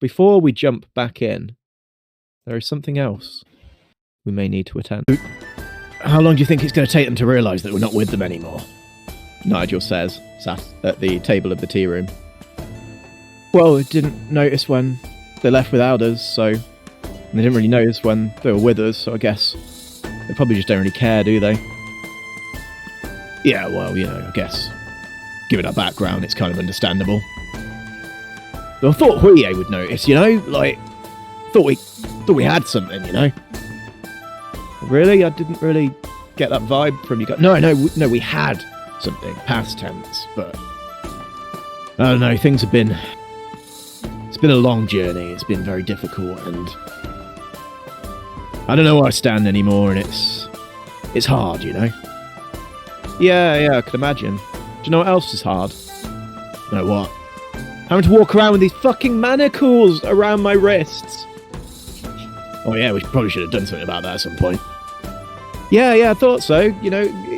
before we jump back in, there is something else we may need to attend. How long do you think it's going to take them to realise that we're not with them anymore? Nigel says, sat at the table of the tea room. Well, I didn't notice when they left without us, so they didn't really notice when they were with us, so I guess they probably just don't really care, do they? Yeah, well, I guess given our background, it's kind of understandable. But I thought Huye would notice, like, thought we had something, Really? I didn't really get that vibe from you guys. No, we had something, past tense, but I don't know, it's been a long journey, it's been very difficult, and I don't know where I stand anymore, and it's hard, Yeah, I can imagine. Do you know what else is hard? No, what? Having to walk around with these fucking manacles around my wrists. Oh yeah, we probably should have done something about that at some point. Yeah, I thought so.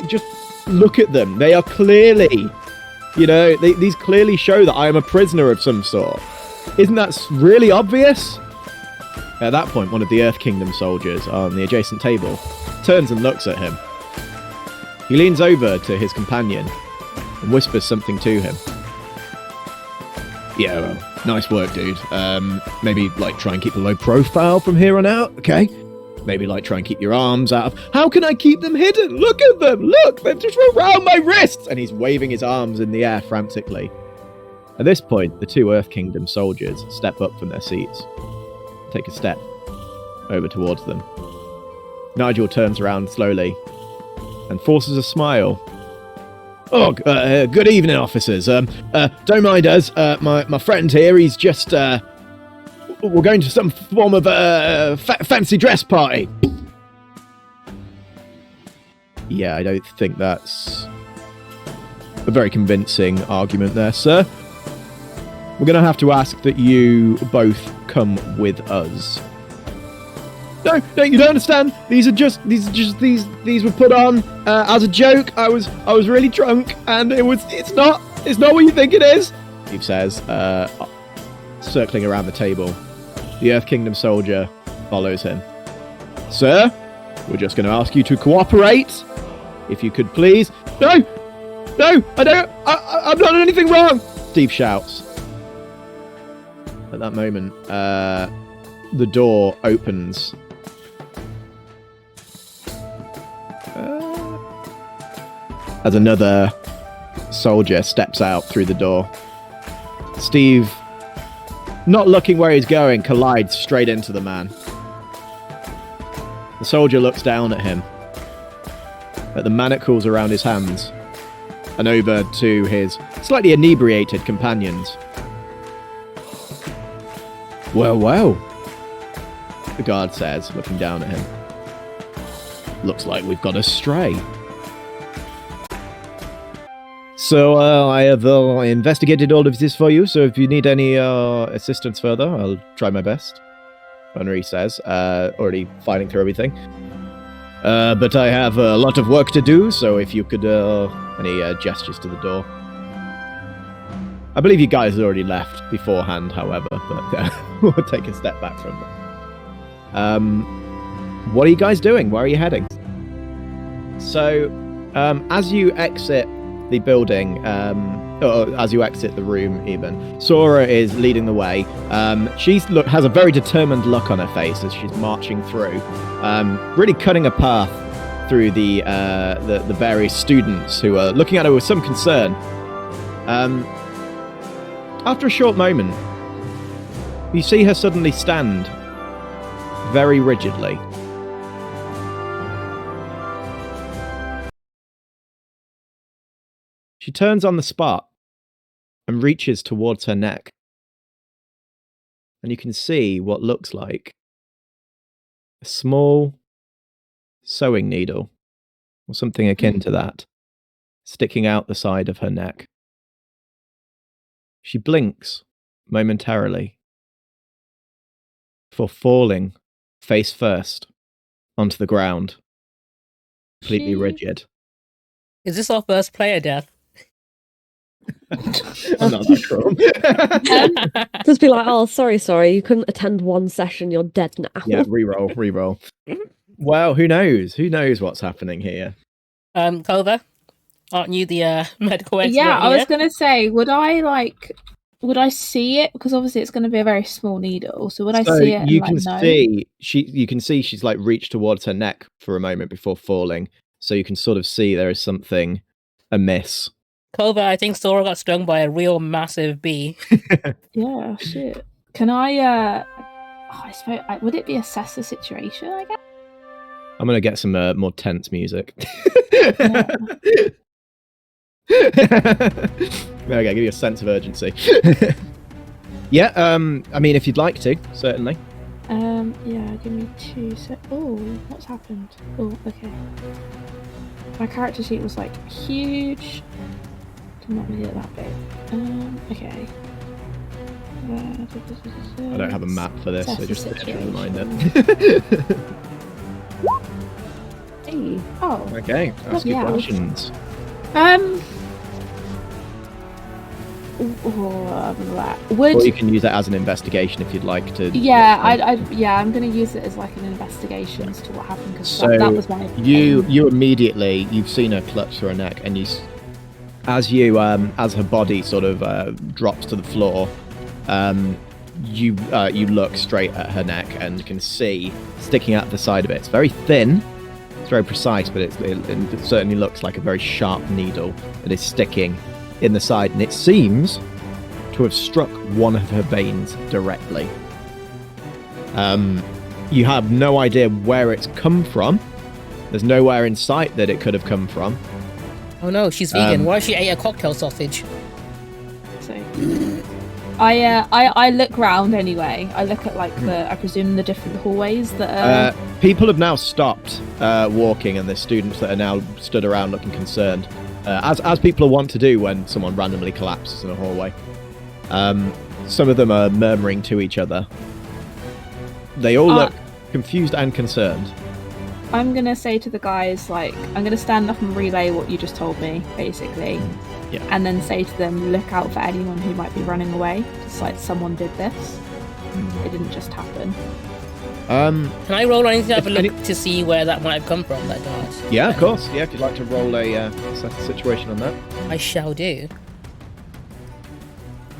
Just look at them. They are clearly, these clearly show that I am a prisoner of some sort. Isn't that really obvious? At that point, one of the Earth Kingdom soldiers on the adjacent table turns and looks at him. He leans over to his companion and whispers something to him. Yeah, well, nice work, dude. Maybe, try and keep a low profile from here on out, okay? Maybe, try and keep your arms out of... How can I keep them hidden? Look at them! Look! They're just around my wrists! And he's waving his arms in the air frantically. At this point, the two Earth Kingdom soldiers step up from their seats. Take a step over towards them. Nigel turns around slowly and forces a smile. Oh, good evening, officers. Don't mind us. My friend here, he's just, we're going to some form of, fancy dress party. Yeah, I don't think that's a very convincing argument there, sir. We're going to have to ask that you both come with us. No, you don't understand. These were put on as a joke. I was really drunk, and it's not what you think it is. Steve says, circling around the table. The Earth Kingdom soldier follows him. Sir, we're just going to ask you to cooperate, if you could please. No, I don't. I've not done anything wrong. Steve shouts. At that moment, the door opens. As another soldier steps out through the door. Steve, not looking where he's going, collides straight into the man. The soldier looks down at him, at the manacles around his hands, and over to his slightly inebriated companions. Well, the guard says, looking down at him. Looks like we've got a stray. So, I have investigated all of this for you, so if you need any assistance further, I'll try my best. Henry says, already fighting through everything. But I have a lot of work to do, so if you could... any gestures to the door. I believe you guys had already left beforehand, however, but we'll take a step back from that. What are you guys doing? Where are you heading? So, as you exit the building, or as you exit the room even, Sora is leading the way. She has a very determined look on her face as she's marching through, really cutting a path through the various students who are looking at her with some concern. After a short moment, you see her suddenly stand very rigidly. She turns on the spot and reaches towards her neck. And you can see what looks like a small sewing needle, or something akin to that, sticking out the side of her neck. She blinks momentarily before falling face first onto the ground, completely rigid. Is this our first player death? I'm not that cruel. Just be like, oh, sorry, you couldn't attend one session, you're dead now. Yeah, reroll. Well, who knows? Who knows what's happening here? Clover, aren't you the medical expert Yeah, I here? was gonna say, would I see it? Because obviously it's going to be a very small needle. So would I see it? You and, can know? you can see she's like reached towards her neck for a moment before falling. So you can sort of see there is something amiss. Clover, I think Sora got stung by a real massive bee. Yeah, shit. Can I? I suppose would it be assess the situation? I guess. I'm gonna get some more tense music. Yeah. There we go, give you a sense of urgency. Yeah, I mean, if you'd like to, certainly. Yeah, give me 2 sec. Oh, what's happened? Oh, okay. My character sheet was like huge. Did not really get that big. Okay. I don't have a map for this, so just a reminder. Hey. Oh. Okay, ask your questions. Would or you can use it as an investigation if you'd like to. Yeah, I'm going to use it as like an investigation as to what happened because so that was my. You immediately you've seen her clutch through her neck, and as her body sort of drops to the floor, you look straight at her neck and can see sticking out the side of it. It's very thin. It's very precise, but it certainly looks like a very sharp needle that is sticking in the side, and it seems to have struck one of her veins directly. You have no idea where it's come from. There's nowhere in sight that it could have come from. Oh no, she's vegan. Why she ate a cocktail sausage? So, I look round anyway. I look at like I presume the different hallways that. People have now stopped walking, and there's students that are now stood around looking concerned. As people want to do when someone randomly collapses in a hallway. Some of them are murmuring to each other. They all look confused and concerned. I'm going to say to the guys, like, I'm going to stand up and relay what you just told me, basically. Yeah. And then say to them, look out for anyone who might be running away. It's like someone did this. It didn't just happen. Can I roll anything to have a look to see where that might have come from, that dart? Yeah, of course. Yeah, if you'd like to roll a assess the situation on that. I shall do.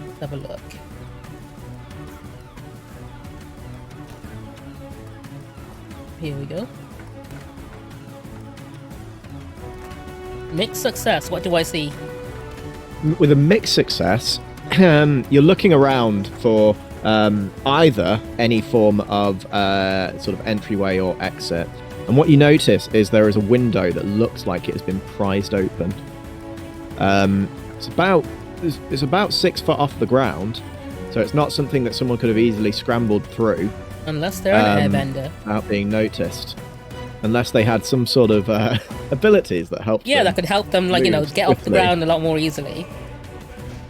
Let's have a look. Here we go. Mixed success. What do I see? With a mixed success, you're looking around for either any form of sort of entryway or exit. And what you notice is there is a window that looks like it has been prized open. It's about 6 foot off the ground, so it's not something that someone could have easily scrambled through. Unless they're an airbender. Without being noticed. Unless they had some sort of abilities that helped them. That could help them, like, get swiftly off the ground a lot more easily.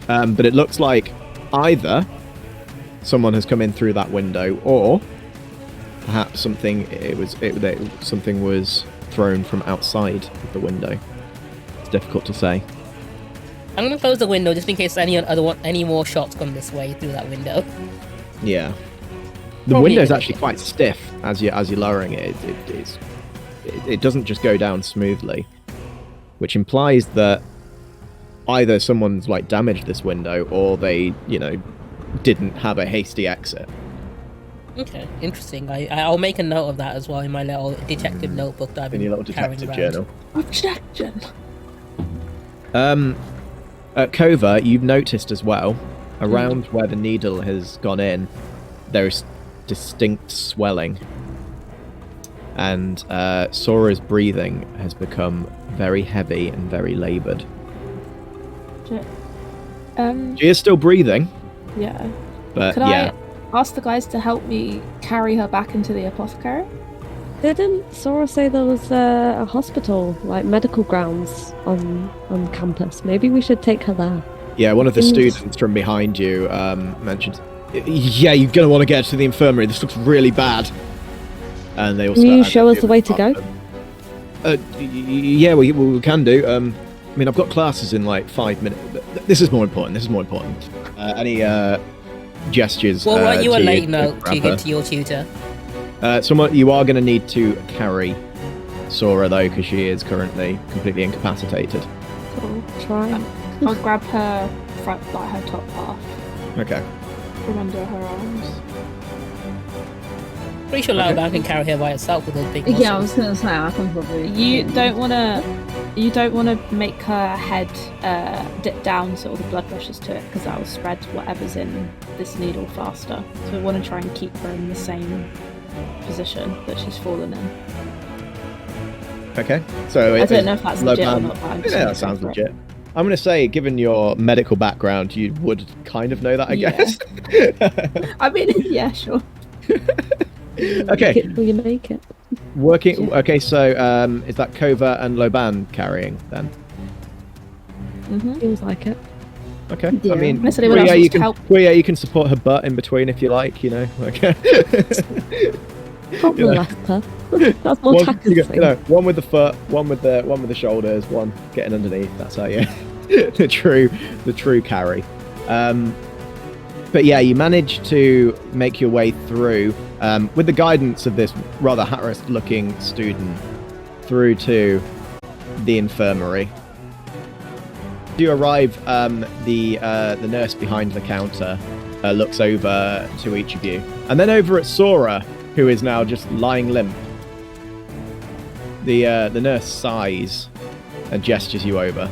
But it looks like either someone has come in through that window, or perhaps something was thrown from outside of the window. It's difficult to say. I'm gonna close the window just in case any more shots come this way through that window. Yeah, the window is actually quite stiff as you're lowering it. It doesn't just go down smoothly, which implies that either someone's like damaged this window, or they didn't have a hasty exit. Okay, interesting. I'll make a note of that as well in my little detective notebook that I've been in your little detective journal. Objection. At Kova, you've noticed as well, around where the needle has gone in, there is distinct swelling. And Sora's breathing has become very heavy and very laboured. She is still breathing. Yeah. But Could I ask the guys to help me carry her back into the apothecary? Didn't Sora say there was a hospital, like medical grounds on campus? Maybe we should take her there. Yeah, one of the students from behind you mentioned, yeah, you're going to want to get to the infirmary. This looks really bad. And they all Can you show us the way to go? Yeah, we can do. I mean, I've got classes in like 5 minutes. This is more important. Any gestures? Well, write you a to late note to grab give to your tutor. Somewhat, you are going to need to carry Sora though, because she is currently completely incapacitated. Cool. Try. I'll grab her front, like her top half, Okay. from under her arms. Pretty sure Okay. Laoban can carry her by itself with those big Yeah, I was muscles. gonna say I can probably. You don't wanna make her head dip down so all the blood rushes to it, because that will spread whatever's in this needle faster. So we want to try and keep her in the same position that she's fallen in. Okay. So I don't know if that's legit or Loban- not, but I'm just Yeah, gonna that sounds go for it. legit. I'm going to say, given your medical background, you would kind of know that, I Yeah. guess. I mean, yeah, sure. Okay. Will you make it? Working. Okay, so is that Kova and Loban carrying then? Mm-hmm. Feels like it. Okay. Yeah. I mean, Unless anyone else Kuya, wants you to can. help. Kuya, you can support her butt in between if you like. You know. Okay. Can't You know. molest her. That's more One, Taka's thing. one with the foot, one with the shoulders, one getting underneath. That's how you the true carry. But yeah, you manage to make your way through with the guidance of this rather harassed-looking student through to the infirmary. You arrive. The nurse behind the counter looks over to each of you, and then over at Sora, who is now just lying limp. The nurse sighs and gestures you over.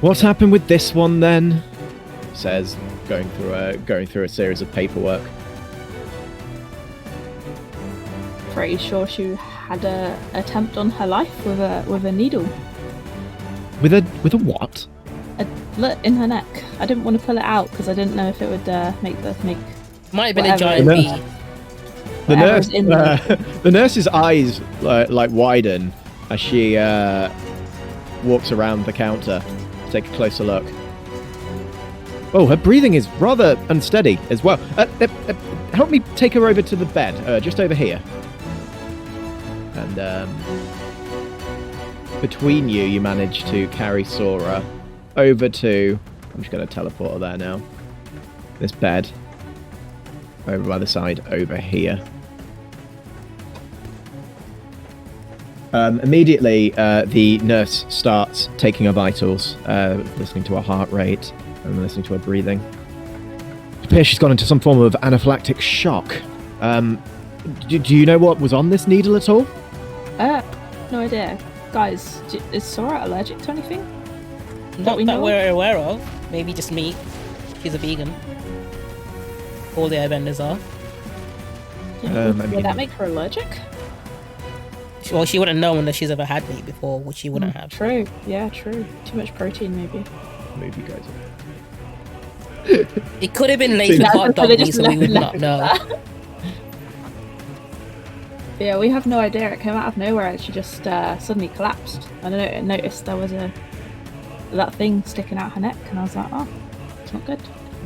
What happened with this one then? Says, going through a series of paperwork. Pretty sure she had a attempt on her life with a needle. With a what? Look in her neck. I didn't want to pull it out because I didn't know if it would make. Might have been a Whatever. giant No. bee. The nurse, Whatever's in there. the nurse's eyes like widen as she walks around the counter to take a closer look. Oh, her breathing is rather unsteady as well. Help me take her over to the bed, just over here. And between you, you manage to carry Sora over to. I'm just going to teleport her there now. This bed. Over by the side, over here. Immediately, the nurse starts taking her vitals, listening to her heart rate and listening to her breathing. It appears she's gone into some form of anaphylactic shock. Do you know what was on this needle at all? No idea. Guys, is Sora allergic to anything? Not we that know we're aware of. Maybe just meat. She's a vegan. All the airbenders are. I Would mean- that make her allergic? Well, she wouldn't know unless she's ever had meat before, which she wouldn't have. True. Yeah, true. Too much protein, maybe. Move you guys. It could have been laced with Yeah, hot so dog they meat, just so we would left not know. Yeah, we have no idea. It came out of nowhere and she just suddenly collapsed. I don't know. I noticed there was that thing sticking out her neck, and I was like, oh, it's not good.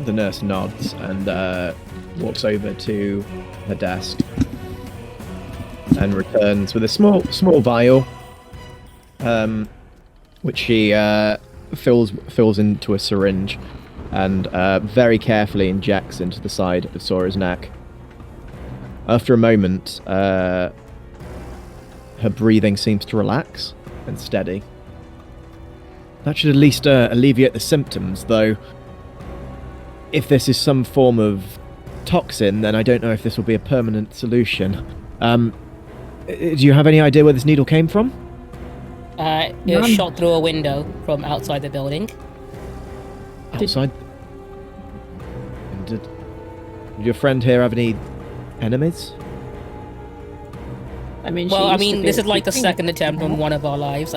The nurse nods and walks over to her desk and returns with a small vial, which she fills into a syringe and very carefully injects into the side of Sora's neck. After a moment, her breathing seems to relax and steady. That should at least alleviate the symptoms, though. If this is some form of toxin, then I don't know if this will be a permanent solution. Do you have any idea where this needle came from? It was None. shot through a window from outside the building. Outside? And did your friend here have any enemies? I mean, Well, she I used to mean, be this a is like the keeping- second attempt on one of our lives.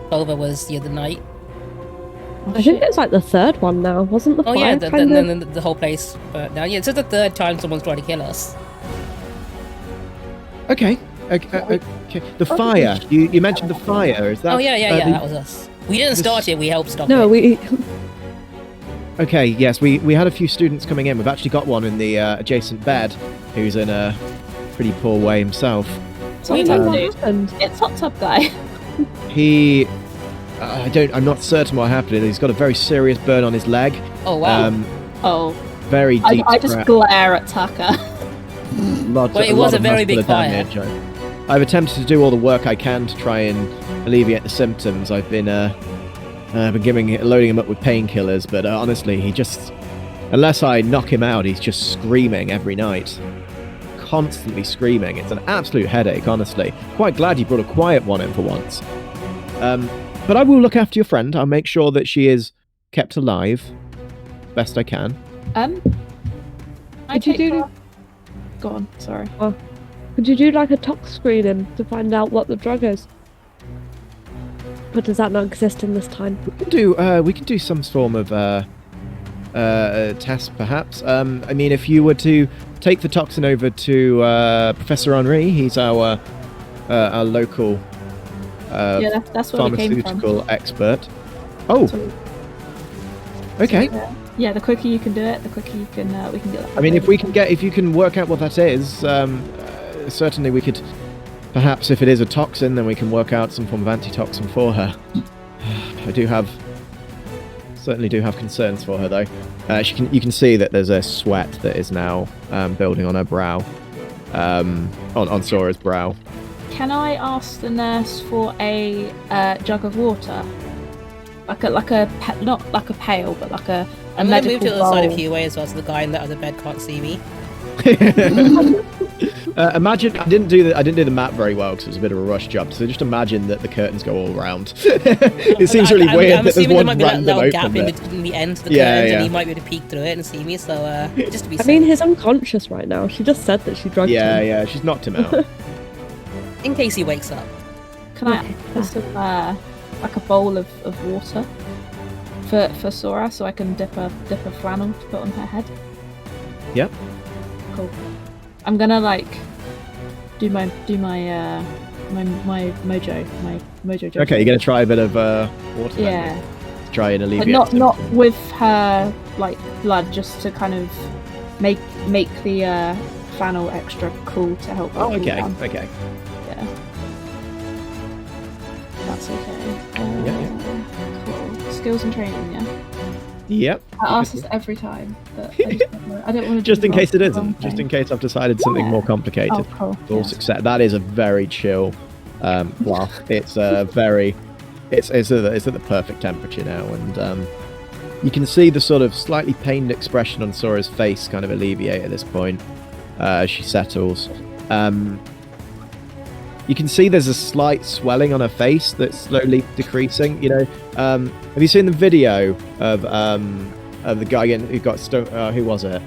Clover was the other night. Oh, I think it's like the third one now, wasn't the Oh fire yeah, kind of? then the whole place burnt down. Yeah, this is the third time someone's trying to kill us. Okay. Okay. The fire. You mentioned the fire. Is that? Oh yeah, the- that was us. We didn't start it, we helped stop No, it. we. Okay. Yes, we had a few students coming in. We've actually got one in the adjacent bed who's in a pretty poor way himself. Hot Wait, tub what dude. happened? It's hot tub guy. He I'm not certain what happened. He's got a very serious burn on his leg. Oh wow. Oh, Very deep. I just glare at Tucker. But it was a very big fire. I've attempted to do all the work I can to try and alleviate the symptoms. I've been loading him up with painkillers, but honestly, he just, unless I knock him out, he's just screaming every night. Constantly screaming. It's an absolute headache, honestly. Quite glad you brought a quiet one in for once. But I will look after your friend. I'll make sure that she is kept alive best I can. Go on, sorry. Could you do like a tox screening to find out what the drug is? But does that not exist in this time? We can do some form of test, perhaps. I mean, if you were to take the toxin over to Professor Henri, he's our local that's where we came from. pharmaceutical expert. Oh, okay. Yeah, the quicker you can do it, the quicker you can we can get that. I mean, if you can work out what that is, certainly we could. Perhaps if it is a toxin, then we can work out some form of antitoxin for her. I certainly do have concerns for her, though. You can see that there's a sweat that is now building on her brow, on Sora's brow. Can I ask the nurse for a jug of water, not like a pail, but like a I'm gonna move to the bowl. other side of Huey as well, so the guy in the other bed can't see me. Imagine I didn't do the map very well because it was a bit of a rush job. So just imagine that the curtains go all around. It seems really weird. I'm assuming there might be that little open gap there. in between the ends of the curtains, and he might be able to peek through it and see me. So just to be safe. I mean, he's unconscious right now. She just said that she drugged him. Yeah, she's knocked him out. in case he wakes up. Can I ask like a bowl of water for Sora so I can dip a flannel to put on her head? Yep. Cool. I'm gonna do my mojo. Okay, you're gonna try a bit of water. Yeah. Then, try and alleviate. But not with her blood, just to kind of make the flannel extra cool to help. Oh, her cool okay, down. okay. Yeah. That's okay. Yeah. Cool. Skills and training, yeah. Yep. I ask this every time, but I don't want to. Just in case it isn't. Just in case I've decided something more complicated. Oh, cool. All success. That is a very chill well, it's very. It's at the perfect temperature now, and you can see the sort of slightly pained expression on Sora's face kind of alleviate at this point as she settles. You can see there's a slight swelling on her face that's slowly decreasing. You know, have you seen the video of the guy who got stung? Who was it?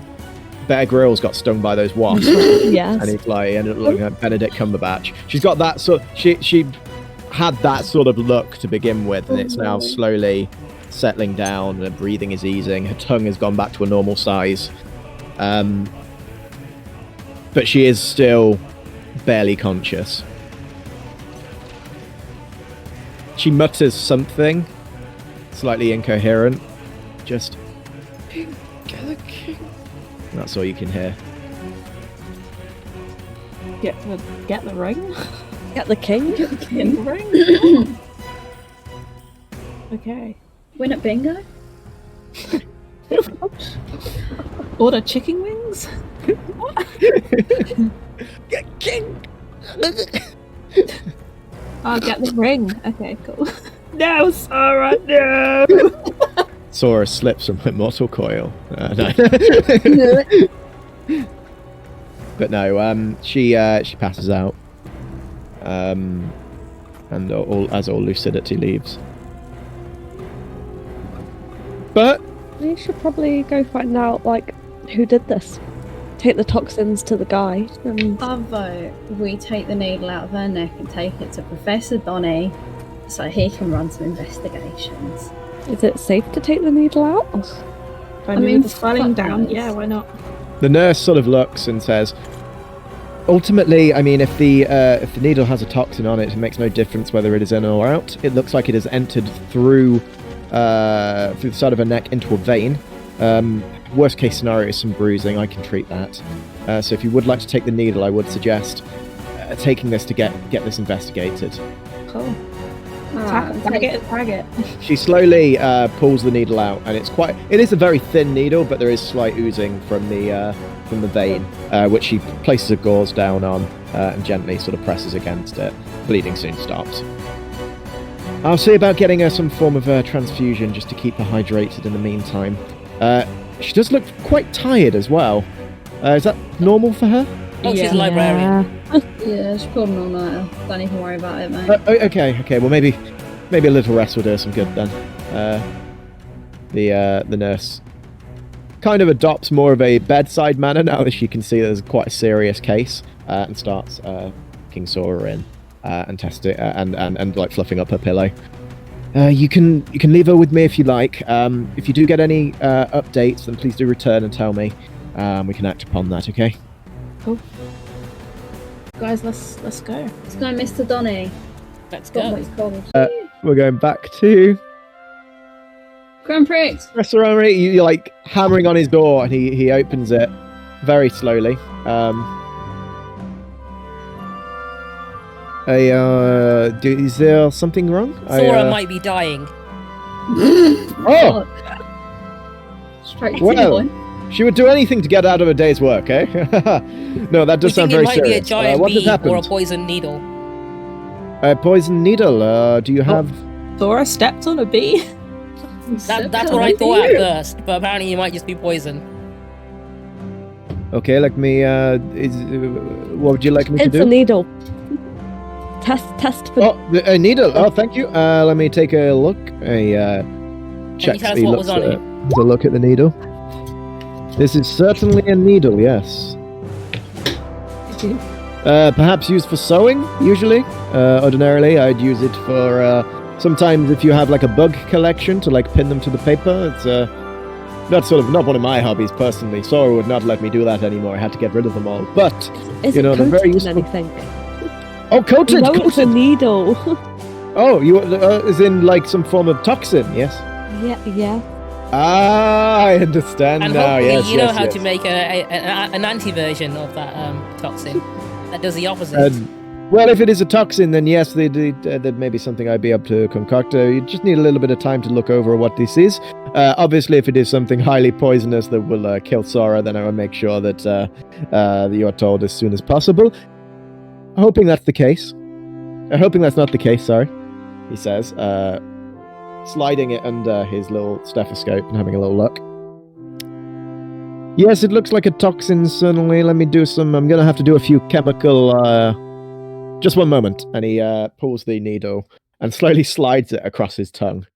Bear Grylls got stung by those wasps. Yes. And he ended up looking like Benedict Cumberbatch. She's got that sort. She had that sort of look to begin with, and it's now slowly settling down. Her breathing is easing. Her tongue has gone back to a normal size. But she is still barely conscious. She mutters something, slightly incoherent. Just, King, get the king. That's all you can hear. Get the ring. Get the king. Get the ring. Okay. Win at bingo. Order chicken wings. Get king. I'll get the ring. Okay, cool. No, Sora, no. Sora slips from her mortal coil. No. But no, she passes out. And all lucidity leaves. But We should probably go find out, who did this. Take the toxins to the guy. I vote we take the needle out of her neck and take it to Professor Donny so he can run some investigations. Is it safe to take the needle out? I mean, with the swelling fuck down, knows. yeah, why not? the nurse sort of looks and says, ultimately, I mean, if the needle has a toxin on it, it makes no difference whether it is in or out. It looks like it has entered through the side of her neck into a vein. Worst case scenario is some bruising. I can treat that. So if you would like to take the needle, I would suggest taking this to get this investigated. Cool. Target. She slowly pulls the needle out, and it is a very thin needle, but there is slight oozing from the vein, which she places a gauze down on and gently sort of presses against it. Bleeding soon stops. I'll see about getting her some form of transfusion just to keep her hydrated in the meantime. She does look quite tired as well. Is that normal for her? Oh, she's a librarian. Yeah, she's pulled an all-nighter. Don't even worry about it, mate. Okay. Well, maybe a little rest will do her some good then. The nurse kind of adopts more of a bedside manner now that she can see there's quite a serious case, and starts King Sora in and test it and like fluffing up her pillow. You can leave her with me if you like. If you do get any updates, then please do return and tell me. We can act upon that. Okay. Cool. Guys, let's go. Let's go, Mr. Donny. Let's Forgotten go. what he's called. We're going back to Grand Prix. Professor Henry. You're like hammering on his door, and he opens it very slowly. Is there something wrong? Sora might be dying. Oh, Straight to Well. the point. she would do anything to get out of a day's work, eh? No, that does You sound think very it might be a serious. giant What has bee or a happened? poison needle? A poison needle. Do you have? Thora stepped on a bee. That's what I thought at first, but apparently it might just be poison. Okay, let me. What would you like me to It's do? a needle. Test for. Oh, a needle. Oh, thank you. Let me take a look. Check. tell us what was on it? To look at the needle. This is certainly a needle. Yes. Perhaps used for sewing. Usually, ordinarily, I'd use it for. Sometimes, if you have like a bug collection to like pin them to the paper, it's not one of my hobbies personally. Sora would not let me do that anymore. I had to get rid of them all. But Is you know, it they're very coated in useful. anything? Oh, coated. No, it's a Coated. needle. Oh, you is in like some form of toxin, yes? yeah. Ah, I understand And now. hopefully Yes, you know yes, how yes. to make an anti-version of that toxin that does the opposite. Well, if it is a toxin, then yes, that may be something I'd be able to concoct. You just need a little bit of time to look over what this is. Obviously, if it is something highly poisonous that will kill Sora, then I will make sure that you are told as soon as possible. Hoping that's the case. Hoping that's not the case, sorry, he says, sliding it under his little stethoscope and having a little look. Yes, it looks like a toxin, certainly. I'm going to have to do a few chemical... Just one moment. And he pulls the needle and slowly slides it across his tongue.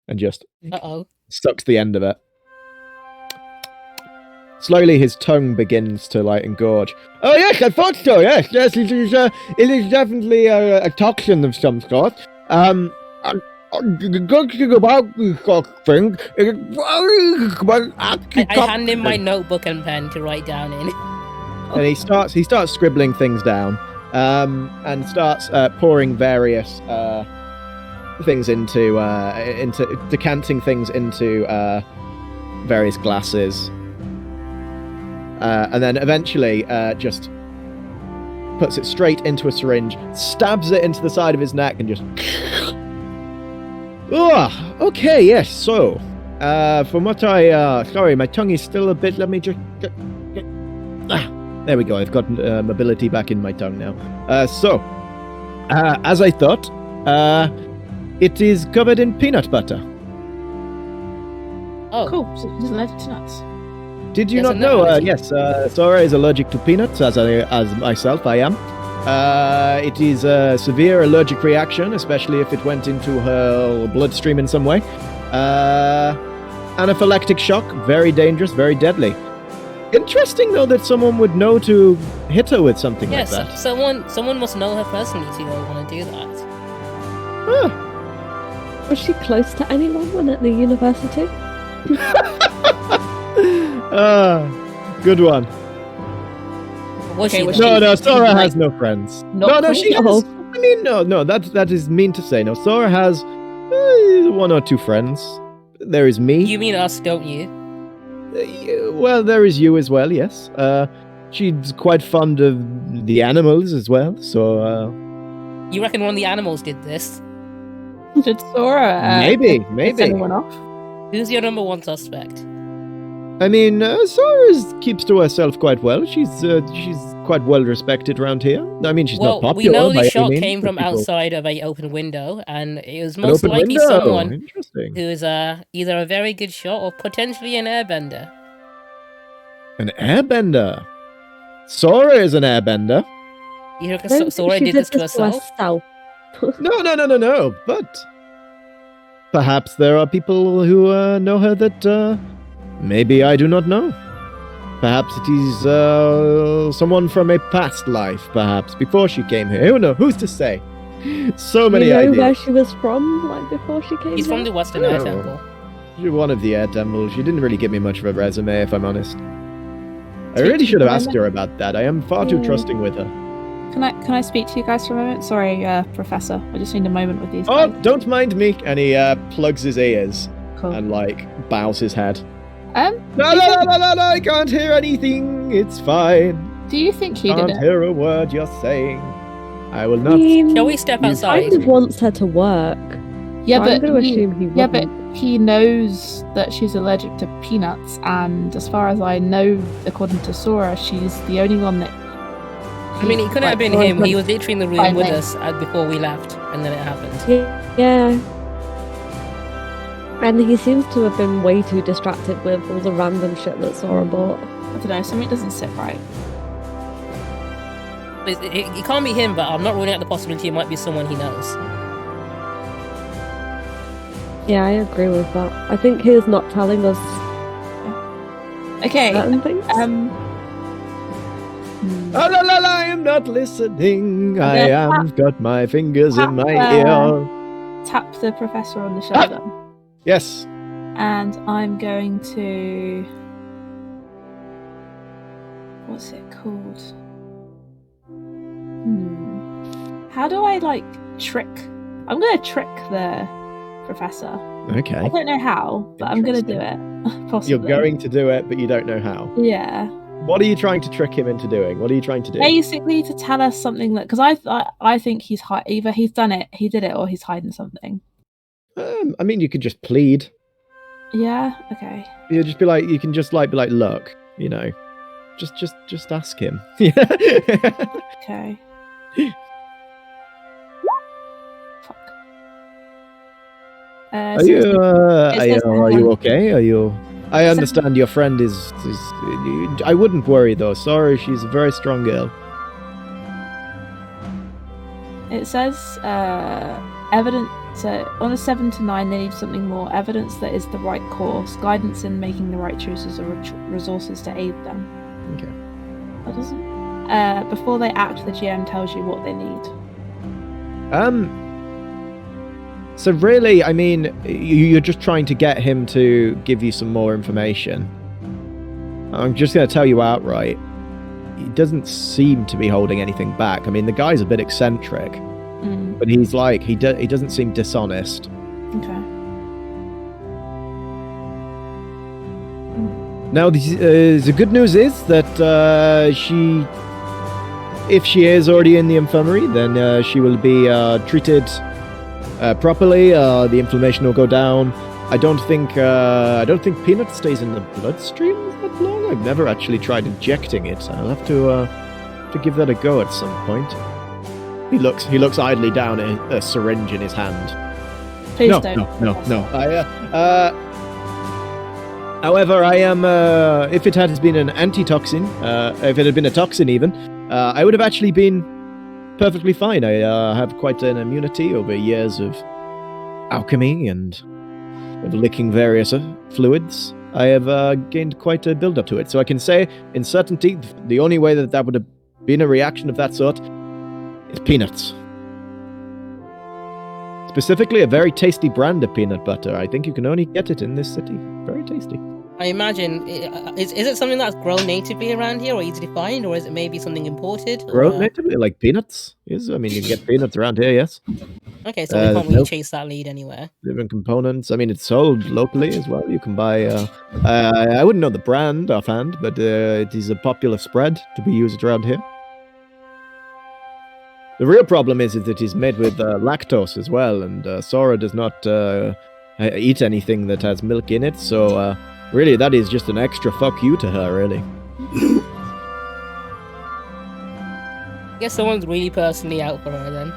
And just Uh-oh. sucks the end of it. Slowly, his tongue begins to like engorge. Oh yes, I thought so. Yes, it is definitely a toxin of some sort. Good thing about this thing is it's very I hand him my notebook and pen to write down in. And he starts scribbling things down, and starts pouring various things into decanting things into various glasses. And then eventually just puts it straight into a syringe, stabs it into the side of his neck, and just... Oh, okay, yes, so... from what sorry, my tongue is still a bit... Let me just... there we go, I've got mobility back in my tongue now. As I thought, it is covered in peanut butter. Oh, Cool. So it doesn't allergic to nuts. Did you Yes, not I'm know? not allergic. Yes, Sora is allergic to peanuts, as myself I am. It is a severe allergic reaction, especially if it went into her bloodstream in some way. Anaphylactic shock, very dangerous, very deadly. Interesting, though, that someone would know to hit her with something yes. like that. Someone must know her personally to want to do that. Huh. Was she close to anyone when at the university? Good one. Was Okay, she? was though? No, Sora like, has no friends. not No, she cool? has. I mean, no, that is mean to say. No, Sora has one or two friends. There is me. You mean us, don't you? Well, there is you as well, yes. She's quite fond of the animals as well, so... You reckon one of the animals did this? Did Sora Maybe. piss anyone off? Who's your number one suspect? I mean, Sora keeps to herself quite well. She's quite well respected around here. I mean, she's not popular. We know by the any shot means, came but from people- outside of a open window, and it was An most open likely window. someone Interesting. who is either a very good shot or potentially an airbender. An airbender. Sora is an airbender. You I reckon don't think Sora she did this to herself? herself. No. But perhaps there are people who know her that maybe I do not know. Perhaps it is someone from a past life, perhaps, before she came here. Who knows? Who's to say? So many you know ideas. where she was from, like before she came He's from here? the Western Air Oh. Temple. You're one of the air temples. She didn't really give me much of a resume, if I'm honest. I really should have asked her about that. I am far too Yeah. trusting with her. Can I speak to you guys for a moment? Sorry, Professor. I just need a moment with these Oh, guys. don't mind me. And he plugs his ears Cool. and bows his head. Um, No, I can't hear anything. It's fine. do you think he did Can't it? hear a word you're saying. I will I not. mean, Shall we step You outside? kind of wants her to work. Yeah, so but I'm going to he- assume he Yeah, wouldn't. but he knows that she's allergic to peanuts, and as far as I know, according to Sora, she's the only one that. I mean, it couldn't have been Like, him. He was literally in the room Fine, with mate. us before we left, and then it happened. Yeah. And he seems to have been way too distracted with all the random shit that Sora bought. I don't know, something doesn't sit right. It can't be him, but I'm not ruling out the possibility it might be someone he knows. Yeah, I agree with that. I think he's not telling us Okay, certain things. Oh, I am not listening. I Yeah, am got my fingers in my tap, ear. tap the professor on the shoulder, Yes. and I'm going to. What's it called? How do I trick? I'm going to trick the professor. I Okay. don't know how, but I'm going to do it. Possibly. You're going to do it, but you don't know how. Yeah. What are you trying to trick him into doing? What are you trying to do? Basically, to tell us something that, because I think he's either he's done it, he did it, or he's hiding something. I mean, you could just plead. Yeah. Okay. You just be like, you can just be like, look, just ask him. Yeah. Okay. Fuck. Are you says okay? Are you? I understand your friend is. I wouldn't worry though. Sorry, she's a very strong girl. It says evidence on a 7 to 9. They need something more evidence that is the right course, guidance in making the right choices, or resources to aid them. Okay. That doesn't. Before they act, the GM tells you what they need. So really, I mean, you're just trying to get him to give you some more information. I'm just going to tell you outright. He doesn't seem to be holding anything back. I mean, the guy's a bit eccentric, but he's he doesn't seem dishonest. Okay. Now, the good news is that if she is already in the infirmary, then she will be treated properly. The inflammation will go down. I don't think peanut stays in the bloodstream that long. I've never actually tried injecting it. I'll have to give that a go at some point. He looks idly down at a syringe in his hand. Please No. However, I am. If it had been an antitoxin, if it had been a toxin, even, I would have actually been perfectly fine. I have quite an immunity over years of alchemy and of licking various fluids. I have gained quite a build-up to it, so I can say, in certainty, the only way that would have been a reaction of that sort is peanuts. Specifically, a very tasty brand of peanut butter. I think you can only get it in this city. Very tasty. I imagine, is it something that's grown natively around here or easy to find, or is it maybe something imported? Grown or- natively, like peanuts? Yes, I mean, you can get peanuts around here, yes. Okay, so we can't really nope. chase that lead anywhere. Different components. I mean, it's sold locally as well. You can buy. I wouldn't know the brand offhand, but it is a popular spread to be used around here. The real problem is that it is made with lactose as well, and Sora does not eat anything that has milk in it, so really that is just an extra fuck you to her, really. I guess someone's really personally out for her then.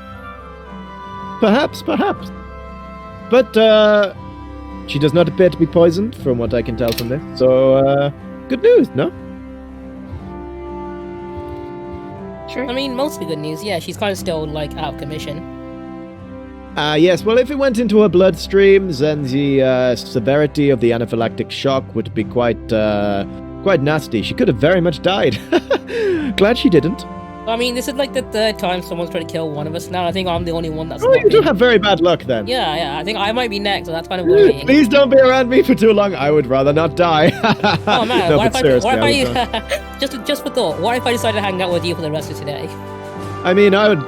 Perhaps. But she does not appear to be poisoned, from what I can tell from this, so good news, no? True. I mean, mostly good news. Yeah, she's kind of still like out of commission. Yes, well, if it went into her bloodstream, then the severity of the anaphylactic shock would be quite nasty. She could have very much died. Glad she didn't. I mean, this is like the third time someone's tried to kill one of us now. I think I'm the only one that's Oh, not you do been- have very bad luck then. Yeah, I think I might be next, so that's kind of worrying. Please don't be around me for too long. I would rather not die. Oh man, No, what but if seriously, I I would not. just for thought, what if I decided to hang out with you for the rest of today? I mean, I would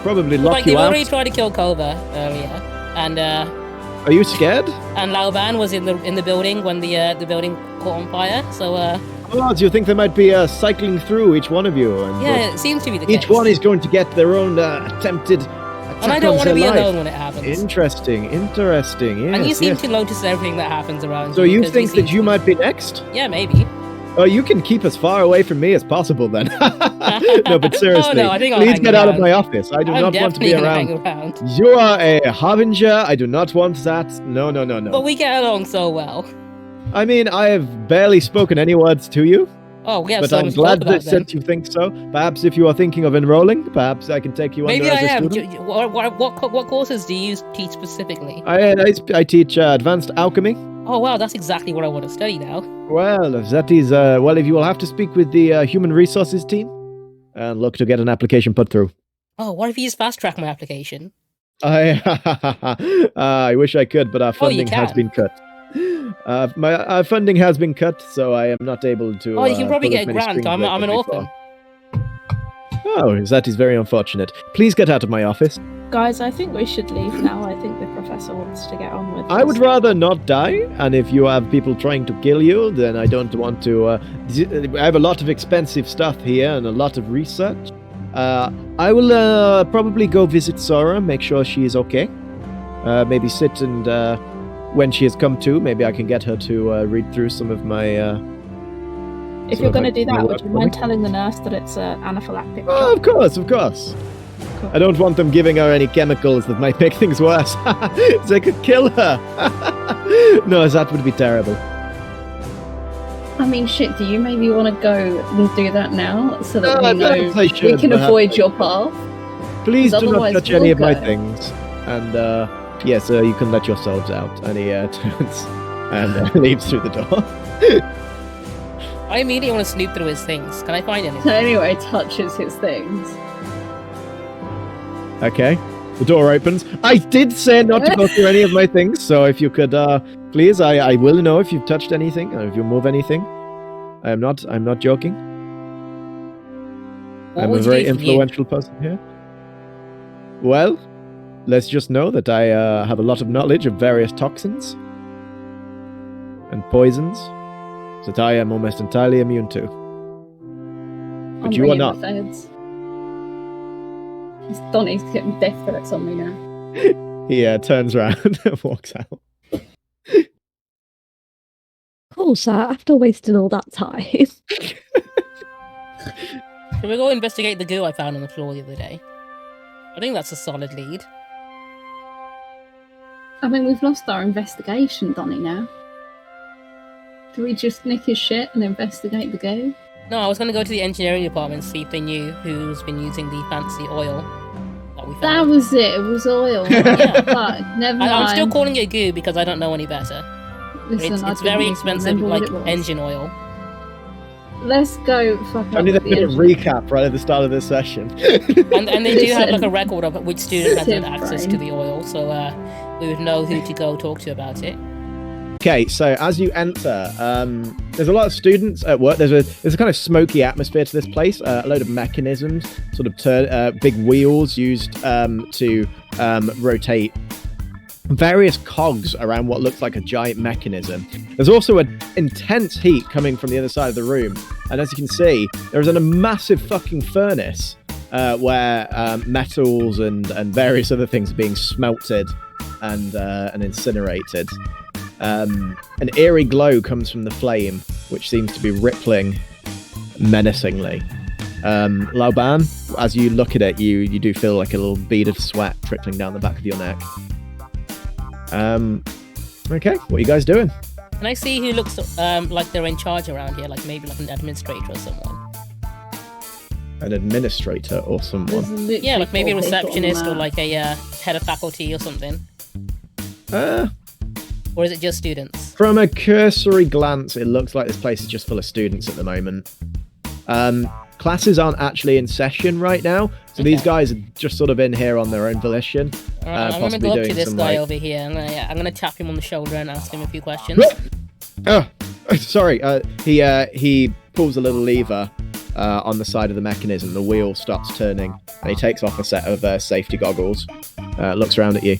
probably lock Like you they out. already tried to kill Kova earlier, and Are you scared? Laoban was in the building when the building caught on fire. So Oh, do you think they might be cycling through each one of you? And yeah, it seems to be the case. each one is going to get their own attempted attack and I don't want want to be alone when it happens. Interesting. Yes, And you seem yes. to notice everything that happens around So you. you because think seem that you to- might be next? Yeah, maybe. Oh, you can keep as far away from me as possible then. No, but seriously, Oh, no, I think I'll please hang get out of around. my office. I do I'm not want to be definitely gonna around. hang around. You are a harbinger. I do not want that. No. But we get along so well. I mean, I have barely spoken any words to you, Oh, we have but so I'm much glad to talk that about then. you think so. Perhaps if you are thinking of enrolling, perhaps I can take you Maybe under I as a am. student. What courses do you teach specifically? I teach advanced alchemy. Oh wow, that's exactly what I want to study now. Well, that is if you will have to speak with the human resources team and look to get an application put through. Oh, what if you just fast track my application? I wish I could, but our Oh, you funding has can. been cut. Our funding has been cut, so I am not able to. Oh, you can probably pull as get a many grant. strings I'm as I an could orphan. before. Oh, that is very unfortunate. Please get out of my office. Guys, I think we should leave now. I think the professor wants to get on with I would this. rather not die, and if you have people trying to kill you, then I don't want to. I have a lot of expensive stuff here and a lot of research. I will probably go visit Sora, make sure she is okay. Maybe sit and when she has come to, maybe I can get her to read through some of my. If So you're if going I to do can that, work would you for mind me? telling the nurse that it's anaphylactic Oh, shock? of course. Cool. I don't want them giving her any chemicals that might make things worse. They could kill her. No, that would be terrible. I mean, shit, do you maybe want to go and do that now so that No, we know perhaps I we should, can perhaps avoid I your should. path? Please do not Otherwise touch we'll any of my go. things. And yes, you can let yourselves out. And he turns and leaves through the door. I immediately want to snoop through his things. Can I find So anything? anyway, touches his things. Okay. The door opens. I did say not to go through any of my things, so if you could, please, I will know if you've touched anything, or if you move anything. I'm not joking. What I'm a would you very do for you? influential person here. Well, let's just know that I have a lot of knowledge of various toxins and poisons that I am almost entirely immune to. But I'm you are ringing not. the feds. Donnie's getting death threats on me now. He turns around and walks out. Cool, sir. After wasting all that time. Can we go investigate the goo I found on the floor the other day? I think that's a solid lead. I mean, we've lost our investigation, Donnie, now. Do we just nick his shit and investigate the go? No, I was going to go to the engineering department and see if they knew who's been using the fancy oil that we found. That was it. It was oil. Yeah. Fuck, never mind. I'm still calling it goo because I don't know any better. Listen, I It's didn't very even expensive, remember what like it was. engine oil. Let's go fuck up Only with they the did a engine. recap right at the start of this session. And they do have like Listen. a record of which student has had Listen, access to Brian. the oil, so we would know who to go talk to about it. Okay, so as you enter, there's a lot of students at work. There's a kind of smoky atmosphere to this place. A load of mechanisms, sort of big wheels used to rotate various cogs around what looks like a giant mechanism. There's also an intense heat coming from the other side of the room, and as you can see, there is a massive fucking furnace where metals and various other things are being smelted and incinerated. An eerie glow comes from the flame, which seems to be rippling menacingly. Lauban, as you look at it, you do feel like a little bead of sweat trickling down the back of your neck. Okay, what are you guys doing? Can I see who looks like they're in charge around here? Like maybe like an administrator or someone. An administrator or someone? Yeah, like maybe a receptionist or like a head of faculty or something. Or is it just students? From a cursory glance, it looks like this place is just full of students at the moment. Classes aren't actually in session right now, so these guys are just sort of in here on their own volition. I'm going to go up to this guy over here, and I'm going to tap him on the shoulder and ask him a few questions. Oh, sorry. He pulls a little lever on the side of the mechanism. The wheel starts turning, and he takes off a set of safety goggles. Looks around at you.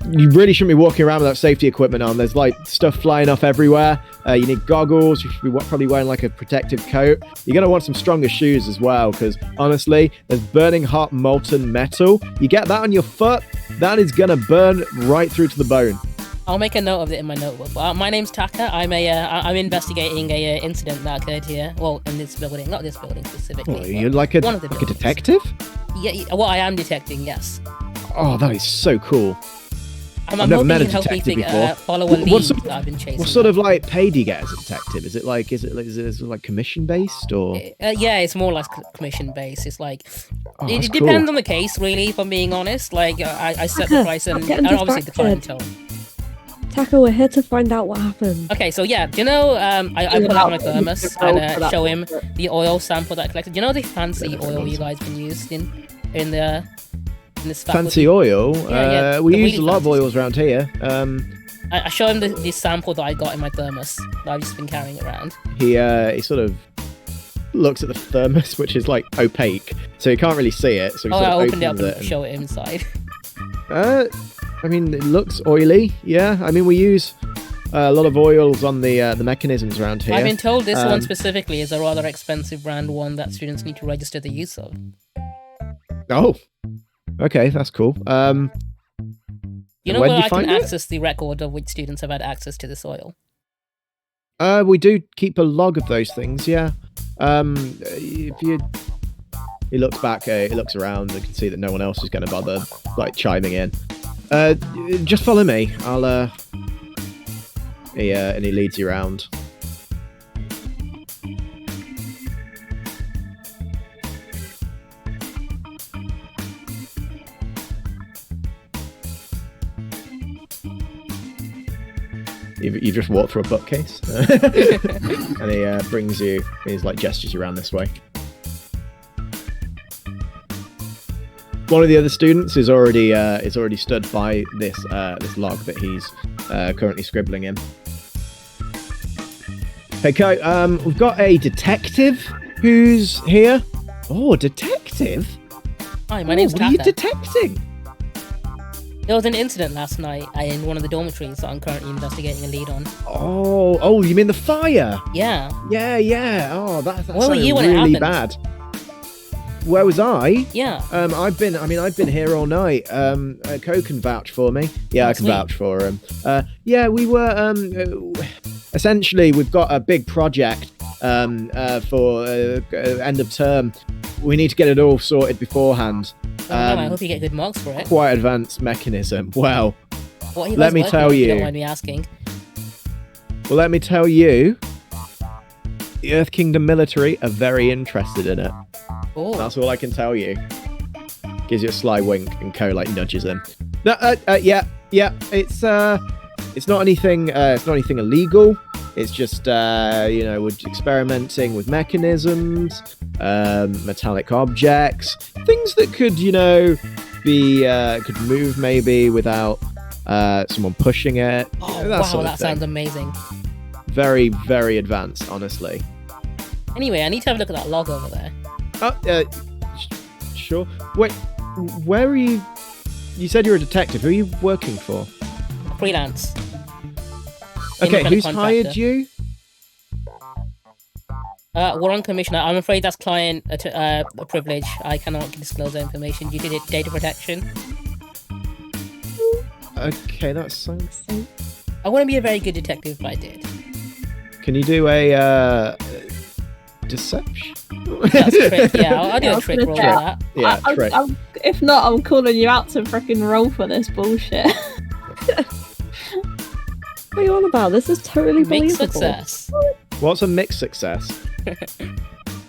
You really shouldn't be walking around without safety equipment on. There's like stuff flying off everywhere. You need goggles. You should be probably wearing like a protective coat. You're going to want some stronger shoes as well, because honestly, there's burning hot molten metal. You get that on your foot, that is going to burn right through to the bone. I'll make a note of it in my notebook. My name's Taka. I'm investigating a incident that occurred here. Well, in this building, not this building specifically. Oh, you're like a detective? Yeah, well, I am detecting, yes. Oh, that is so cool. I'm hoping you can help me follow a lead that I've been chasing. What sort of like pay do you get as a detective? Is it like commission based or? Yeah, it's more like commission based. It's like it depends on the case, really. If I'm being honest, like I set the price and obviously the clientele. Taka, we're here to find out what happened. Okay, so yeah, do you know, I pull out my thermos and show him the oil sample that I collected. Do you know the fancy oil you guys been using in this faculty? Fancy oil? Yeah, we use a lot of oils around here. I show him the sample that I got in my thermos that I've just been carrying around. He sort of looks at the thermos, which is like opaque, so you can't really see it. So he sort of opened it up and show it inside. I mean, it looks oily, yeah. I mean, we use a lot of oils on the mechanisms around here. I've been told this one specifically is a rather expensive brand one that students need to register the use of. Oh, okay, that's cool. You know where I can access the record of which students have had access to this oil? We do keep a log of those things, yeah. If you... He looks back, he looks around, and can see that no one else is going to bother, like, chiming in. Just follow me. I'll, and he leads you around. You just walk through a bookcase, and he brings you. He's like gestures you around this way. One of the other students is already stood by this log that he's currently scribbling in. Okay, we've got a detective who's here. Oh, a detective? Hi, my name's Taka. What are you detecting? There was an incident last night in one of the dormitories that I'm currently investigating a lead on. Oh, you mean the fire? Yeah. Yeah. Oh, that's Where were you when really it happened? bad. Where was I? Yeah. I've been here all night. Co can vouch for me. Yeah, I can vouch for him. Yeah, we were. Essentially, we've got a big project for end of term. We need to get it all sorted beforehand. I hope you get good marks for it. Quite advanced mechanism. Well, let me tell you. If you don't mind me asking. Well, let me tell you. The Earth Kingdom military are very interested in it. Oh. That's all I can tell you. Gives you a sly wink, and Co like nudges him. Yeah. It's not anything. It's not anything illegal. It's just we're experimenting with mechanisms, metallic objects, things that could be could move maybe without someone pushing it. Oh wow, that sounds amazing. Very, very advanced, honestly. Anyway, I need to have a look at that log over there. Sure. Wait, where are you? You said you're a detective. Who are you working for? Freelance. Okay, who's hired you? We're on commission. I'm afraid that's client privilege. I cannot disclose that information due to data protection. Okay, that sounds. I wouldn't be a very good detective if I did. Can you do a deception? That's a trick. Yeah, I'll do I a was trick gonna roll say, for that. Yeah, trick. If not, I'm calling you out to freaking roll for this bullshit. What are you on about? This is totally Mixed believable. success. What's a mixed success?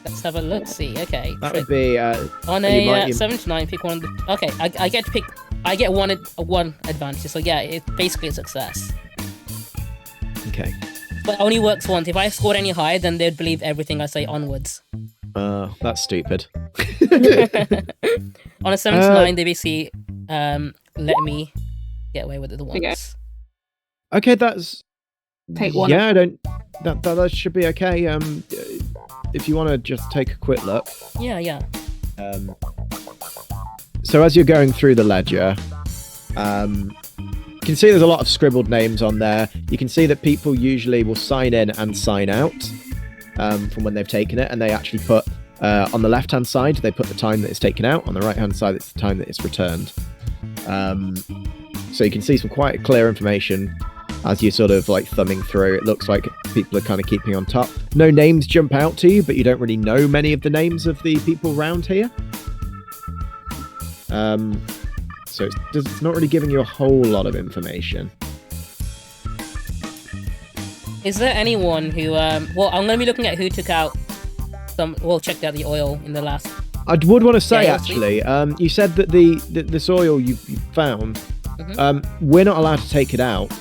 Let's have a look. See, okay. That trick. would be On you a might- 7 to 9, pick one. Okay, I get to pick. I get one advantage. So yeah, it's basically a success. okay. But it only works once. If I scored any higher, then they'd believe everything I say onwards. That's stupid. On a 7 to 9, they basically let me get away with it the once. Okay, that's. Take one. Yeah, I don't. That should be okay. If you want to just take a quick look. Yeah. So as you're going through the ledger, you can see there's a lot of scribbled names on there. You can see that people usually will sign in and sign out from when they've taken it, and they actually put on the left-hand side, they put the time that it's taken out. On the right-hand side, it's the time that it's returned. So you can see some quite clear information as you're sort of like thumbing through. It looks like people are kind of keeping on top. No names jump out to you, but you don't really know many of the names of the people around here. So it's not really giving you a whole lot of information. Is there anyone who well, I'm gonna be looking at who took out checked out the oil in the last. I would want to say, Yeah, actually, you said that this oil you found, Mm-hmm. we're not allowed to take it out.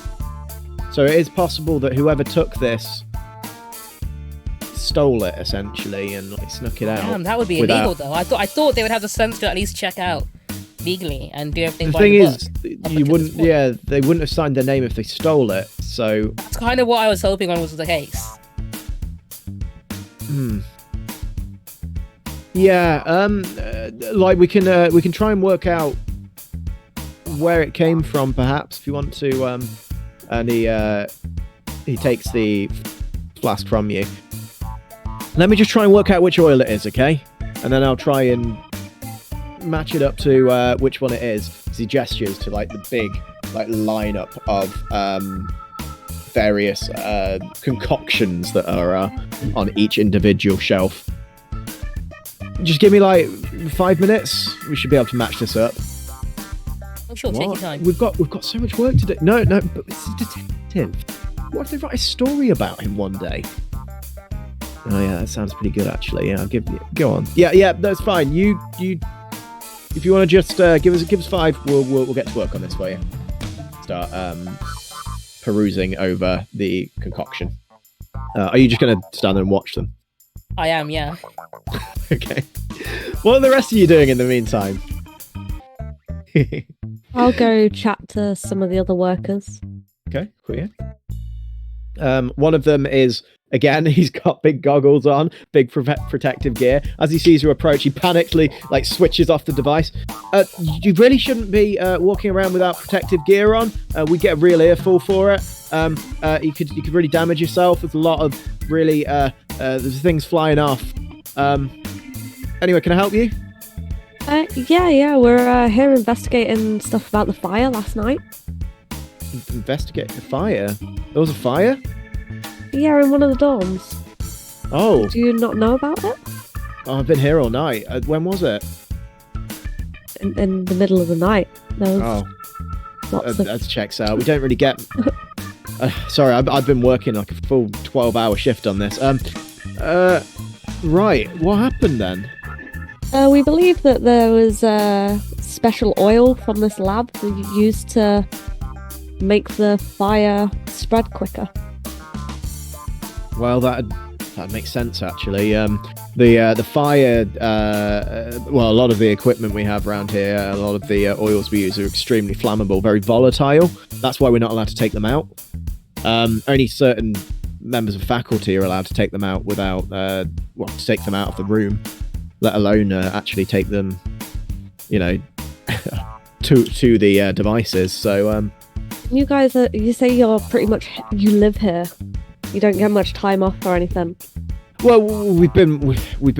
So it is possible that whoever took this stole it, essentially, and like, snuck it out. Damn, that would be without- illegal though. I thought they would have the sense to at least check out legally and do everything The by thing the is, book. you wouldn't. Yeah, they wouldn't have signed their name if they stole it. So, That's kind of what I was hoping on was the case. yeah. Like we can try and work out where it came from, perhaps, if you want to. And he takes the flask from you. Let me just try and work out which oil it is, okay? And then I'll try and match it up to which one it is. As he gestures to like the big like lineup of various concoctions that are on each individual shelf. Just give me like 5 minutes. We should be able to match this up. Oh, sure, take your What? time. We've got so much work to do. No, but it's a detective. What if they write a story about him one day? Oh yeah, that sounds pretty good actually. Yeah, I'll give you. Go on. Yeah, that's fine. You. If you want to just give us 5, we'll get to work on this for you. Start perusing over the concoction. Are you just gonna stand there and watch them? I am, yeah. Okay. What are the rest of you doing in the meantime? I'll go chat to some of the other workers. Okay, cool. Yeah. One of them is, again, he's got big goggles on, big protective gear. As he sees you approach, he panically like switches off the device. You really shouldn't be walking around without protective gear on. We get a real earful for it. You could really damage yourself. There's a lot of really there's things flying off. Anyway, can I help you? Yeah, we're here investigating stuff about the fire last night. Investigate the fire. There was a fire? Yeah, in one of the dorms. Oh, Do you not know about it? I've been here all night. When was it? In the middle of the night. There was Oh, lots of... that checks out. We don't really get. Sorry, I've been working like a full 12-hour shift on this. Right. What happened then? We believe that there was special oil from this lab that you used to make the fire spread quicker. Well, that makes sense actually. The fire. Well, a lot of the equipment we have around here, a lot of the oils we use are extremely flammable, very volatile. That's why we're not allowed to take them out. Only certain members of faculty are allowed to take them out without, to take them out of the room, let alone actually take them, to the devices. So, You guys, you say you live here. You don't get much time off or anything. Well, we've been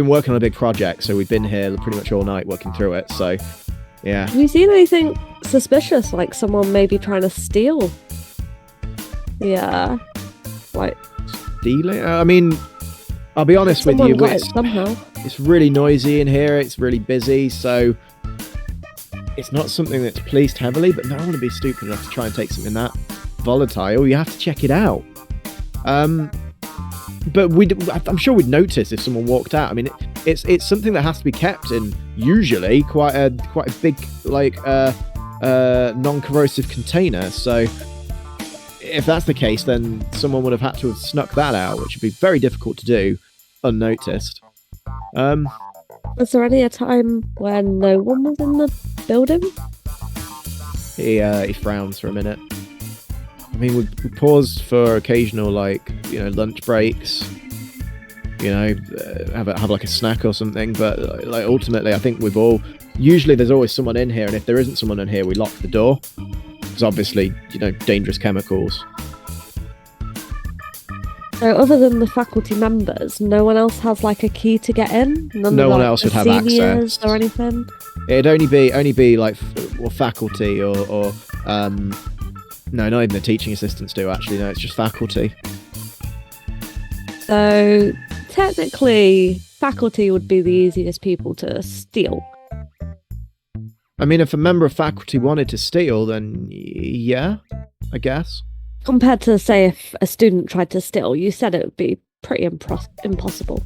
working on a big project, so we've been here pretty much all night working through it. So, yeah. Have you seen anything suspicious, like someone maybe trying to steal? Yeah, like Stealing? I mean, I'll be honest with someone you. got it somehow. It's really noisy in here. It's really busy, so it's not something that's policed heavily. But no one would be stupid enough to try and take something that volatile. You have to check it out. But I'm sure we'd notice if someone walked out. I mean, it's something that has to be kept in usually quite a big non-corrosive container. So if that's the case, then someone would have had to have snuck that out, which would be very difficult to do unnoticed. Was there any time when no one was in the building? He frowns for a minute. I mean, we paused for occasional, lunch breaks. Have like a snack or something. But ultimately, I think usually there's always someone in here, and if there isn't someone in here, we lock the door because obviously, dangerous chemicals. So other than the faculty members, no one else has like a key to get in? No one else would have access or anything? It'd only be like faculty or no, not even the teaching assistants do actually. No, it's just faculty. So technically, faculty would be the easiest people to steal. I mean, if a member of faculty wanted to steal, then yeah, I guess. Compared to, say, if a student tried to steal, you said it would be pretty impossible.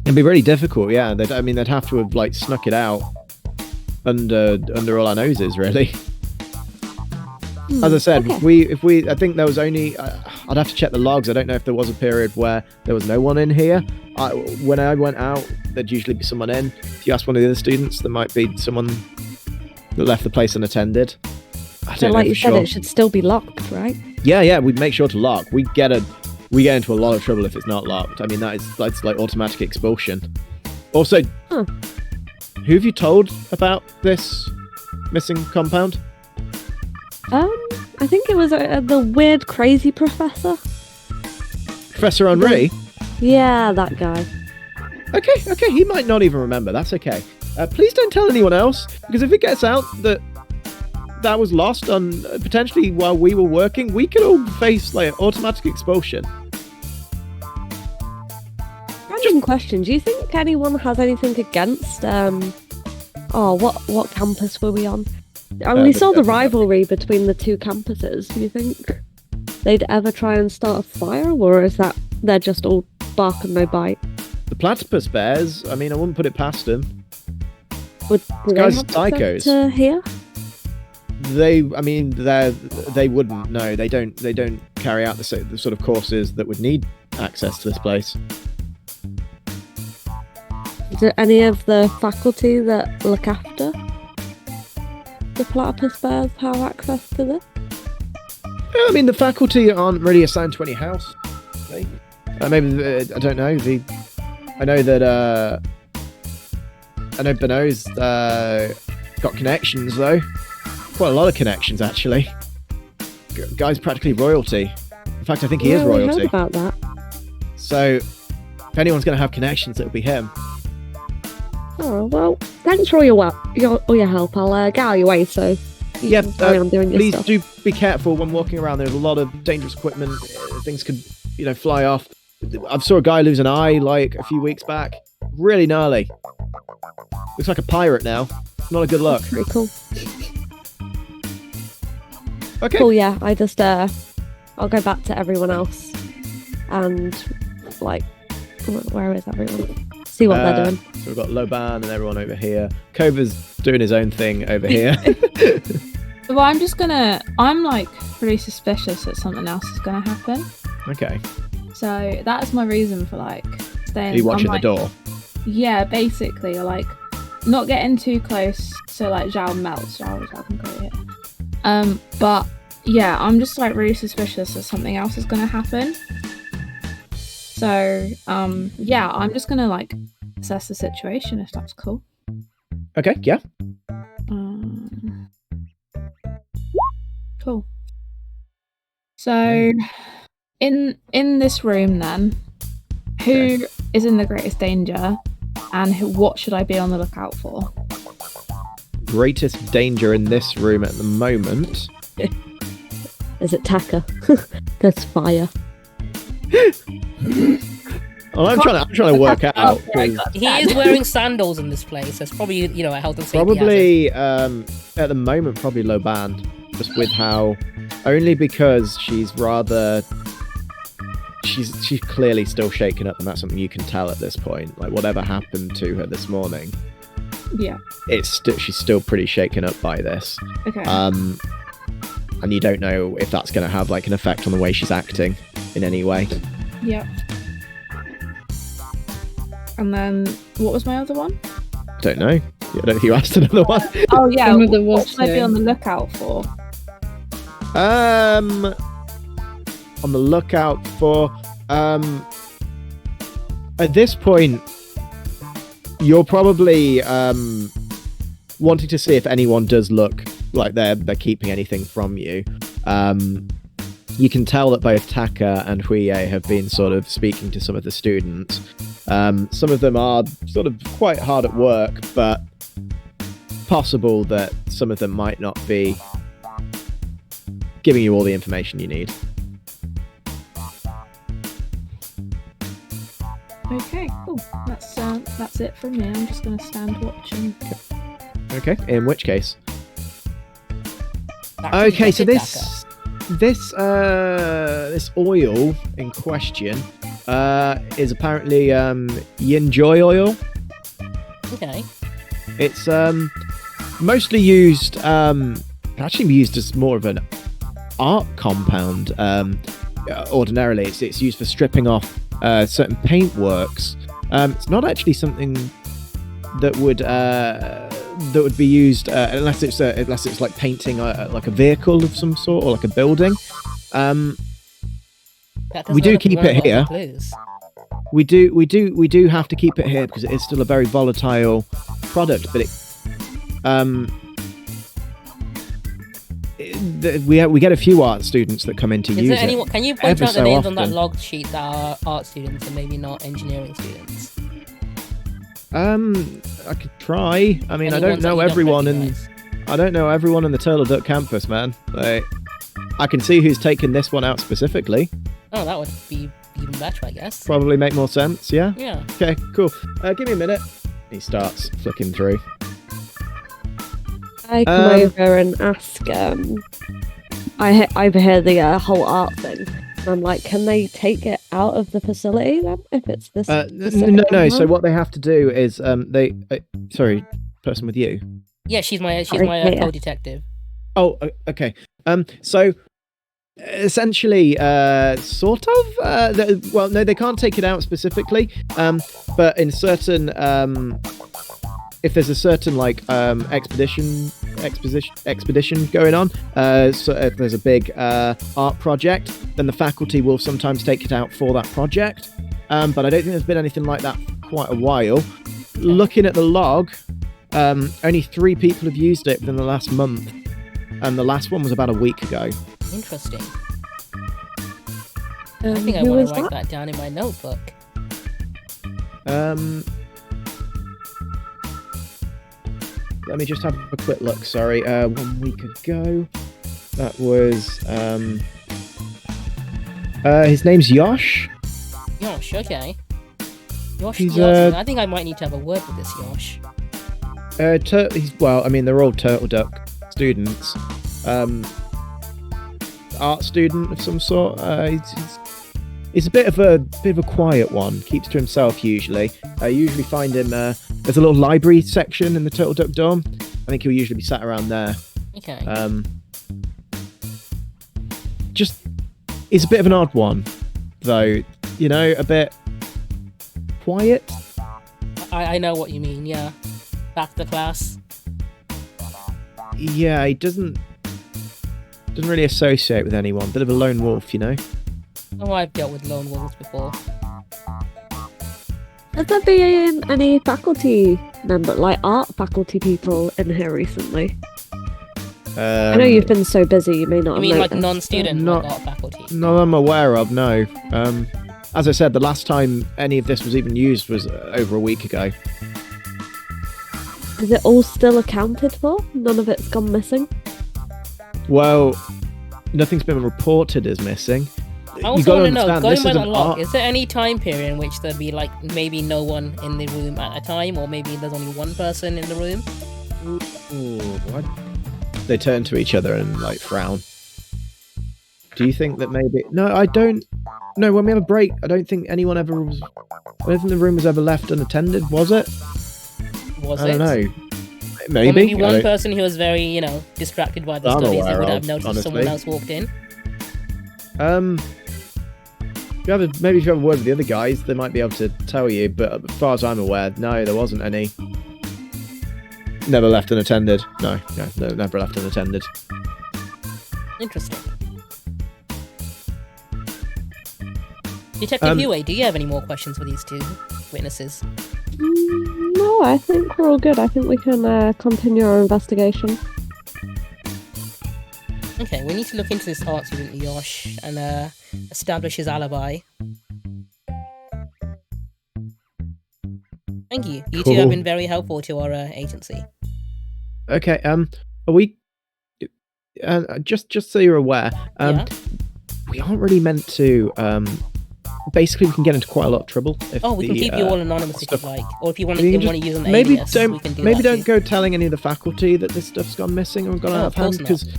It'd be really difficult, yeah. They'd have to have snuck it out under all our noses, really. As I said, okay. I think there was only. I'd have to check the logs. I don't know if there was a period where there was no one in here. When I went out, there'd usually be someone in. If you ask one of the other students, there might be someone that left the place unattended. I don't know like you for said, sure. it should still be locked, right? Yeah, we'd make sure to lock. We get into a lot of trouble if it's not locked. I mean, that's like automatic expulsion. Also, who have you told about this missing compound? I think it was the weird, crazy professor. Professor Henri? Yeah, that guy. Okay, he might not even remember. That's okay. Please don't tell anyone else, because if it gets out that was lost on potentially while we were working, we could all face automatic expulsion. Random question: do you think anyone has anything against? What campus were we on? We saw the rivalry between the two campuses. Do you think they'd ever try and start a fire, or is that they're just all bark and no bite? The Platypusbears. I mean, I wouldn't put it past them. Would they guys have psychos. to here? They wouldn't. No, they don't carry out the sort of courses that would need access to this place. Do any of the faculty that look after the Platypusbears have access to this? I mean, the faculty aren't really assigned to any house. Maybe I don't know. I know that I know Bano's got connections though. Quite a lot of connections actually. Guy's practically royalty. In fact, I think he is royalty. I heard about that. So, if anyone's going to have connections, it'll be him. Oh well, thanks for all your help. I'll get out of your way so you can carry on doing your please stuff. do be careful when walking around. There's a lot of dangerous equipment. Things could, fly off. I saw a guy lose an eye a few weeks back. Really gnarly. Looks like a pirate now. Not a good look. Pretty cool. Okay. Cool. Yeah, I just I'll go back to everyone else and where is everyone? See what they're doing. So we've got Loban and everyone over here. Kova's doing his own thing over here. Well, I'm pretty suspicious that something else is gonna happen. Okay. So that's my reason for staying. Are you watching the door? Yeah, basically, or not getting too close so Zhao melts. Zhao can go here. But yeah, I'm just really suspicious that something else is gonna happen. So yeah, I'm just gonna assess the situation if that's cool. Okay, yeah. Cool. So in this room then, Who is in the greatest danger, and what should I be on the lookout for? Greatest danger in this room at the moment. Is it Taka? There's fire. Well, I'm trying to work out. 'Cause He is wearing sandals in this place. That's probably, a health and safety hazard. probably at the moment, probably low band. Just with how, only because she's clearly still shaken up, and that's something you can tell at this point. Like whatever happened to her this morning, Yeah. she's still pretty shaken up by this. Okay. And you don't know if that's going to have like an effect on the way she's acting in any way. Yep. And then what was my other one? Don't know. I don't think you asked another one. Oh yeah. Some of them What was should I be too. on the lookout for? On the lookout for at this point you're probably wanting to see if anyone does look like they're keeping anything from you. You can tell that both Taka and Huye have been sort of speaking to some of the students. Some of them are sort of quite hard at work, but possible that some of them might not be giving you all the information you need. Okay, cool. That's it from me. I'm just gonna stand watching. Okay, in which case. Back to the Okay, so bucket, Taka. this oil in question is apparently yin joy oil. Okay. It's mostly used actually used as more of an art compound. Ordinarily, it's used for stripping off certain paintworks. It's not actually something that would be used unless it's like painting like a vehicle of some sort or like a building. Taka's We do not keep one it of the here. clues. We do have to keep it here because it is still a very volatile product, but we get a few art students that come in to Is use there it. anyone? Can you point ever out the so names on that often. log sheet that are art students and maybe not engineering students? I could try. I mean, I Any don't ones that know you don't everyone recognise? I don't know everyone in the Turtle Duck campus, man. Like, I can see who's taken this one out specifically. Oh, that would be even better, I guess. Probably make more sense, yeah? Yeah. Okay, cool. Give me a minute. He starts flicking through. I come over and ask. I overhear the whole art thing. And I'm like, can they take it out of the facility then? If it's this. No. So what they have to do is they. Sorry, person with you. Yeah, she's my Okay. co-detective. Oh, okay. So essentially, sort of. Well, no, they can't take it out specifically. But in certain, if there's a certain like expedition going on, so if there's a big art project, then the faculty will sometimes take it out for that project. But I don't think there's been anything like that for quite a while. Looking at the log, only 3 people have used it within the last month, and the last one was about a week ago. Interesting. I think I who want was to write that? that down in my notebook. Let me just have a quick look. Sorry, 1 week ago. That was his name's Yosh. Yosh, okay. Yosh, He's, I think I might need to have a word with this Yosh. Well, I mean, they're all Turtle Duck students. Art student of some sort. He's a bit of a quiet one. Keeps to himself usually. I usually find him. There's a little library section in the Turtle Duck dorm. I think he'll usually be sat around there. Okay. Just he's a bit of an odd one, though. You know, a bit quiet. I know what you mean, yeah. Back to class. Yeah, he doesn't really associate with anyone. Bit of a lone wolf, you know. Oh, I've dealt with lone wolves before. Has there been any faculty member, like art faculty people in here recently? I know you've been so busy, you may not You have mean like noticed. non-student, Not- like art faculty? Not I'm aware of. No. as I said, the last time any of this was even used was over a week ago. Is it all still accounted for? None of it's gone missing? Well, nothing's been reported as missing. I also want to know, going by that log, is there any time period in which there'd be like maybe no one in the room at a time, or maybe there's only one person in the room? Ooh, what? They turn to each other and like frown. Do you think that maybe? No, I don't. No, when we have a break, I don't think anyone ever was. I don't think the room was ever left unattended. Was it? Was I it? don't know. Or Maybe. maybe one person who was very, distracted by the I'm studies aware that would of, have noticed if honestly. someone else walked in. Maybe if you have a word with the other guys, they might be able to tell you. But as far as I'm aware, no, there wasn't any. Never left unattended. No, never left unattended. Interesting. Detective Huey, do you have any more questions for these two witnesses? No, I think we're all good. I think we can continue our investigation. Okay, we need to look into this art student, Yosh, and establish his alibi. Thank you. You two have been very helpful to our agency. Okay. Are we? Just so you're aware, Yeah? we aren't really meant to. Basically, we can get into quite a lot of trouble. If Oh, we can the, keep you all anonymous if you like, or if you want to use an maybe alias, we can do maybe that don't too. go telling any of the faculty that this stuff's gone missing or gone out of hand, of course because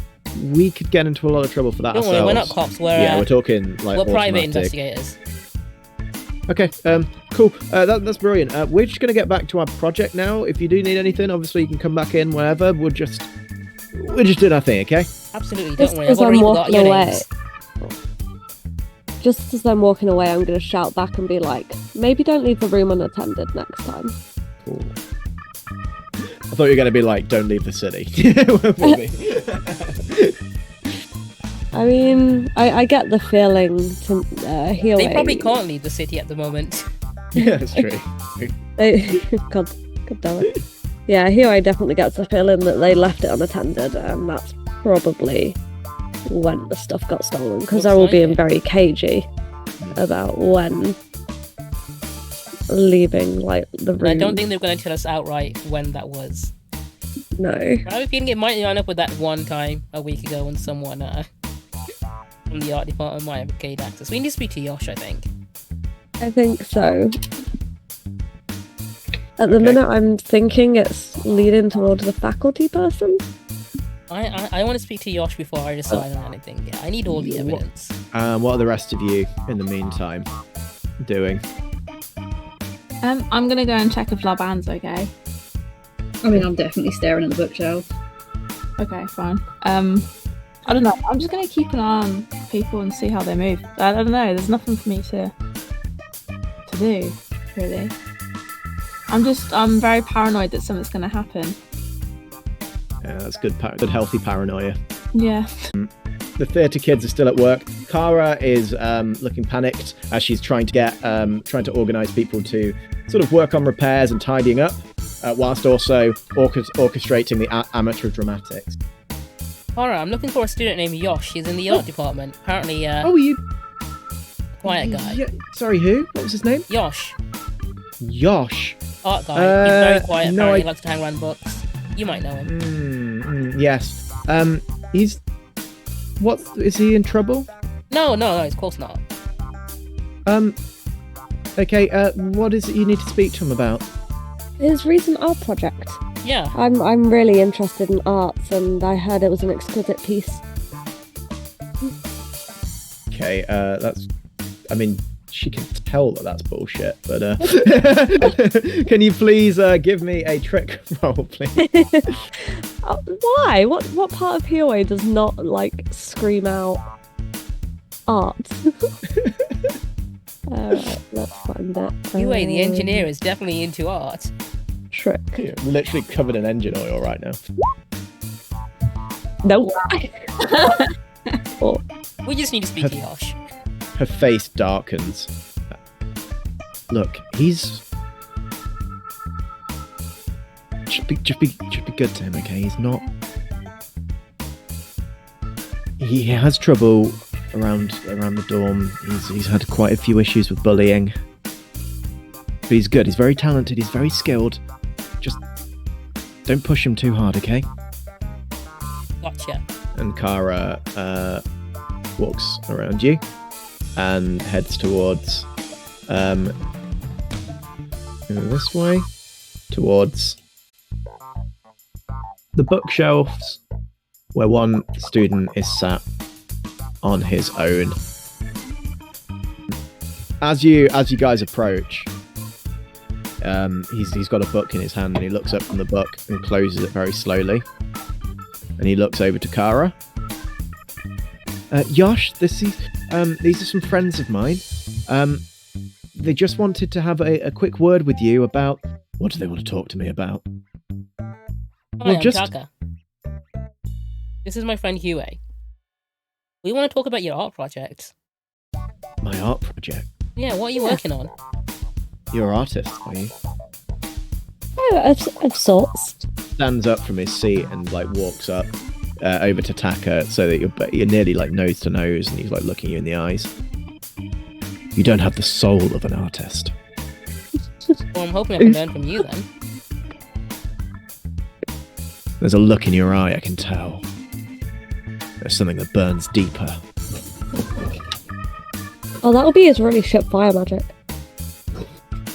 we could get into a lot of trouble for that Don't ourselves. worry, we're not cops. We're talking like we're private automatic. investigators. Okay, cool. That's brilliant. We're just gonna get back to our project now. If you do need anything, obviously you can come back in whenever. We're just doing our thing, okay? Absolutely, Just don't worry. I've as I'm already got walking your away. names. Just as I'm walking away, I'm going to shout back and be like, maybe don't leave the room unattended next time. Cool. I thought you were gonna be like, don't leave the city. I mean, I get the feeling to heal. They probably can't leave the city at the moment. Yeah, that's true. God damn it. Yeah, Huey definitely gets the feeling that they left it unattended, and that's probably when the stuff got stolen, because they're all being very cagey about when leaving, like, the room. I don't think they're going to tell us outright when that was. No. I have a feeling it might line up with that one time a week ago when someone from the art department might have gained access. We need to speak to Yosh, I think. I think so. At the minute, I'm thinking it's leading towards the faculty person. I want to speak to Yosh before I decide on anything. Yeah, I need all the evidence. What are the rest of you, in the meantime, doing? I'm gonna go and check if Laban's okay. I mean, I'm definitely staring at the bookshelf. Okay, fine. I don't know. I'm just gonna keep an eye on people and see how they move. I don't know. There's nothing for me to do, really. I'm very paranoid that something's gonna happen. Yeah, that's good healthy paranoia. Yeah. The theatre kids are still at work. Kara is looking panicked as she's trying to organise people to sort of work on repairs and tidying up, whilst also orchestrating the amateur dramatics. Alright, I'm looking for a student named Yosh. He's in the art department. Apparently, quiet guy. Yeah, sorry, who? What was his name? Yosh. Yosh. Art guy. He's very quiet. no, Apparently, he likes to hang around books. You might know him. Yes. Is he in trouble? No, of course not. Okay, what is it you need to speak to him about? His recent art project. Yeah. I'm really interested in arts, and I heard it was an exquisite piece. Okay, I mean, she can tell that that's bullshit, but can you please give me a trick roll, please? Why? What part of Huey does not, like, scream out art? Alright, let's find it. Huey, the engineer, is definitely into art. Trick. Yeah, literally covered in engine oil right now. No. We just need to speak to Yosh. Her face darkens. Look, he's just be good to him, okay? He's not. He has trouble around the dorm. He's had quite a few issues with bullying. But he's good. He's very talented. He's very skilled. Just don't push him too hard, okay? Gotcha. And Kara walks around you and heads towards this way, towards the bookshelves where one student is sat on his own. As you guys approach, he's got a book in his hand, and he looks up from the book and closes it very slowly. And he looks over to Kara. Yosh, these are some friends of mine. They just wanted to have a quick word with you about... What do they want to talk to me about? Hi, I'm Chaka. This is my friend Hue. We want to talk about your art project. My art project? Yeah, what are you working on? You're an artist, are you? Oh, of sorts. Stands up from his seat and walks up over to Taka, so that you're nearly nose to nose, and he's looking you in the eyes. You don't have the soul of an artist. Well, I'm hoping I can learn from you then. There's a look in your eye, I can tell. There's something that burns deeper. Oh, that'll be his really shit fire magic.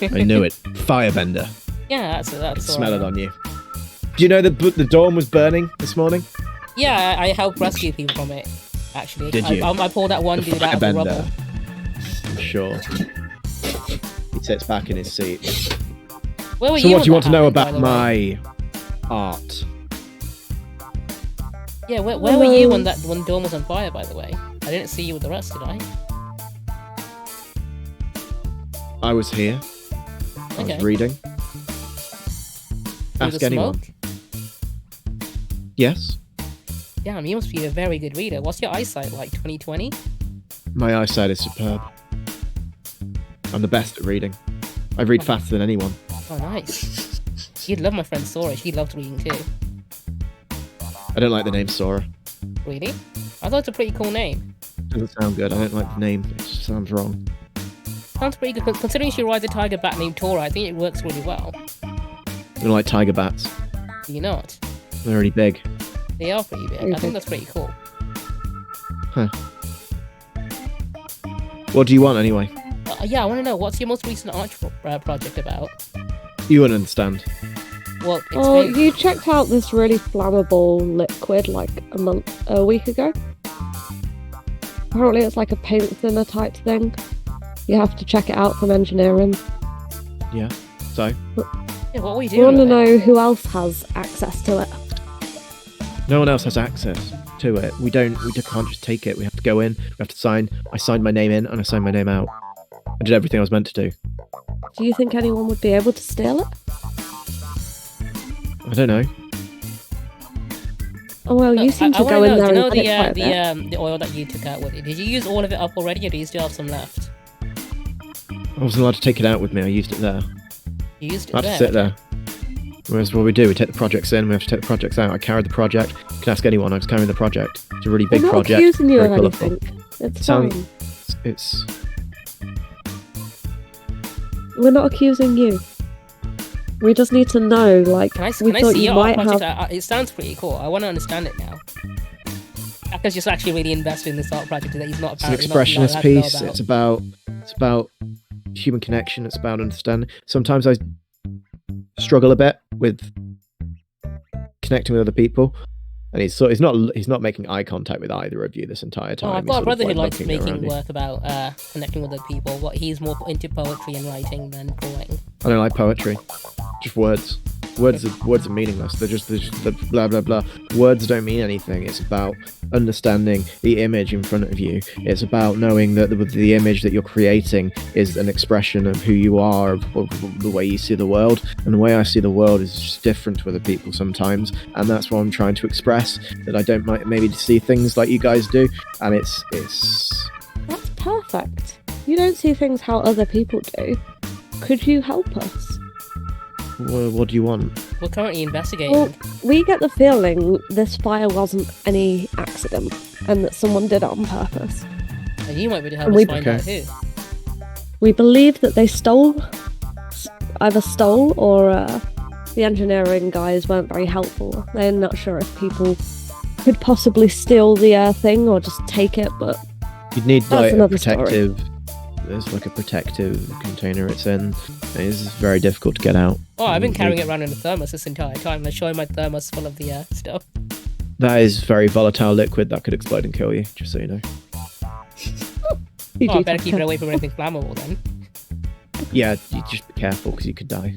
I knew it. Firebender. Yeah, that's Smell it on you. Do you know the dorm was burning this morning? Yeah, I helped rescue people from it, actually. Did you? I pulled that one dude out of the rubble. I'm sure. He sits back in his seat. Where were So you what do you want to know by about the my way? art? Yeah, where were you when the dorm was on fire, by the way? I didn't see you with the rest, did I? I was here. I was reading. Through Ask the anyone. smoke? Yes? Damn, you must be a very good reader. What's your eyesight like, 20/20? My eyesight is superb. I'm the best at reading. I read faster than anyone. Oh, nice. You'd love my friend Sora. She loved reading too. I don't like the name Sora. Really? I thought it's a pretty cool name. Doesn't sound good. I don't like the name. It sounds wrong. Sounds pretty good. Considering she rides a tiger bat named Tora, I think it works really well. I don't like tiger bats. Do you not? They're really big. They are pretty big. I think that's pretty cool. Huh. What do you want anyway? Yeah, I want to know, what's your most recent art project about? You wouldn't understand. Well, Oh, explain. you checked out this really flammable liquid a week ago. Apparently it's like a paint thinner type thing. You have to check it out from engineering. Yeah. So? Yeah, what were you I doing want to with it? know who else has access to it. No one else has access to it. We can't just take it. We have to go in. We have to sign. I signed my name in and I signed my name out. I did everything I was meant to do. Do you think anyone would be able to steal it? I don't know. Oh well, you seem to go in there and get it quite a bit. The oil that you took out with it? Did you use all of it up already, or do you still have some left? I wasn't allowed to take it out with me. I used it there. You used it I had to sit there. Whereas what we do, we take the projects in, we have to take the projects out. I carried the project. You can ask anyone, I was carrying the project. It's a really big We're not project. accusing you very of colourful. anything. It's Sound- fine. It's... We're not accusing you. We just need to know, Can I we see thought you your art might project? have... It sounds pretty cool. I want to understand it now. Aka's just actually really invested in this art project that he's not It's an apparently expressionist not allowed to know piece. about. It's about human connection. It's about understanding. Sometimes I struggle a bit with connecting with other people, and he's not making eye contact with either of you this entire time. Oh, I've He's got a sort of, brother who like, likes looking around making you. work about connecting with other people. He's more into poetry and writing than drawing. I don't like poetry. Just words. Words are meaningless. They're just the blah blah blah. Words don't mean anything. It's about understanding the image in front of you. It's about knowing that the image that you're creating is an expression of who you are, of the way you see the world. And the way I see the world is just different to other people sometimes. And that's what I'm trying to express. That I don't maybe see things like you guys do. And it's. That's perfect. You don't see things how other people do. Could you help us? What do you want? We're currently investigating. Well, we get the feeling this fire wasn't any accident and that someone did it on purpose. And you might be able to help And us we- find Okay. out who. We believe that they either stole or the engineering guys weren't very helpful. They're not sure if people could possibly steal the thing or just take it, but You'd need That's like a another story. protective. There's like a protective container it's in. It's very difficult to get out. Oh, I've been Mm, carrying it around in a thermos this entire time. I'm showing my thermos full of the stuff. That is very volatile liquid that could explode and kill you. Just so you know. you Oh, do I better have keep to- it away from anything flammable then. Yeah, you just be careful because you could die.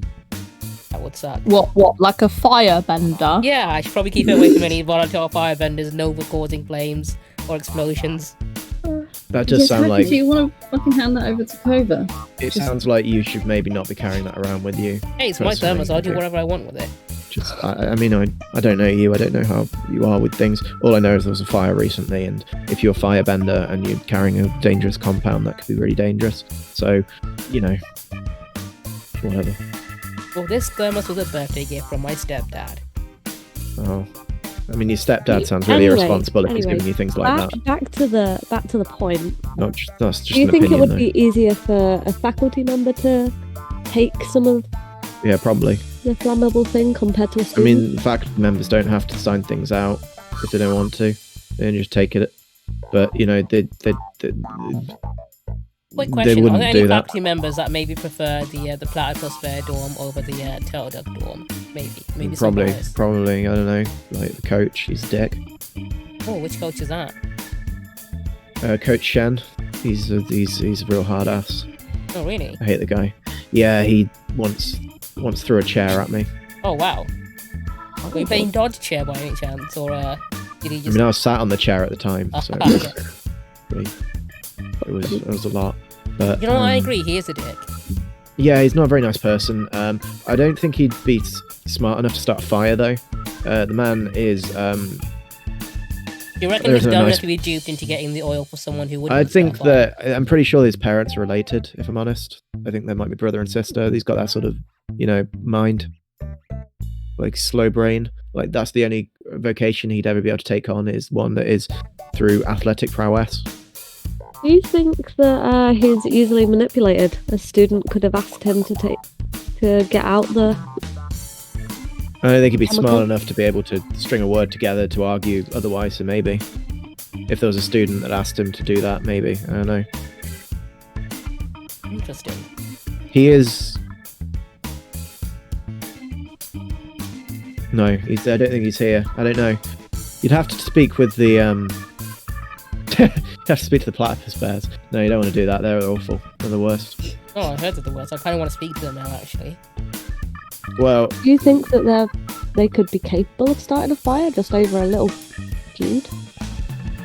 That would suck. What, like a firebender? Yeah, I should probably keep it away from any volatile firebenders, nova causing flames or explosions. That does Yes, sound how like do you want to fucking hand that over to Clover? it sounds like you should maybe not be carrying that around with you. Hey, it's my Personally, thermos. I'll do okay. whatever I want with it. Just, I mean, I don't know you. I don't know how you are with things. All I know is there was a fire recently, and if you're a firebender and you're carrying a dangerous compound, that could be really dangerous. So, you know, whatever. Well, this thermos was a birthday gift from my stepdad. Oh, I mean, your stepdad sounds really Anyway, irresponsible if he's anyway, giving you things like that. back to the point. Not just that's just Do you an think opinion, it would though. be easier for a faculty member to take some of Yeah, probably. the flammable thing compared to a I student? mean, faculty members don't have to sign things out if they don't want to. They can just take it. But you know, Quick they question: Are wouldn't there do any that. faculty members that maybe prefer the Platypusbear dorm over the Turtle Duck dorm? Maybe some Probably. bias. I don't know. Like the coach, he's a dick. Oh, which coach is that? Coach Shen, he's a real hard ass. Oh, really? I hate the guy. Yeah, he once threw a chair at me. Oh, wow. Were you playing dodge chair by any chance, or did he I just? mean, I was sat on the chair at the time, so Okay. it was a lot. But You know, I agree. He is a dick. yeah, he's not a very nice person. I don't think he'd be smart enough to start a fire though. The man is. You reckon There's he's no dumb nice- enough to be duped into getting the oil for someone who wouldn't? I think start a fire? that I'm pretty sure his parents are related. If I'm honest, I think they might be brother and sister. He's got that sort of, mind, like slow brain. Like that's the only vocation he'd ever be able to take on is one that is through athletic prowess. Do you think that he's easily manipulated? A student could have asked him to get out the. I don't think he'd be Chemical? smart enough to be able to string a word together to argue otherwise. So maybe, if there was a student that asked him to do that, maybe I don't know. Interesting. He is. No, I don't think he's here. I don't know. You'd have to speak with the You'd have to speak to the Platypusbears. No, you don't want to do that. They're awful. They're the worst. Oh, I heard of the words. I kind of want to speak to them now, actually. Well, Do you think that they could be capable of starting a fire just over a little feud?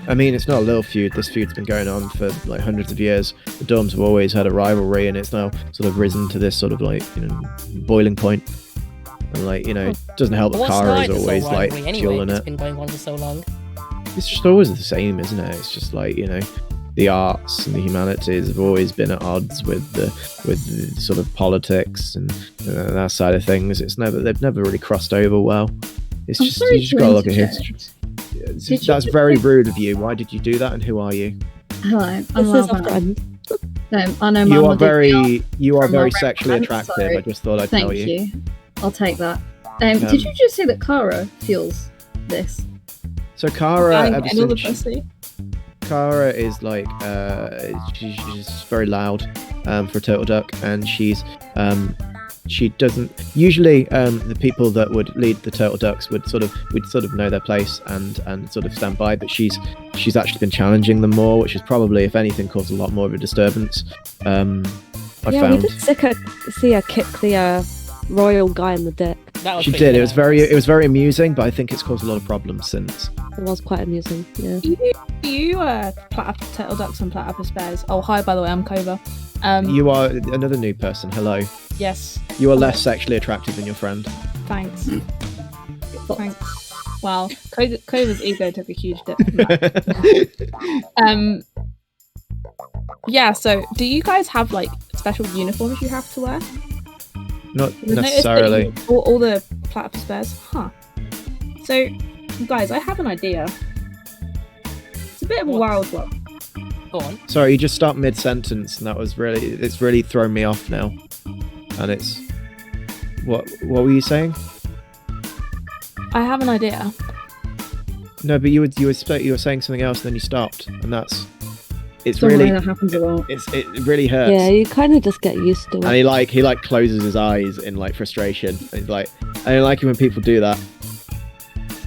I mean, it's not a little feud. This feud's been going on for like hundreds of years. The dorms have always had a rivalry, and it's now sort of risen to this sort of like boiling point. And like it doesn't help But that what Kara started is this always whole like rivalry anyway? fueling It's it. been going on for so long. It's just always the same, isn't it? It's just like the arts and the humanities have always been at odds with the sort of politics and that side of things. They've never really crossed over well. It's I'm just sorry you just to gotta look at interject. history. Did you That's just very say- rude of you. Why did you do that? And who are you? Hello, I'm This is a Lavana. friend. I know You Mum are will do very from very our sexually reference, attractive. so I just thought I'd Thank tell you. you. I'll take that. Did you just say that Kara fuels this? So Kara, Bang, ever and all the since pussy. Kara is like she's very loud for a turtle duck, and she doesn't usually the people that would lead the turtle ducks would sort of know their place and sort of stand by, but she's actually been challenging them more, which has probably, if anything, caused a lot more of a disturbance. I We found did see her kick the royal guy in the dick. That was she pretty did. It was hilarious. very amusing, but I think it's caused a lot of problems since. It was quite amusing. Yeah. You turtle ducks and platypus bears. Oh, hi, by the way, I'm Cova. You are another new person. Hello. Yes, You are less sexually attractive than your friend. thanks. Thanks. Wow, Cova's ego took a huge dip from that. Yeah, so do you guys have like special uniforms you have to wear? Not I've noticed that necessarily. all the platypus bears. Huh. So, guys, I have an idea. It's a bit of a What? wild one. Go on. Sorry, you just stopped mid-sentence, and it's really thrown me off now. And it's... What were you saying? I have an idea. No, but you were saying something else, and then you stopped, and it's Don't really... worry, that happens a lot. It really hurts. Yeah, you kind of just get used to it. And he closes his eyes in like frustration. And he's like, I don't like it when people do that.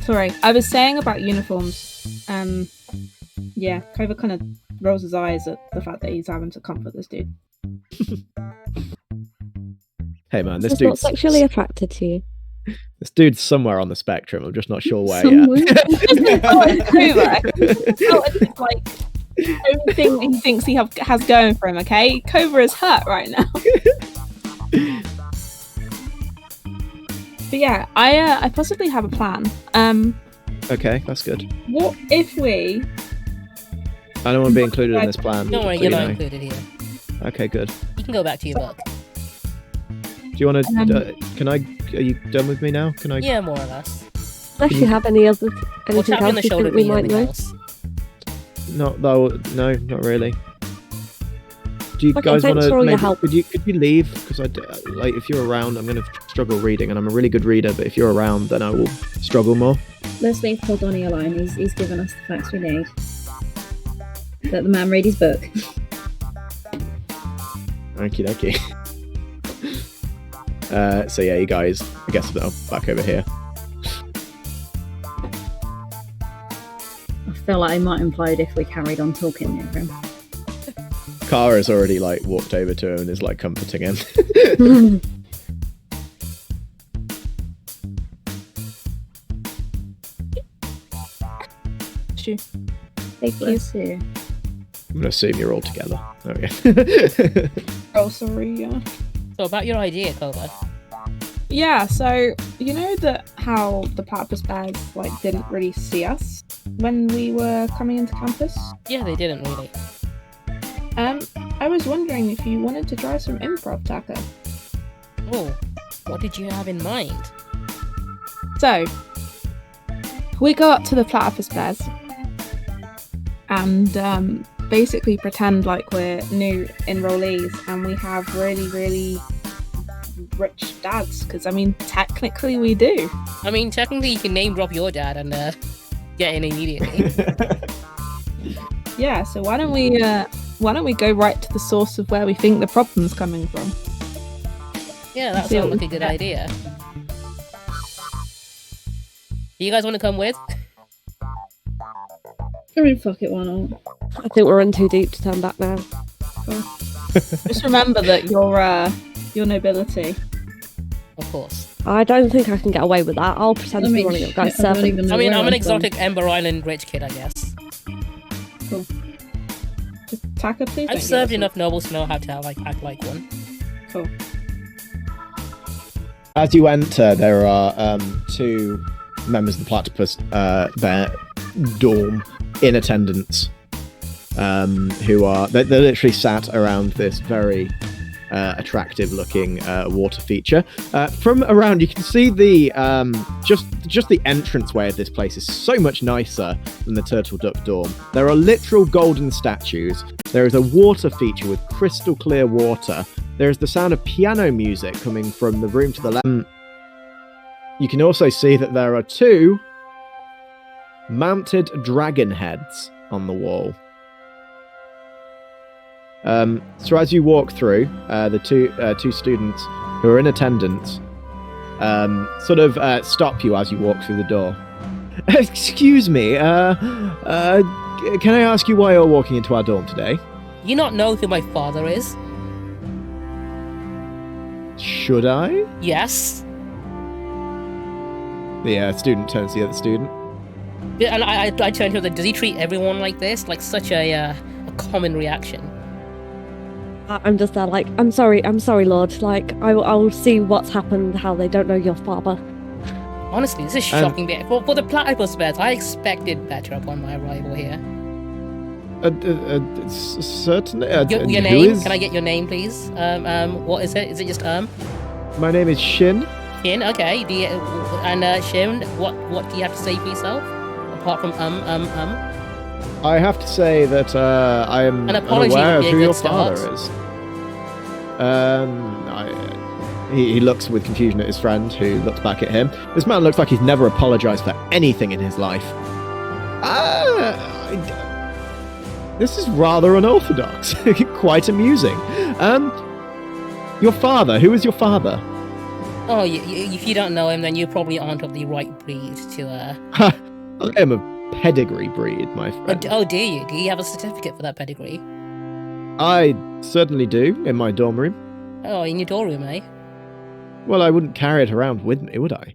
Sorry, I was saying about uniforms. Yeah, Clover kind of rolls his eyes at the fact that he's having to comfort this dude. Hey man, this It's not dude's sexually attracted to you. This dude's somewhere on the spectrum. I'm just not sure where Somewhere. yet. It's like everything he thinks he has going for him. Okay, Cobra is hurt right now. But yeah, I possibly have a plan. Okay, that's good. What if we? I don't want to be included in this plan. Don't worry, so you're you not know. included here. Okay, good. You can go back to your book. Do you want to? Are you done with me now? Can I? Yeah, more or less. Unless you have We'll anything tap you on the else you shoulder think to we be might anything know. else. No, not really. Do you Okay, guys want thanks for all to? your help. Could you leave? Because if you're around, I'm going to struggle reading, and I'm a really good reader. But if you're around, then I will struggle more. Let's leave poor Donnie alone. He's given us the facts we need. Let the man read his book. Okie dokie. So yeah, you guys, I guess I'm back over here. I feel like he might implode if we carried on talking near him. Kara's already walked over to him and is comforting him. Stu. Thank you. I'm gonna assume you're all together. There we go. Oh, sorry. Yeah. So about your idea, Cobra. Yeah. So you know how the Platypusbears didn't really see us when we were coming into campus. Yeah, they didn't really. I was wondering if you wanted to try some improv, Taka. Oh, what did you have in mind? So, we go up to the Platypusbears and basically pretend like we're new enrollees and we have really, really rich dads. Because, technically we do. Technically you can name drop your dad and get in immediately. Yeah, so why don't we go right to the source of where we think the problem's coming from? Yeah, that See sounds what like a we good get. idea. Do you guys want to come with? Fuck it, why not? I think we're in too deep to turn back now. Just remember that your nobility. Of course. I don't think I can get away with that. I'll pretend to be one of your guys' shit, I don't servants. even know I'm where an I'm from. exotic Ember Island rich kid, I guess. Just Taka, please. I've don't served give us enough nobles to know how to act like one. a- Cool. As you enter, there are two members of the Platypus Bear dorm in attendance, who are they're literally sat around this very attractive-looking water feature. From around, you can see the just the entranceway of this place is so much nicer than the Turtle Duck dorm. There are literal golden statues. There is a water feature with crystal clear water. There is the sound of piano music coming from the room to the left. You can also see that there are two mounted dragon heads on the wall. So as you walk through, the two students who are in attendance stop you as you walk through the door. Excuse me, can I ask you why you're walking into our dorm today? You not know who my father is? Should I? Yes. The student turns to the other student. Yeah, and I turn to him. Does he treat everyone like this? Like such a common reaction. I'm just there I'm sorry, Lord. I'll see what's happened, how they don't know your father. Honestly, this is shocking. For the Platypusbears, I expected better upon my arrival here. Certainly. Your name? Can I get your name, please? What is it? Is it just My name is Shin. Shin? Okay. Shin, what do you have to say for yourself? Apart from I have to say that I am An apology unaware would of be a who your good start. father is. He looks with confusion at his friend, who looks back at him. This man looks like he's never apologized for anything in his life. This is rather unorthodox. Quite amusing. Your father. Who is your father? Oh, if you don't know him, then you probably aren't of the right breed to. I am a pedigree breed, my friend. Oh, do you? Do you have a certificate for that pedigree? I certainly do, in my dorm room. Oh, in your dorm room, eh? Well, I wouldn't carry it around with me, would I?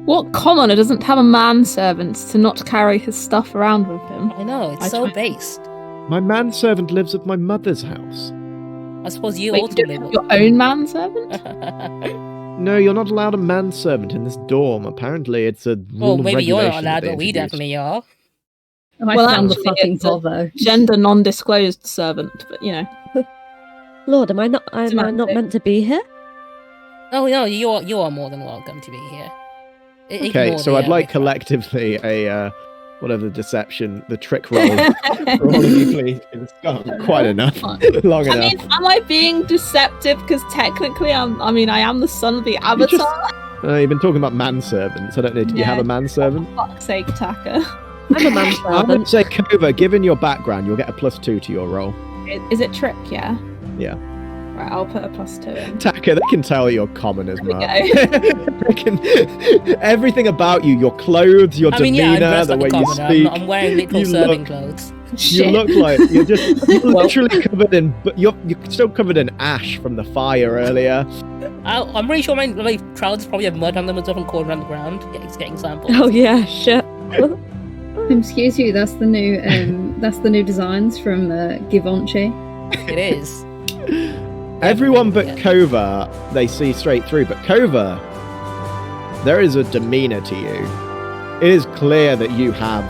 What commoner doesn't have a manservant to not carry his stuff around with him? I know, it's I so try- based. My manservant lives at my mother's house. I suppose you Wait, also you live don't have your own manservant? No, you're not allowed a manservant in this dorm. Apparently, it's a rule Well, and maybe you're regulation not allowed, that they but we introduced. definitely are. I Well, found the actually, fucking it's a Volvo. Gender non-disclosed servant, but you know. Lord, am I not Semantics. meant to be here? Oh no, you are more than welcome to be here. Okay, Ignore so the, I'd like riffraff. collectively a whatever the trick roll for all of you, please. It's gone quite enough, long I enough. mean, am I being deceptive? Because technically, I am the son of the You avatar. You've been talking about manservants. I don't know. Did you have a Yeah. manservant? For fuck's sake, Taka. I'm a I manservant. would say, Kova, given your background, you'll get a +2 to your roll. Is it trick? Yeah. Yeah. Right, I'll put a +2 in. Taka, they can tell you're common as There we well. They can, everything about you, your clothes, your I mean, yeah, I'm demeanor, dressed the like way a you commoner. speak. I'm wearing literal you serving look- clothes. You Shit. look like you're literally covered in, but you're still covered in ash from the fire earlier. I'm really sure my trousers probably have mud on them and stuff and crawling around the ground. Yeah, it's getting samples. Oh yeah, shit. Excuse you, that's the new designs from Givenchy. It is. Everyone but Yeah. Kova, they see straight through. But Kova, there is a demeanor to you. It is clear that you have,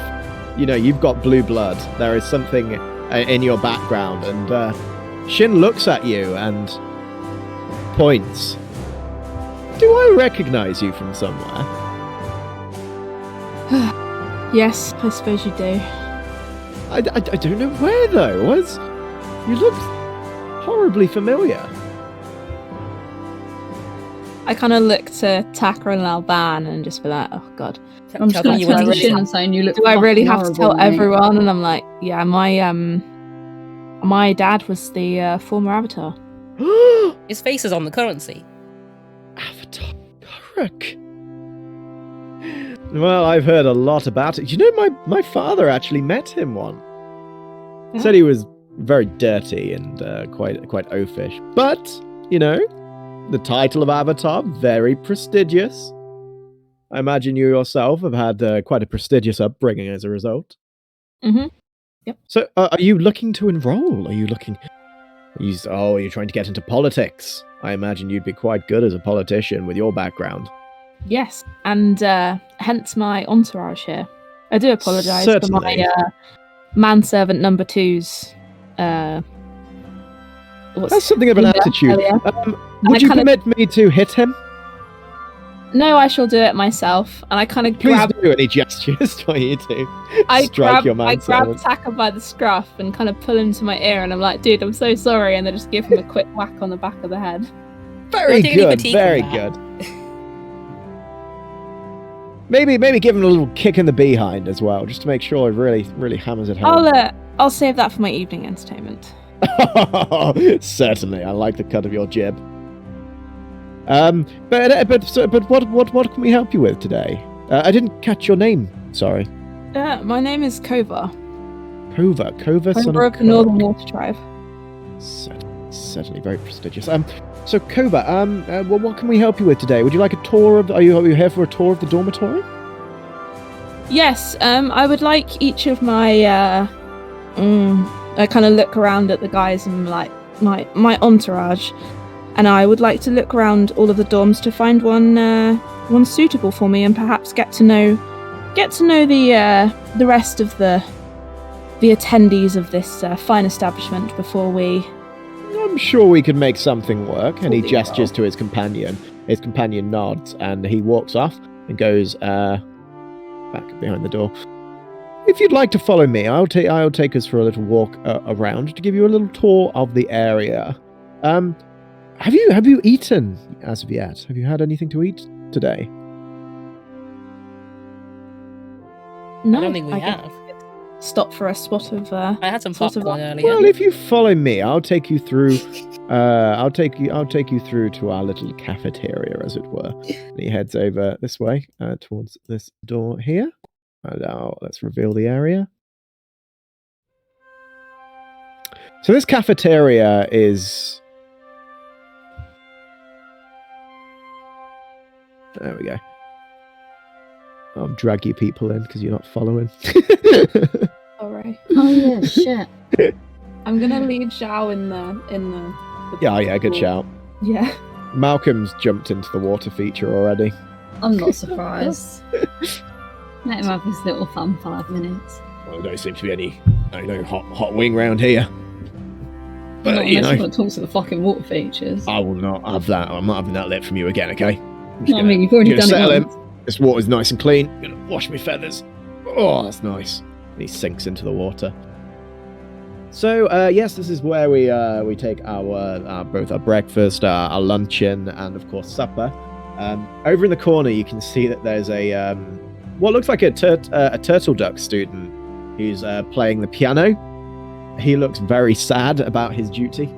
you've got blue blood. There is something in your background. And Shin looks at you and points. Do I recognize you from somewhere? Yes, I suppose you do. I don't know where, though. You look horribly familiar. I kind of look to Taka and Alban and just be like, oh god. I'm just going you to went turn to to Shin Shin. and saying you look. Do I really fucking have to tell horrible, mate." everyone? And I'm like, yeah, my dad was the former avatar. His face is on the currency. Avatar Kuruk. Well, I've heard a lot about it. My father actually met him once. Yeah. Said he was very dirty and quite oafish. But, the title of Avatar, very prestigious. I imagine you yourself have had quite a prestigious upbringing as a result. Mm-hmm. Yep. So, are you looking to enroll? You're trying to get into politics. I imagine you'd be quite good as a politician with your background. Yes, and hence my entourage here. I do apologise for my Certainly. manservant number two's. That's something of an Yeah, attitude. earlier. Would you kind of- permit me to hit him? No, I shall do it myself. And I kind of Please grab, do, and he gestures for you to I strike your grab manservant. Taka by the scruff and kind of pull him to my ear, and I'm like, "Dude, I'm so sorry," and then just give him a quick whack on the back of the head. Very Don't take any good, fatigue very from that. good. Maybe give him a little kick in the behind as well, just to make sure it really hammers it home. I'll save that for my evening entertainment. Certainly, I like the cut of your jib. But what can we help you with today? I didn't catch your name. Sorry, My name is Kova. Kova, son Member of of the Northern Kuruk. Water Tribe. Certainly very prestigious. So Kova, well, what can we help you with today? Would you like a tour of? Are you here for a tour of the dormitory? Yes, I would like each of my. I kind of look around at the guys and like my entourage, and I would like to look around all of the dorms to find one suitable for me, and perhaps get to know the rest of the attendees of this fine establishment before we. I'm sure we could make something work. And he Holy gestures hell. to his companion. His companion nods, and he walks off and goes back behind the door. if you'd like to follow me, I'll take us for a little walk around to give you a little tour of the area. Have you eaten as of yet? Have you had anything to eat today? No, I don't think we guess have. stop for a spot of. I had some sort of- popcorn earlier. Well, if you follow me, I'll take you through. I'll take you through to our little cafeteria, as it were. And he heads over this way towards this door here. And now let's reveal the area. So this cafeteria is. There we go. I'll drag you people in because you're not following. Sorry. Oh yeah, shit. I'm gonna leave Zhao in the Yeah, good pool. shout. Yeah. Malcolm's jumped into the water feature already. I'm not surprised. Let him have his little fun 5 minutes. Well, there don't seem to be any hot wing round here. But Not you unless know, you want to talk to the fucking water features. I will not have that. I'm not having that lit from you again, okay? I'm just No, I mean, you've already gonna done settle it him. once. This water's nice and clean. I'm gonna wash my feathers. Oh, that's nice. And he sinks into the water. So yes, this is where we take our both our breakfast, our luncheon, and of course supper. Over in the corner, you can see that there's a what looks like a turtle duck student who's playing the piano. He looks very sad about his duty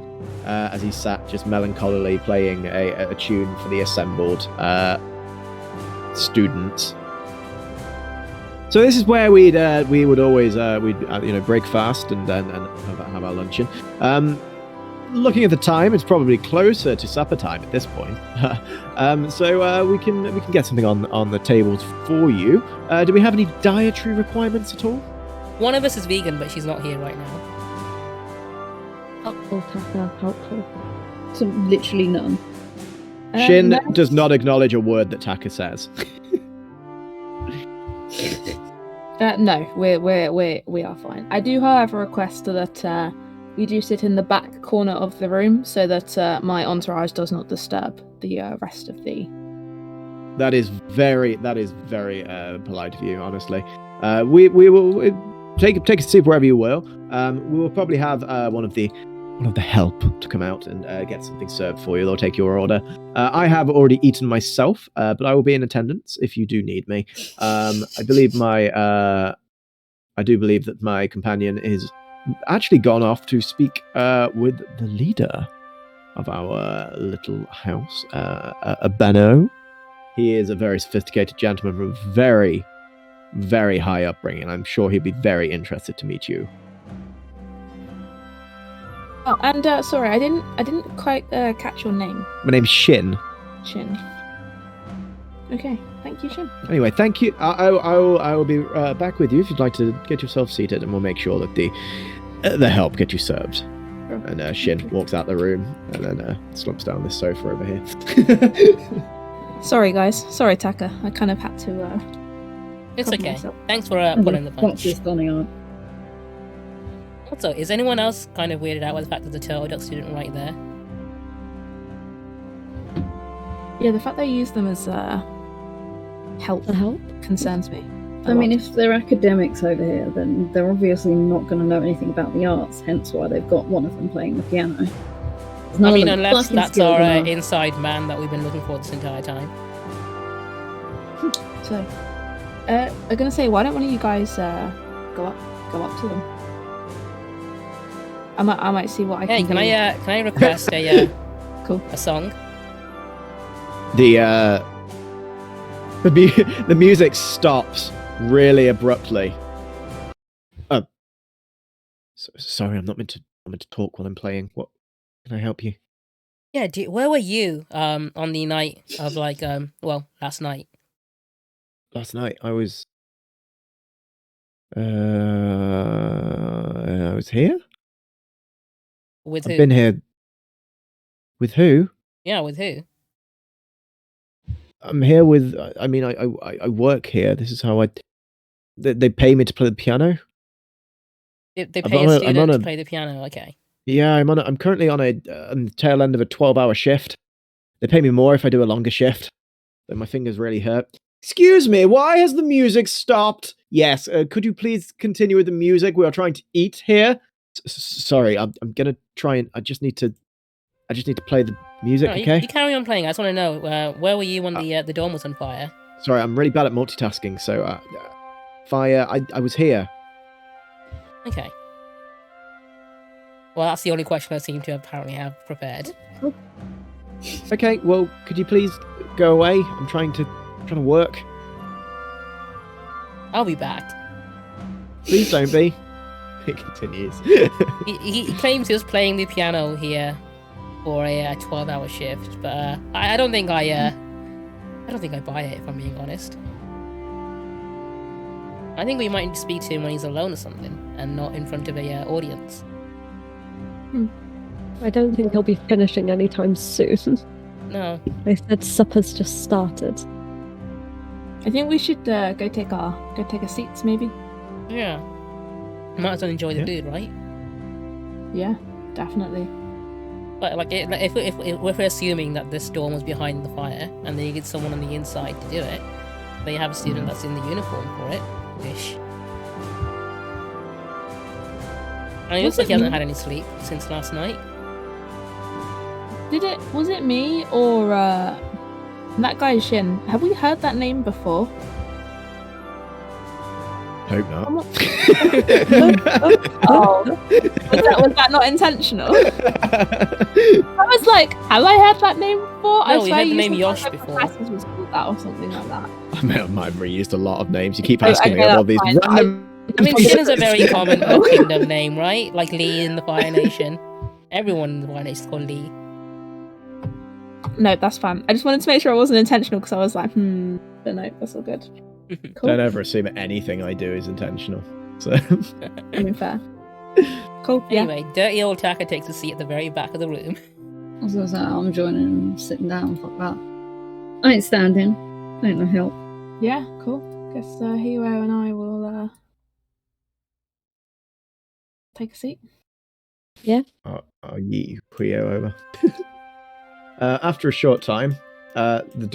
as he sat just melancholily playing a tune for the assembled students. So this is where we would always break fast and have our luncheon. Looking at the time, it's probably closer to supper time at this point. So we can get something on the tables for you. Do we have any dietary requirements at all? One of us is vegan, but she's not here right now. Helpful, Taka, helpful. So literally none. Shin No. does not acknowledge a word that Taka says. No, we are fine. I do, however, request that we do sit in the back corner of the room so that my entourage does not disturb the rest of the. That is very polite of you, honestly. We will take a seat wherever you will. We will probably have one of the help to come out and get something served for you. They'll take your order. I have already eaten myself, but I will be in attendance if you do need me. I do believe that my companion is actually gone off to speak with the leader of our little house, a Bano. He is a very sophisticated gentleman from a very, very high upbringing. I'm sure he'd be very interested to meet you. Oh, and sorry, I didn't quite catch your name. My name's Shin. Shin. Okay, thank you, Shin. Anyway, thank you. I will be back with you if you'd like to get yourself seated, and we'll make sure that the help get you served. Sure. And Shin walks out the room and then slumps down this sofa over here. Sorry, guys. Sorry, Taka. I kind of had to. It's cover okay. myself. Thanks for pulling the punch. What's going on? Also, is anyone else kind of weirded out by the fact that the turtle duck student right there? Yeah, the fact they use them as help The help? concerns me. I mean, if they're academics over here, then they're obviously not going to know anything about the arts, hence why they've got one of them playing the piano. There's none I of mean, them unless fucking that's skilled our enough. inside man that we've been looking for this entire time. So, I'm gonna say, why don't one of you guys go up to them? I might see what I Hey, can can do. I request a Cool. a song? The music stops really abruptly. Sorry, I'm not meant to talk while I'm playing. What can I help you? Yeah, where were you on the night of last night? Last night I was here. With I've who? been here. With who? Yeah, with who? I'm here with. I mean, I work here. This is how they pay me to play the piano. They I'm pay on a a- I'm student on to a- play the piano. Okay. Yeah, I'm currently on the tail end of a 12-hour shift. They pay me more if I do a longer shift. But my fingers really hurt. Excuse me, why has the music stopped? Yes, could you please continue with the music? We are trying to eat here. Sorry, I'm gonna try and I just need to play the music, No, okay? you carry on playing. I just want to know where were you when the dorm was on fire? Sorry, I'm really bad at multitasking, so fire. I was here. Okay. Well, that's the only question I seem to apparently have prepared. Okay, well, could you please go away? I'm trying to work. I'll be back. Please don't be. It continues. He claims he was playing the piano here for a 12-hour shift, but I don't think I buy it, if I'm being honest. I think we might speak to him when he's alone or something, and not in front of a audience. I don't think he'll be finishing anytime soon. No. I said supper's just started. I think we should go take our seats, maybe. Yeah. Might as well enjoy the food, right? Yeah, definitely. But like, if we're assuming that this dorm was behind the fire, and then you get someone on the inside to do it, then you have a student that's in the uniform for it. Ish. And it looks like he hasn't had any sleep since last night. Was it me or that guy Shin? Have we heard that name before? Hope not. Oh, was that not intentional? I was like, have I heard that name before? No, we swear heard the you name said Yosh one of before. the classes was called that or something like that. I might have reused a lot of names. You keep asking me okay, all that's these fine. random. I mean, Shin is a very common kingdom name, right? Like Lee in the Fire Nation. Everyone in the Fire Nation is called Lee. No, that's fine. I just wanted to make sure it wasn't intentional because I was like, but no, that's all good. Cool. Don't ever assume anything I do is intentional. So. I mean, fair. Cool. Yeah. Anyway, dirty old Taka takes a seat at the very back of the room. I was gonna say, I'm joining and sitting down. Fuck that. I ain't standing. Ain't no help. Yeah. Cool. Guess Hero and I will take a seat. I'll yeet Quio over. After a short time, the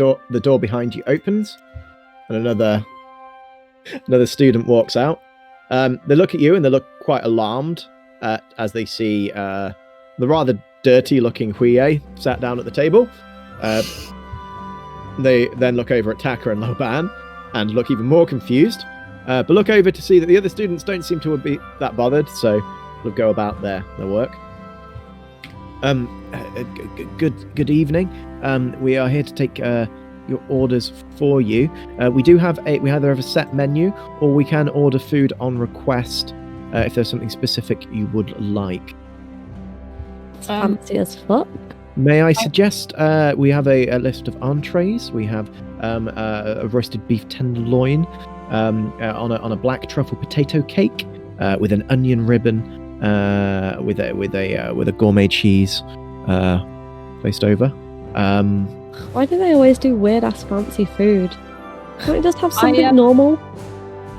door behind you opens, and another student walks out. They look at you and they look quite alarmed as they see the rather dirty-looking Huie sat down at the table. They then look over at Taka and Loban and look even more confused, but look over to see that the other students don't seem to be that bothered, so they'll go about their work. Good evening. We are here to take your orders for you. We either have a set menu, or we can order food on request if there's something specific you would like. Fancy as fuck. May I suggest we have a list of entrees. We have a roasted beef tenderloin on a black truffle potato cake with an onion ribbon with a gourmet cheese placed over. Why do they always do weird ass fancy food? Can't we just have something normal?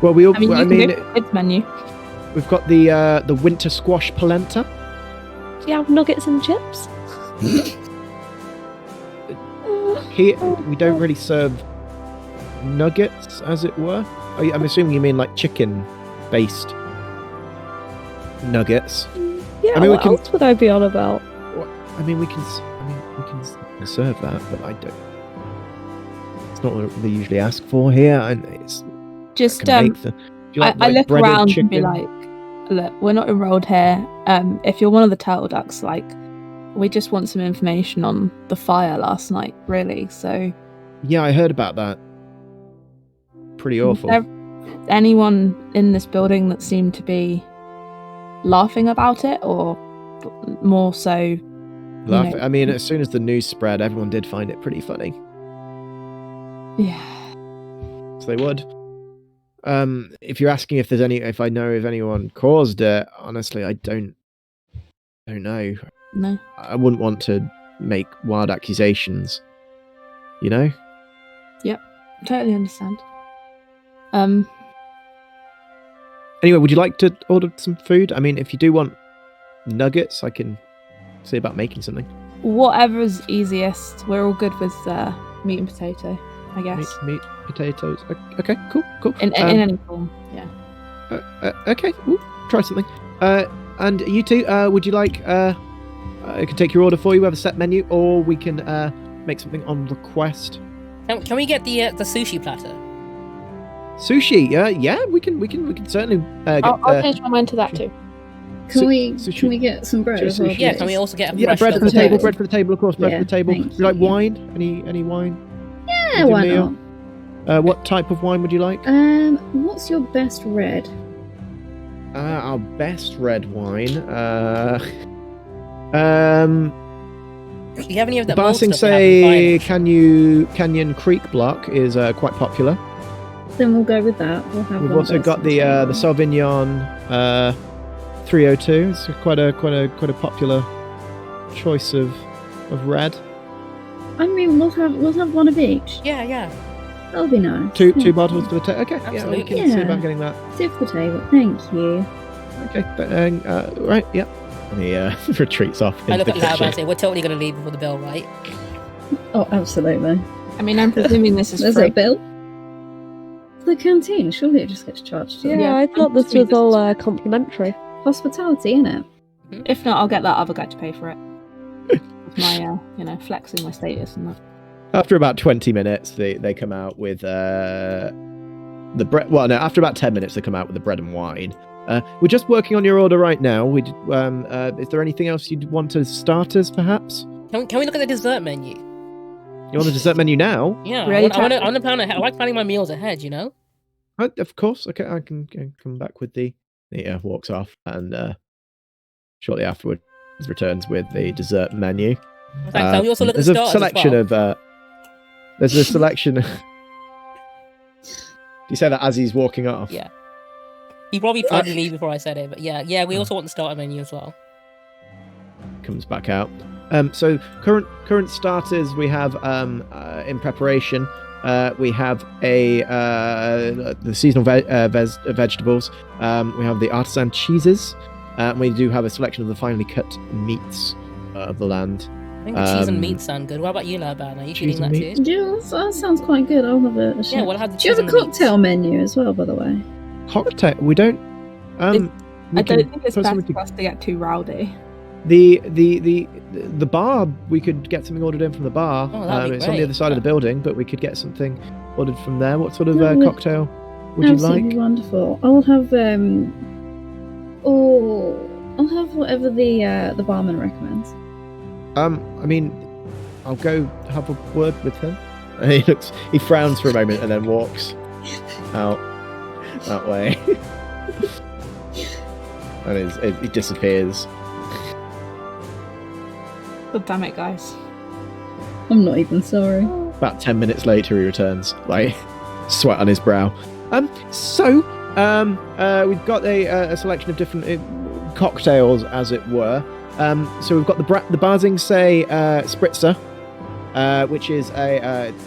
Well, I mean, kids menu. We've got the winter squash polenta. Do you have nuggets and chips? Here we don't really serve nuggets, as it were. I'm assuming you mean like chicken-based nuggets. Yeah. I mean, what else would I be on about? we can serve that, but I don't. It's not what they usually ask for here, and it's just I look around and be like, look, we're not enrolled here. If you're one of the turtle ducks, like, we just want some information on the fire last night, really. So yeah, I heard about that. Pretty awful. Was there anyone in this building that seemed to be laughing about it, or more so laughing? I mean, as soon as the news spread, everyone did find it pretty funny. Yeah. So they would. If you're asking if I know if anyone caused it, honestly, I don't know. No. I wouldn't want to make wild accusations. You know? Yep. Totally understand. Anyway, would you like to order some food? I mean, if you do want nuggets, I can see about making something. Whatever's easiest. We're all good with meat and potato. I guess. Meat, potatoes. Okay, cool. In any form, yeah. Okay, ooh, try something. And you two, would you like? I can take your order for you. We have a set menu, or we can make something on request. Can we get the sushi platter? Sushi, yeah, we can certainly get. I'll change my mind to that too. Can we sushi. get some bread as well? Sushi. Yeah, please? can we also get a Yeah, fresh bread for the loaf of table. bread? Bread for the table, of course. Bread Yeah, for the table. thank Would you like you. wine? Any wine? Yeah, why Meal? not? What type of wine would you like? What's your best red? Our best red wine. Do you have any of that Ba mold Sing stuff you have in Se China? Canyon Creek Block is quite popular. Then we'll go with that. We'll have. We've one also of those got for the table. Sauvignon 302. It's quite a popular choice of red. I mean, we'll have one of each. Yeah. That'll be nice. Two Yeah. bottles for the table. Okay, yeah, we Absolutely. can see Yeah. about getting that. Two for the table. Thank you. Okay, right, yep. And he retreats off. I into look the at Lab kitchen. and say, we're totally going to leave before the bell, right? Oh, absolutely. I mean, I'm presuming this is There's free. a bill. The canteen. Surely it just gets charged. Yeah, Yeah, I thought I'm this was assuming all complimentary. Hospitality, innit? If not, I'll get that other guy to pay for it. With my, flexing my status and that. After about 20 minutes, they come out with the bread. Well, no, after about 10 minutes, they come out with the bread and wine. We're just working on your order right now. Is there anything else you'd want as starters, perhaps? Can we look at the dessert menu? You want the dessert menu now? Yeah, Ready I want to- to plan ahead. I like planning my meals ahead, you know? Of course. Okay, I can come back with the. He walks off, and shortly afterward, he returns with the dessert menu. Can we also look at There's the a starters selection as well? of. There's a selection. Do you say that as he's walking off? Yeah. He probably tried to leave before I said it, but yeah, we also want the starter menu as well. Comes back out. So current starters we have in preparation. We have the seasonal vegetables. We have the artisan cheeses. We do have a selection of the finely cut meats of the land. I think the cheese and Um, meat sound good. What about you, Laban? Are you cheese feeling and that meat? too? Yeah, that sounds quite good. I'll have a shot. Yeah, we'll have the Do you cheese have a and the meats. cocktail menu as well, by the way? Cocktail. We don't. I don't think it's put best something for us to get too rowdy. The bar, we could get something ordered in from the bar. Oh, that'd be It's on the great. other side of the building, but we could get something ordered from there. What sort of No, cocktail would you Absolutely like? wonderful. I'll have I'll have whatever the barman recommends. I mean, I'll go have a word with him. He frowns for a moment and then walks out that way. And he disappears. God damn it, guys. I'm not even sorry. About 10 minutes later, he returns, like sweat on his brow. We've got a selection of different cocktails, as it were. So we've got the Ba Sing Se Spritzer, which is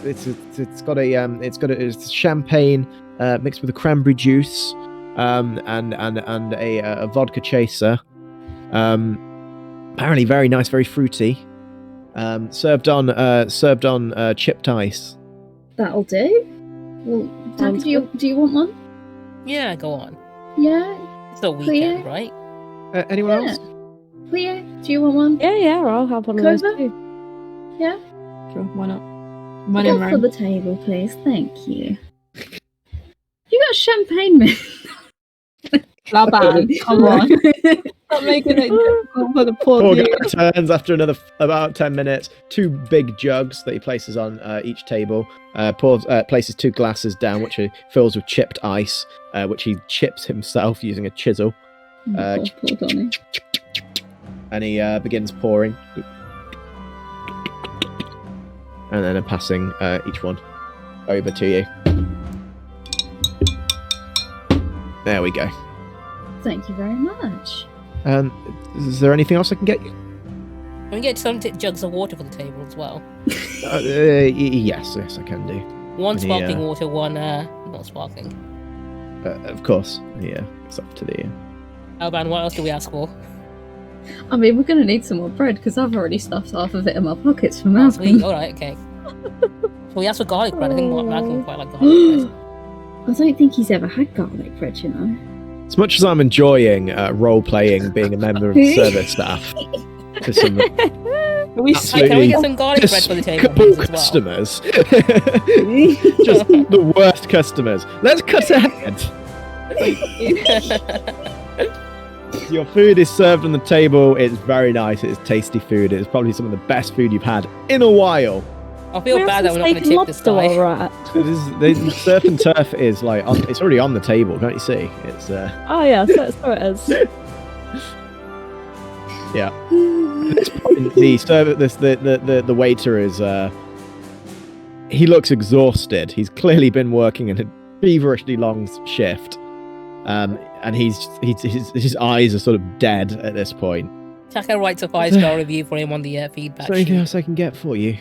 it's champagne mixed with a cranberry juice, and a vodka chaser. Apparently very nice, very fruity. Served on chipped ice. That'll do. Well, Taka, do you want one? Yeah, go on. Yeah? It's a weekend, Cleo? right? Anyone Yeah. else? Cleo, do you want one? Yeah, I'll have one of those Clover? too. Yeah? Sure, why not? When in Go for Rome. the table, please. Thank you. You got champagne, man. Laban, come on. Stop making it difficult for the poor Poor dude. guy returns after another about 10 minutes. 2 big jugs that he places on each table. Places 2 glasses down, which he fills with chipped ice, which he chips himself using a chisel. Poor Donny. And he begins pouring. And then passing each one over to you. There we go. Thank you very much. Is there anything else I can get you? Can we get some jugs of water for the table as well? Yes, I can do. One Any, sparkling water, one not sparkling. Of course. Yeah, it's up to the. Alban, what else do we ask for? I mean, we're going to need some more bread because I've already stuffed half of it in my pockets for Oh, Malcolm. sweet. All right, okay. Well, he asked for garlic bread. I think Malcolm quite like garlic bread. I don't think he's ever had garlic bread, you know. As much as I'm enjoying role-playing being a member of the service staff, to some Can we absolutely get some garlic bread for the table despicable please, as well? customers. Just the worst customers. Let's cut ahead. Your food is served on the table. It's very nice. It's tasty food. It's probably some of the best food you've had in a while. I feel bad that we're not going to tip this guy. The surf and turf is like it's already on the table, can't you see? It's Oh yeah, so it is. yeah. At this point, the waiter is he looks exhausted. He's clearly been working in a feverishly long shift, and his eyes are sort of dead at this point. Taka writes a 5-star review for him on the feedback Is there anything sheet. else I can get for you?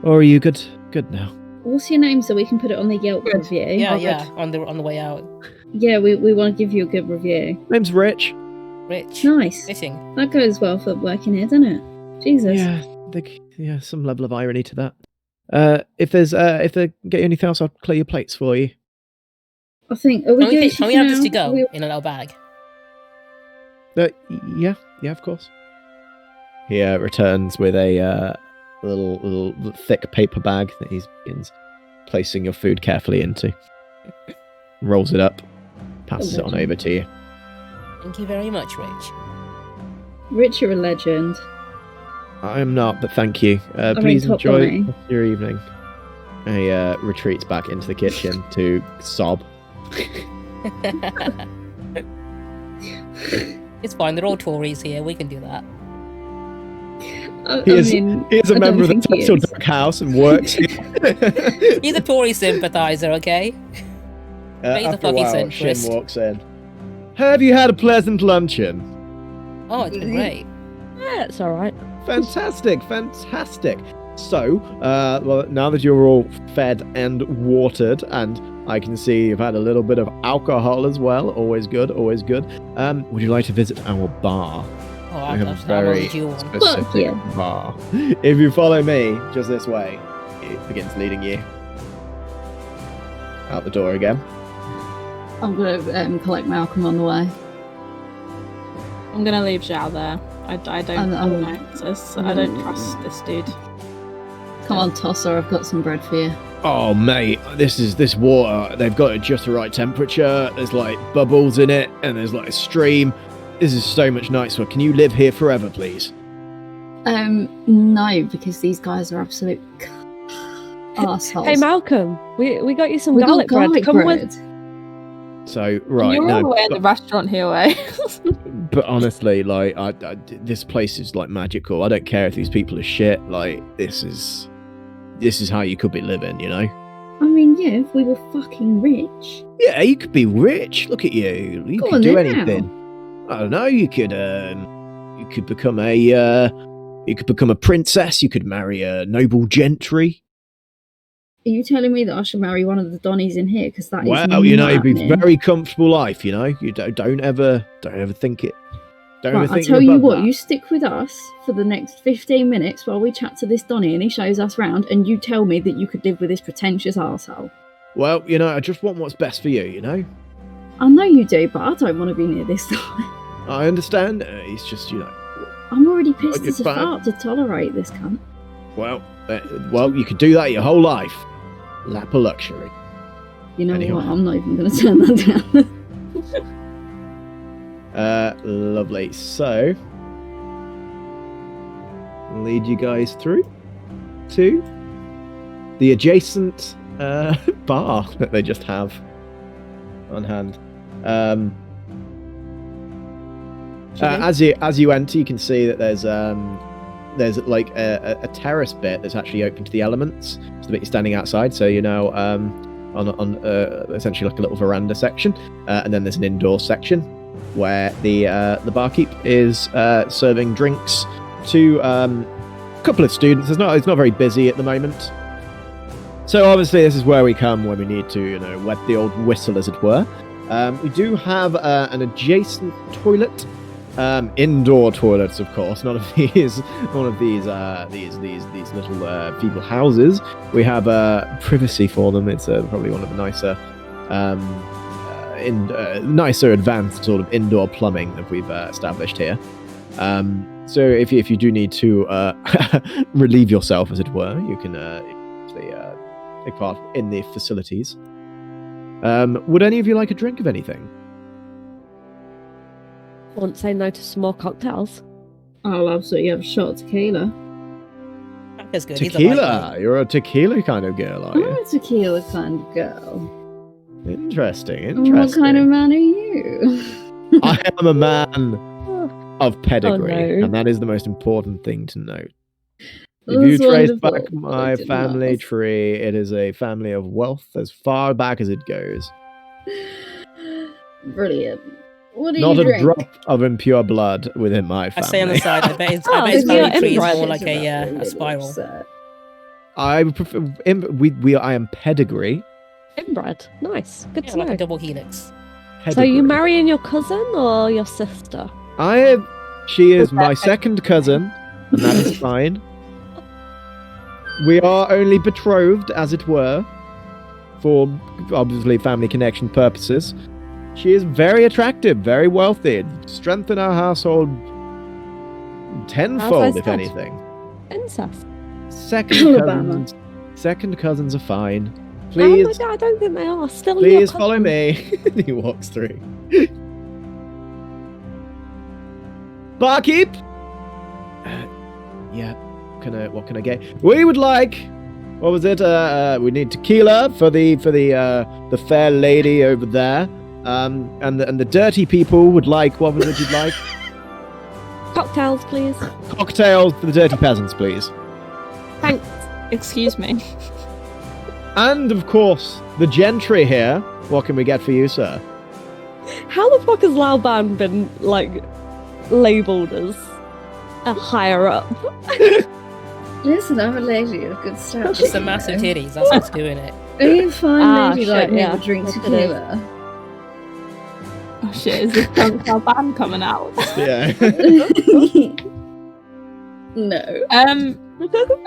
Or are you good now? What's your name so we can put it on the Yelp review? Yeah, on the way out. Yeah, we want to give you a good review. Name's Rich. Rich. Nice. Fishing. That goes well for working here, doesn't it? Jesus. Yeah, some level of irony to that. If they get you anything else, I'll clear your plates for you. I think. Are we good? Can we have this to now? go in a little bag? Yeah, of course. He returns with a little thick paper bag that he's placing your food carefully into. Rolls it up, passes it on over to you. Thank you very much, Rich. Rich, you're a legend. I am not, but thank you. Please enjoy your evening. He retreats back into the kitchen to sob. It's fine, they're all Tories here, we can do that. He is a member of the Texel Duck House and works here. He's a Tory sympathiser, okay? After a while, Shin walks in. Have you had a pleasant luncheon? Oh, it's been great. Yeah, it's alright. Fantastic. So, well, now that you're all fed and watered, and I can see you've had a little bit of alcohol as well, always good. Would you like to visit our bar? Oh, We have a very specific Fuck yeah. bar. If you follow me just this way, it begins leading you out the door again. I'm gonna collect Malcolm on the way. I'm gonna leave Zhao there. I don't I don't trust this dude. Come on, Tosser, I've got some bread for you. Oh mate, this water, they've got it just the right temperature. There's like bubbles in it, and there's like a stream. This is so much nicer. Can you live here forever, please? No, because these guys are absolute assholes. Hey Malcolm, we got you some We garlic got garlic bread. Come bread. with. So right, You're all no, the way in the restaurant here, way. but honestly, like, this place is like magical. I don't care if these people are shit. Like, this is how you could be living, you know? I mean, yeah, if we were fucking rich. Yeah, you could be rich. Look at you. You Go could on do then anything. I don't know. You could become a princess. You could marry a noble gentry. Are you telling me that I should marry one of the Donnies in here? Because that is Well, you know, it'd be maddening. very comfortable life. You know, you don't ever think it. Don't Right, ever I think tell you above what, that. you stick with us for the next 15 minutes while we chat to this Donnie and he shows us round, and you tell me that you could live with this pretentious arsehole. Well, you know, I just want what's best for you. You know, I know you do, but I don't want to be near this guy. I understand. It's just, you know, I'm already pissed It's as a fine. fart to tolerate this cunt. well, you could do that your whole life. Lap of luxury. You know Anyway. what? I'm not even going to turn that down. Lovely. So, I'll lead you guys through to the adjacent bar that they just have on hand. As you enter, you can see that there's like a terrace bit that's actually open to the elements. It's the bit you're standing outside, so you know, on essentially like a little veranda section, and then there's an indoor section where the barkeep is serving drinks to a couple of students. It's not very busy at the moment. So obviously this is where we come when we need to, you know, wet the old whistle, as it were. We do have an adjacent toilet Indoor toilets, of course. None of these little feeble houses. We have privacy for them. It's probably one of the nicer, nicer advanced sort of indoor plumbing that we've established here. So if you do need to relieve yourself, as it were, you can take part in the facilities. Would any of you like a drink of anything? Won't say no to some more cocktails. I'll absolutely have a shot of tequila. That's good. He's a Tequila. light You're a tequila kind of girl, are I'm you? a tequila kind of girl. Interesting. What kind of man are you? I am a man of pedigree, no. and that is the most important thing to note. If That's you trace wonderful. back my I did family not. tree, it is a family of wealth as far back as it goes. Brilliant. What do Not you a drink? drop of impure blood within my I family. say on the side, I bet his Oh, family yeah, tree is inbred. more like a spiral. I prefer. I am pedigree. Inbred. Nice. Good Yeah, to like know. a double helix. So are Pedigree. you marrying your cousin or your sister? She is my second cousin, and that is fine. We are only betrothed, as it were, for obviously family connection purposes. She is very attractive, very wealthy. Strengthen our household tenfold, if said. anything. Incest. Alabama. Second cousins are fine. Oh my Please, god, I don't think they are. Still please your follow cousin. me. He walks through. Barkeep. Yeah. What can I get? We would like. What was it? We need tequila for the fair lady over there. And the dirty people would like. What was it you'd like? Cocktails, please. Cocktails for the dirty peasants, please. Thanks. Excuse me. And of course, the gentry here. What can we get for you, sir? How the fuck has Laoban been, like, labelled as a higher up? Listen, I'm a lady of good stature. It's the massive titties. That's what's doing it. Are you a fine Ah, lady shit, like me yeah. that drinks Yes, it is. tequila? Oh shit, is this our band coming out? Yeah. No.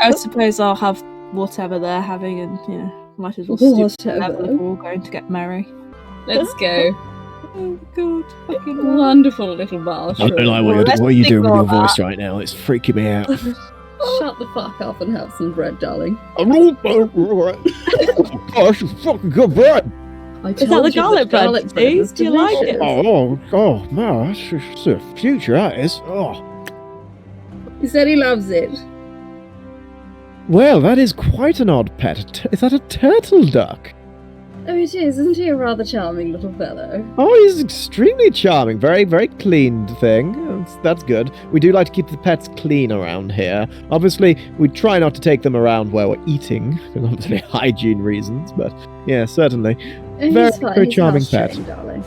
I suppose I'll have whatever they're having and, you know, might as well stoop to the level if we're all going to get merry. Let's go. Oh god, fucking hell. Wonderful little bar. I don't like Well, let's what you're doing with your ignore voice right now. It's freaking me out. Shut the fuck up and have some bread, darling. Oh gosh, fucking good bread. I Is that told the you garlic bread, bread Steve? was Do you like it? delicious. Oh, man, that's just the future, that is. Oh. He said he loves it. Well, that is quite an odd pet. Is that a turtle duck? Oh, it is. Isn't he a rather charming little fellow? Oh, he's extremely charming. Very, very clean thing. That's good. We do like to keep the pets clean around here. Obviously, we try not to take them around where we're eating, for obviously hygiene reasons, but yeah, certainly. Oh, Very, he's fine. very He's charming house-trained, pet. darling.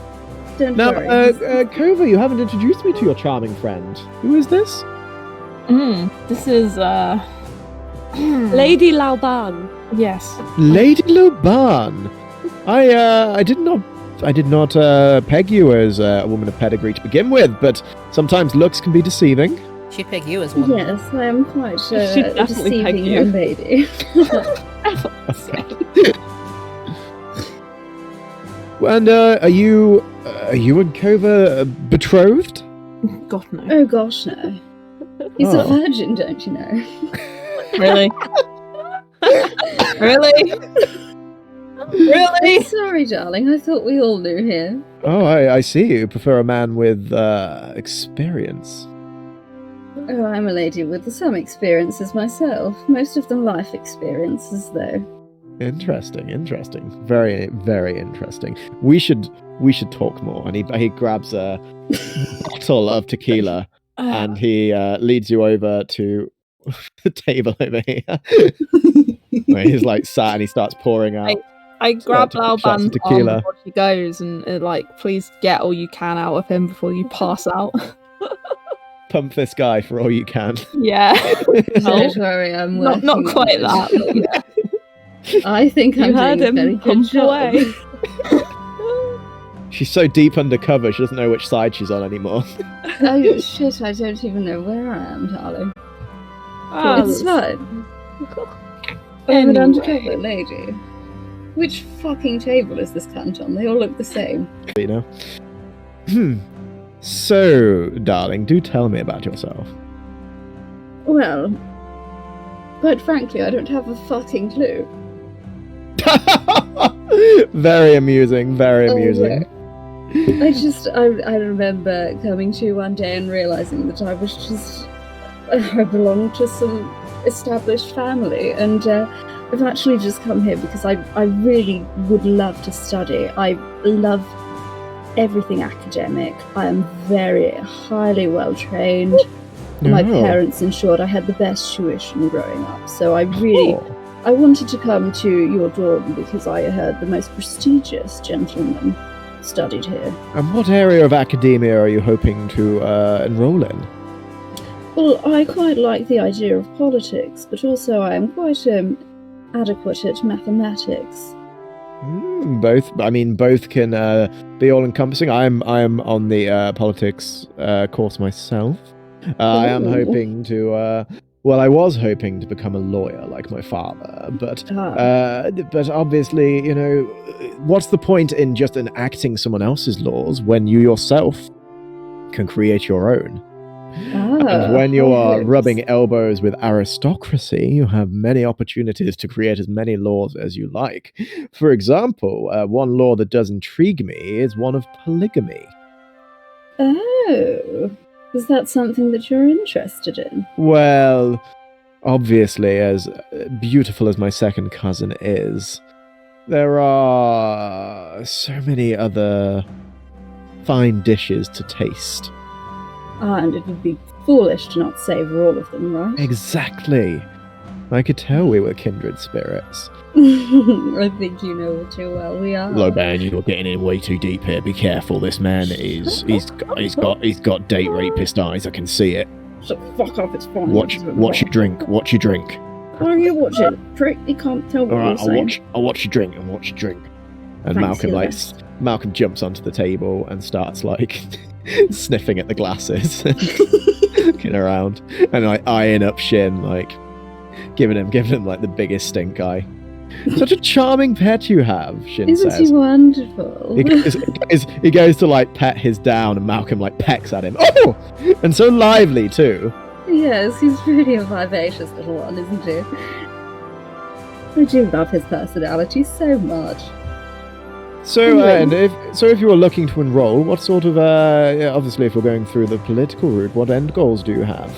Don't Now, worry. Kova, you haven't introduced me to your charming friend. Who is this? This is Lady Laoban. yes. Lady Loban. I did not peg you as a woman of pedigree to begin with, but sometimes looks can be deceiving. She'd pick you as one. Yes, I am quite She'd definitely peg deceiving you. young lady. And are you and Kova betrothed? God no. Oh gosh, no. He's a Oh. virgin, don't you know? Really? Really? Really? Sorry, darling. I thought we all knew here. Oh, I see. You prefer a man with experience. Oh, I'm a lady with some experiences myself. Most of them life experiences, though. Interesting. Very, very interesting. We should talk more. And he grabs a bottle of tequila and he leads you over to the table over here. Where he's like sat and he starts pouring out. I grab to shots of Laoban's tequila. arm before he goes and like, please get all you can out of him before you pass out. Pump this guy for all you can. Yeah. Don't worry, I'm Not working quite on that. this. But yeah. I think You I'm heard doing a very him good pump job. away. She's so deep undercover, she doesn't know which side she's on anymore. Oh shit, I don't even know where I am, darling. It's fine. I'm an undercover lady. Which fucking table is this cunt on? They all look the same. You know? So, darling, do tell me about yourself. Well, quite frankly, I don't have a fucking clue. Very amusing, very amusing. I remember coming to one day and realizing that I was just... I belonged to some established family, and I've actually just come here because I really would love to study. I love everything academic. I am very highly well trained. My parents ensured I had the best tuition growing up, so I wanted to come to your dorm because I heard the most prestigious gentlemen studied here. And what area of academia are you hoping to enroll in? Well, I quite like the idea of politics, but also I am quite adequate at mathematics. Both can be all-encompassing. I'm on the politics course myself. I am hoping to. I was hoping to become a lawyer like my father, but obviously, you know, what's the point in just enacting someone else's laws when you yourself can create your own? And when you are rubbing elbows with aristocracy, you have many opportunities to create as many laws as you like. For example, one law that does intrigue me is one of polygamy. Oh, is that something that you're interested in? Well, obviously, as beautiful as my second cousin is, there are so many other fine dishes to taste. And it would be foolish to not savor all of them, right? Exactly. I could tell we were kindred spirits. I think you know all too well we are. Loban, you're getting in way too deep here. Be careful. This man he's got date rapist eyes. I can see it. So fuck off. It's fine. Watch your drink. Watch your drink. What are you watching? Prick, you can't tell what you're saying. I'll watch your drink and watch your drink. And Thanks, Malcolm jumps onto the table and starts like sniffing at the glasses, looking around, and like eyeing up Shin, like giving him like the biggest stink eye. Such a charming pet you have, Shin says. Isn't he wonderful? He goes to like pet his down, and Malcolm like pecks at him. Oh, and so lively too. Yes, he's really a vivacious little one, isn't he? I do love his personality so much. So, if you were looking to enroll, what sort of, obviously if we're going through the political route, what end goals do you have?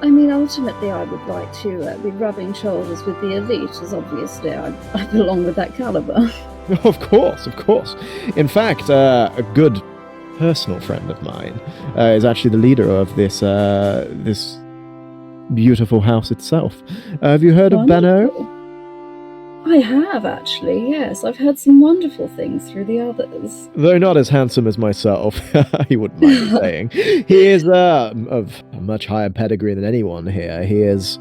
I mean, ultimately I would like to be rubbing shoulders with the elite, as obviously I belong with that caliber. Of course. In fact, a good personal friend of mine is actually the leader of this beautiful house itself. Have you heard of Bano? I have, actually, yes. I've heard some wonderful things through the others. Though not as handsome as myself, he wouldn't mind saying. He is of a much higher pedigree than anyone here. He is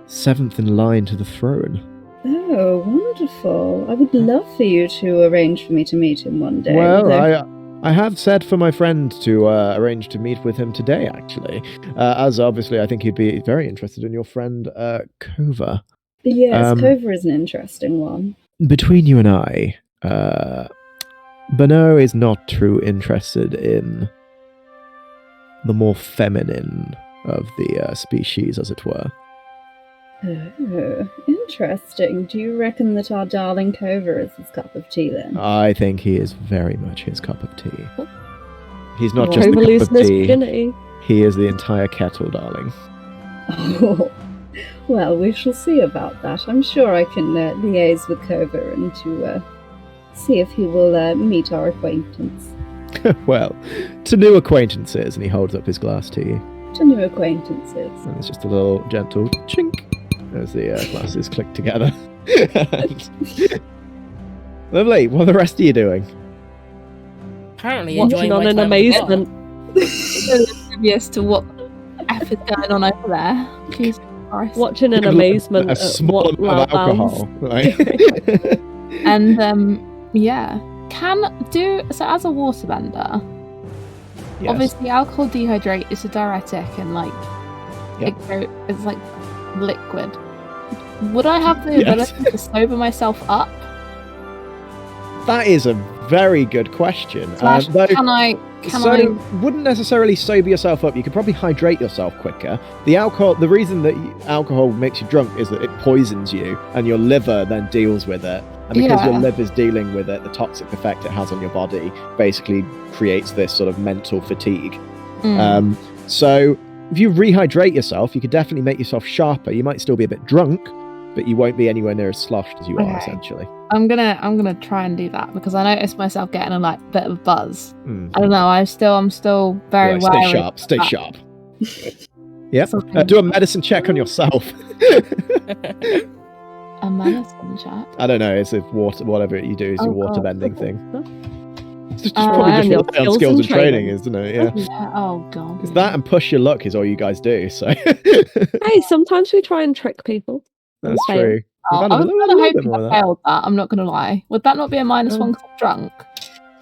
7th in line to the throne. Oh, wonderful. I would love for you to arrange for me to meet him one day. Well, I have said for my friend to arrange to meet with him today, actually. As obviously I think he'd be very interested in your friend, Kova. Yes, Kova is an interesting one. Between you and I, Bano is not too interested in the more feminine of the species, as it were. Oh, interesting. Do you reckon that our darling Kova is his cup of tea, then? I think he is very much his cup of tea. He's not just the cup of tea. Virginity. He is the entire kettle, darling. Oh. Well, we shall see about that. I'm sure I can liaise with Kova and to see if he will meet our acquaintance. Well, to new acquaintances, and he holds up his glass to you. To new acquaintances. And it's just a little gentle chink as the glasses click together. Lovely. What are the rest of you doing? Apparently Watching on in amazement. Oblivious to what F is going on over there. Jesus Christ. Watching in amazement a at small what amount of loud alcohol. Right? And yeah. So as a waterbender, Yes. obviously alcohol dehydrate is a diuretic and like Yep. it's like liquid. Would I have the Yes. ability to sober myself up? That is a very good question. Slash, Though- can I wouldn't necessarily sober yourself up. You could probably hydrate yourself quicker. The reason that alcohol makes you drunk is that it poisons you, and your liver then deals with it. And because your liver's dealing with it, the toxic effect it has on your body basically creates this sort of mental fatigue. So if you rehydrate yourself, you could definitely make yourself sharper. You might still be a bit drunk, but you won't be anywhere near as sloshed as you are, essentially. I'm gonna try and do that because I noticed myself getting a bit of a buzz. Mm. I don't know. I'm still very Stay wary. sharp. Stay that. sharp. Yep. Something- Do a medicine check on yourself. A medicine check. I don't know. It's if whatever you do is your water God. bending thing. It's just Oh, probably and just your rely on skills and training, training. isn't it? Yeah. Yeah. Oh god. Because that and push your luck is all you guys do. So Hey, sometimes we try and trick people. that's fail. true. Oh, We've I had a was little kind of bit hoping more I of that. failed that. I'm not gonna lie. Would that not be a minus one because I'm drunk?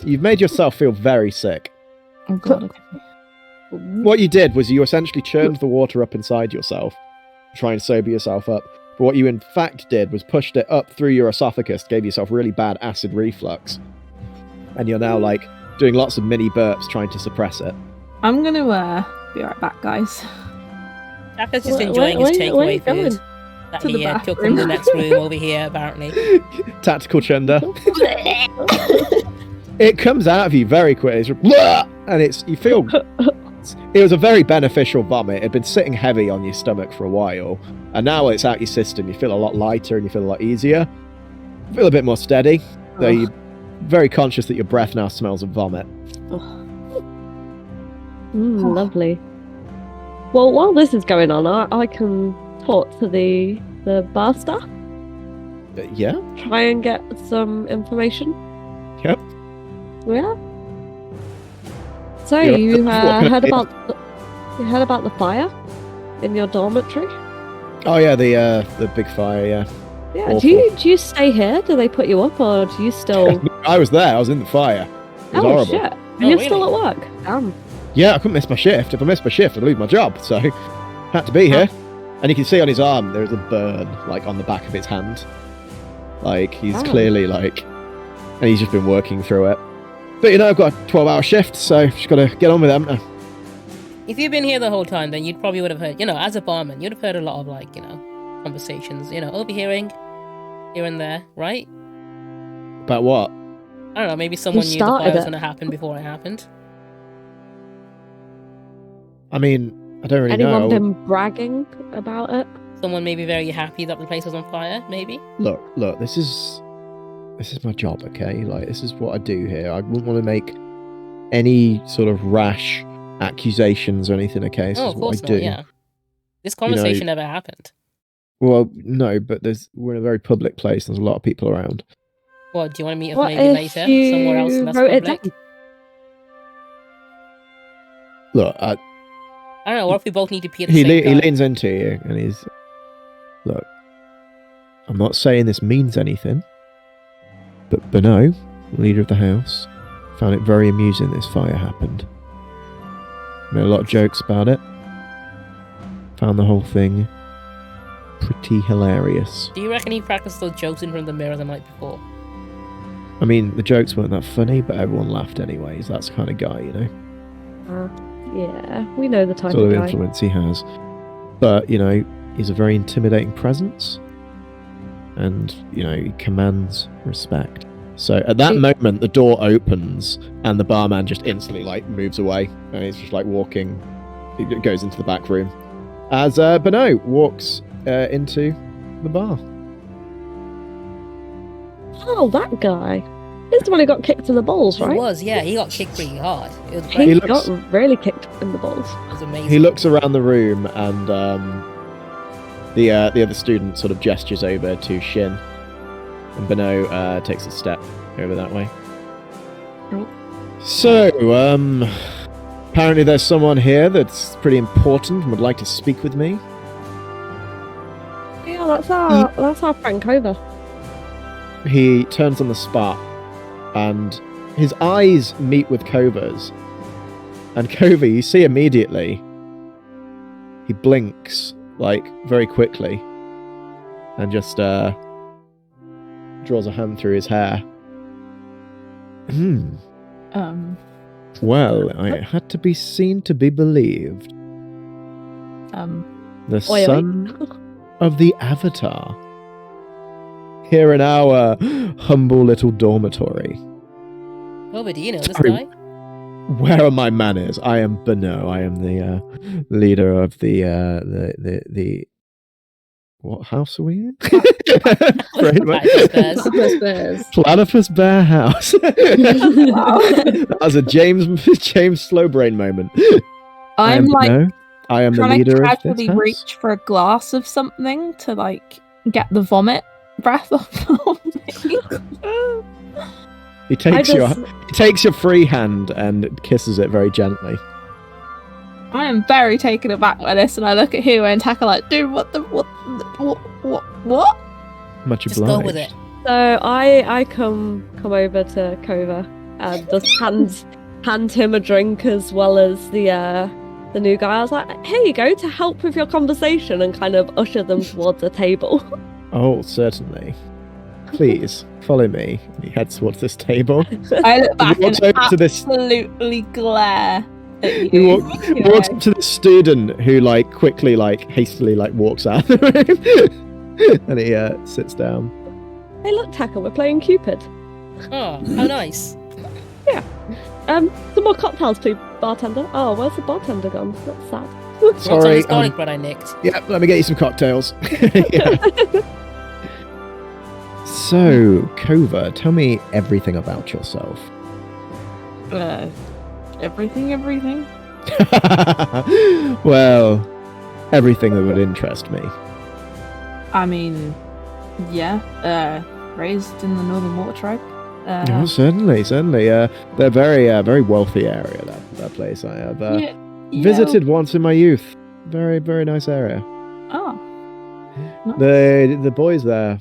You've made yourself feel very sick. Oh god. Okay. What you did was you essentially churned the water up inside yourself, to try and sober yourself up. But what you in fact did was pushed it up through your esophagus, gave yourself really bad acid reflux, and you're now doing lots of mini burps trying to suppress it. I'm gonna be right back, guys. Jack is just Where- enjoying where- his where takeaway you food going? that To the he took from bathroom. the next room over here, apparently. Tactical chunder. It comes out of you very quickly. It's "Blah!" And you feel. It was a very beneficial vomit. It had been sitting heavy on your stomach for a while, and now it's out your system. You feel a lot lighter and you feel a lot easier. You feel a bit more steady. Though you're very conscious that your breath now smells of vomit. Lovely. Well, while this is going on, I can talk to the bar staff, Yeah. try and get some information. Yep. Yeah. So You're you walking heard up about the fire in your dormitory? Oh yeah, the big fire. Yeah. Yeah. Awful. Do you stay here? Do they put you up, or do you still? I was there. I was in the fire. It was Oh horrible. shit! Oh, You're still really? at work. Damn. Yeah, I couldn't miss my shift. If I missed my shift, I'd lose my job. So, had to be here. And you can see on his arm there is a burn, on the back of his hand. He's Oh. clearly and he's just been working through it. But I've got a 12-hour shift, so just got to get on with them. If you've been here the whole time, then you probably would have heard, as a barman, you'd have heard a lot of conversations, overhearing here and there, right? About what? I don't know, maybe someone knew the started fire was it. going to happen before it happened. I mean, I don't really Anyone know. been bragging about it? Someone may be very happy that the place was on fire, maybe. Look, this is my job, okay? This is what I do here. I wouldn't want to make any sort of rash accusations or anything, okay? This Oh, is of what course I do. not, yeah. This conversation never happened. Well, no, but we're in a very public place. There's a lot of people around. Well, do you want to meet up What maybe if later? you Somewhere else less wrote it public? down? Look, I don't know, what if we both need to pee at the he same time? leans into you and he's, look, I'm not saying this means anything, but Bano, leader of the house, found it very amusing this fire happened. Made a lot of jokes about it. Found the whole thing pretty hilarious. Do you reckon he practiced those jokes in front of the mirror the night before? I mean, the jokes weren't that funny, but everyone laughed anyways. That's the kind of guy, Yeah, we know the type sort of of guy. influence he has. But, he's a very intimidating presence. And, he commands respect. So at that moment, the door opens and the barman just instantly, moves away. And he's just, walking. He goes into the back room. As Bano walks into the bar. Oh, that guy. He's the one who got kicked in the balls, He right? was, yeah. He got kicked pretty hard. It was He great. He It looks- got really kicked in the balls. was amazing. He looks around the room and the other student sort of gestures over to Shin. And Bano takes a step over that way. Right. So, apparently there's someone here that's pretty important and would like to speak with me. Yeah, that's our Frank over. He turns on the spot and his eyes meet with Kova's. And Kova, you see immediately, he blinks, like, very quickly, and just draws a hand through his hair. Well, I had to be seen to be believed. The son of the Avatar. Here in our humble little dormitory. Oh, but do you know this guy? Where are my manners? I am Bano. I am the leader of the what house are we in? Platypusbear house. Wow. That was a James Slowbrain moment. I'm like Bano. I am the trying leader to of casually this house. reach for a glass of something to like get the vomit breath off of me. He takes your free hand and kisses it very gently. I am very taken aback by this, and I look at Hero and Taka like, dude, what? Much Just obliged. go with it. So I come over to Kova and just hand him a drink as well as the new guy. I was like, here you go, to help with your conversation, and kind of usher them towards a table. Oh, certainly. Please follow me. He heads towards this table. I look back walks and over to this- absolutely glare at you. He walks up to the student who, like, quickly, like, hastily, like, walks out of the room, and he sits down. Hey, look, Taka, we're playing Cupid. Oh, how nice. Some more cocktails, please, bartender. Oh, where's the bartender gone? That's sad. Sorry. What's garlic bread I nicked? Yeah, let me get you some cocktails. Yeah. So, Kova, tell me everything about yourself. Everything. Well, everything that would interest me. I mean, yeah. Raised in the Northern Water Tribe. Oh, certainly. They're very wealthy area. That place I have visited once in my youth. Very, very nice area. Oh. Nice. The boys there,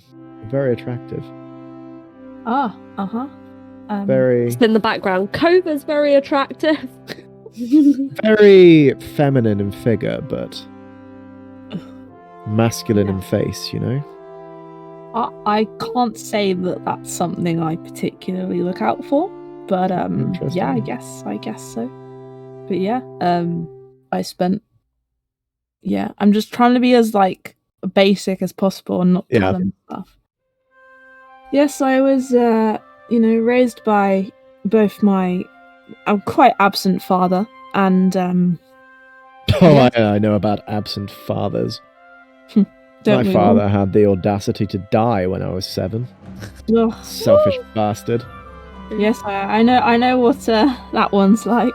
very attractive. Ah. Uh-huh. Very, Just in the background, Kova's very attractive. very feminine in figure, but masculine in face. You know. I can't say that that's something I particularly look out for, but yeah, I guess so. But yeah, I'm just trying to be as like basic as possible and not tell them stuff. Yes, I was raised by both my quite absent father and I know about absent fathers. My father had the audacity to die when I was 7. Ugh. Selfish bastard. Yes, I know what that one's like.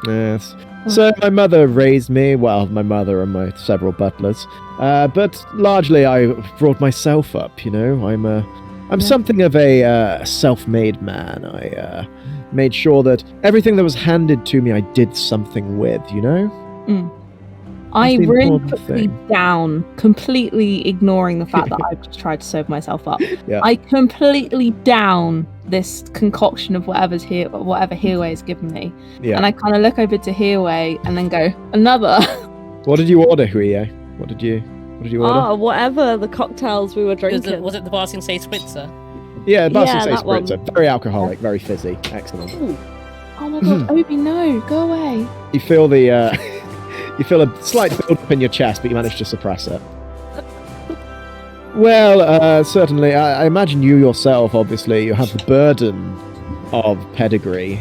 Yes. So my mother raised me, well, my mother and my several butlers, but largely I brought myself up, you know. I'm something of a self-made man. I made sure that everything that was handed to me I did something with, you know? I the really important put me thing. down, completely ignoring the fact that I've just tried to serve myself up. Yeah. I completely down this concoction of whatever Hiwei has given me. Yeah. And I kind of look over to Hiwei and then go, another. What did you order, Huiye? What did you order? Oh, whatever the cocktails we were drinking. Was it the Basing Say Spritzer? Yeah, Basing Yeah, Say that one. Spritzer. Very alcoholic, very fizzy. Excellent. Ooh. Oh my god, Obi, no, go away. You feel you feel a slight build-up in your chest, but you manage to suppress it. Well, certainly. I imagine you yourself, obviously, you have the burden of pedigree,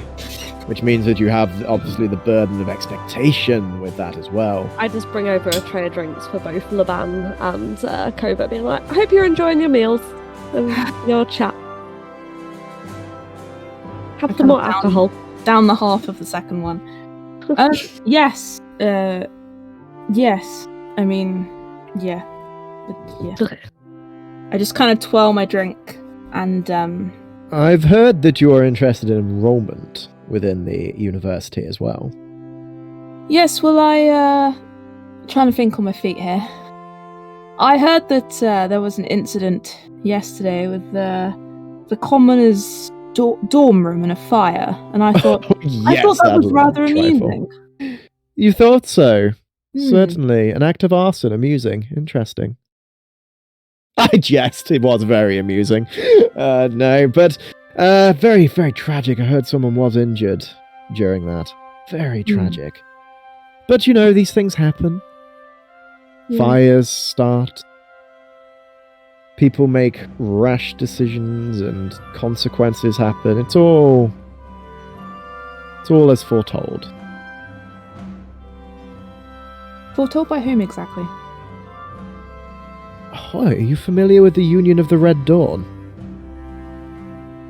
which means that you have, obviously, the burden of expectation with that as well. I just bring over a tray of drinks for both Laban and Kova, being like, I hope you're enjoying your meals and your chat. Have some more alcohol. Down the half of the second one. Yes. Yes. I mean, yeah. Yeah. I just kind of twirl my drink and I've heard that you are interested in enrollment within the university as well. yes, well, trying to think on my feet here. I heard that there was an incident yesterday with the commoners dorm room in a fire, and I thought Yes, I thought that was rather trifle. amusing. You thought so? Hmm. Certainly. An act of arson. Amusing. Interesting. I jest. It was very amusing. No, but very, very tragic. I heard someone was injured during that. Very tragic. But you know, these things happen. Yeah. Fires start. People make rash decisions and consequences happen. It's all as foretold. Foretold by whom exactly? Oh, are you familiar with the Union of the Red Dawn?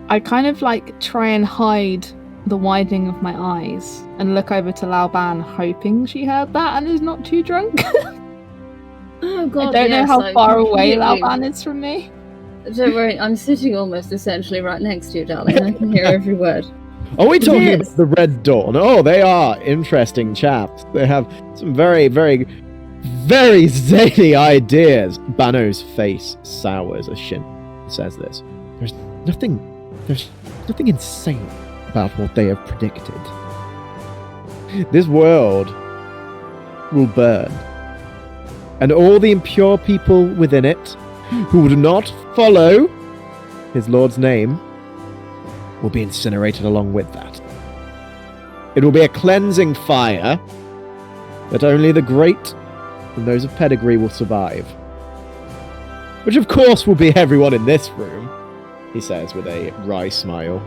I kind of like try and hide the widening of my eyes and look over to Laoban, hoping she heard that and is not too drunk. Oh god, I don't know how I far away completely- Laoban is from me. Don't worry, I'm sitting almost essentially right next to you, darling. I can hear every word. Are we talking Yes. about the Red Dawn? Oh, they are interesting chaps. They have some very, very, very zany ideas. Bano's face sours as Shin says this. There's nothing insane about what they have predicted. This world will burn, and all the impure people within it who do not follow his Lord's name will be incinerated along with that. It will be a cleansing fire that only the great and those of pedigree will survive. Which of course will be everyone in this room, he says with a wry smile.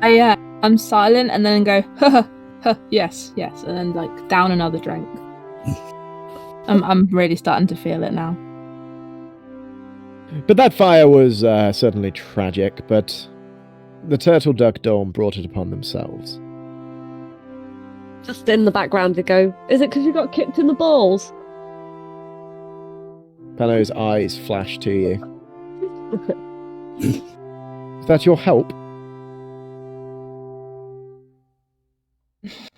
I'm silent and then go, yes, and then like down another drink. I'm really starting to feel it now. But that fire was certainly tragic, but the Turtle Duck Dome brought it upon themselves. Just in the background, they go, is it because you got kicked in the balls? Pano's eyes flash to you. Is that your help?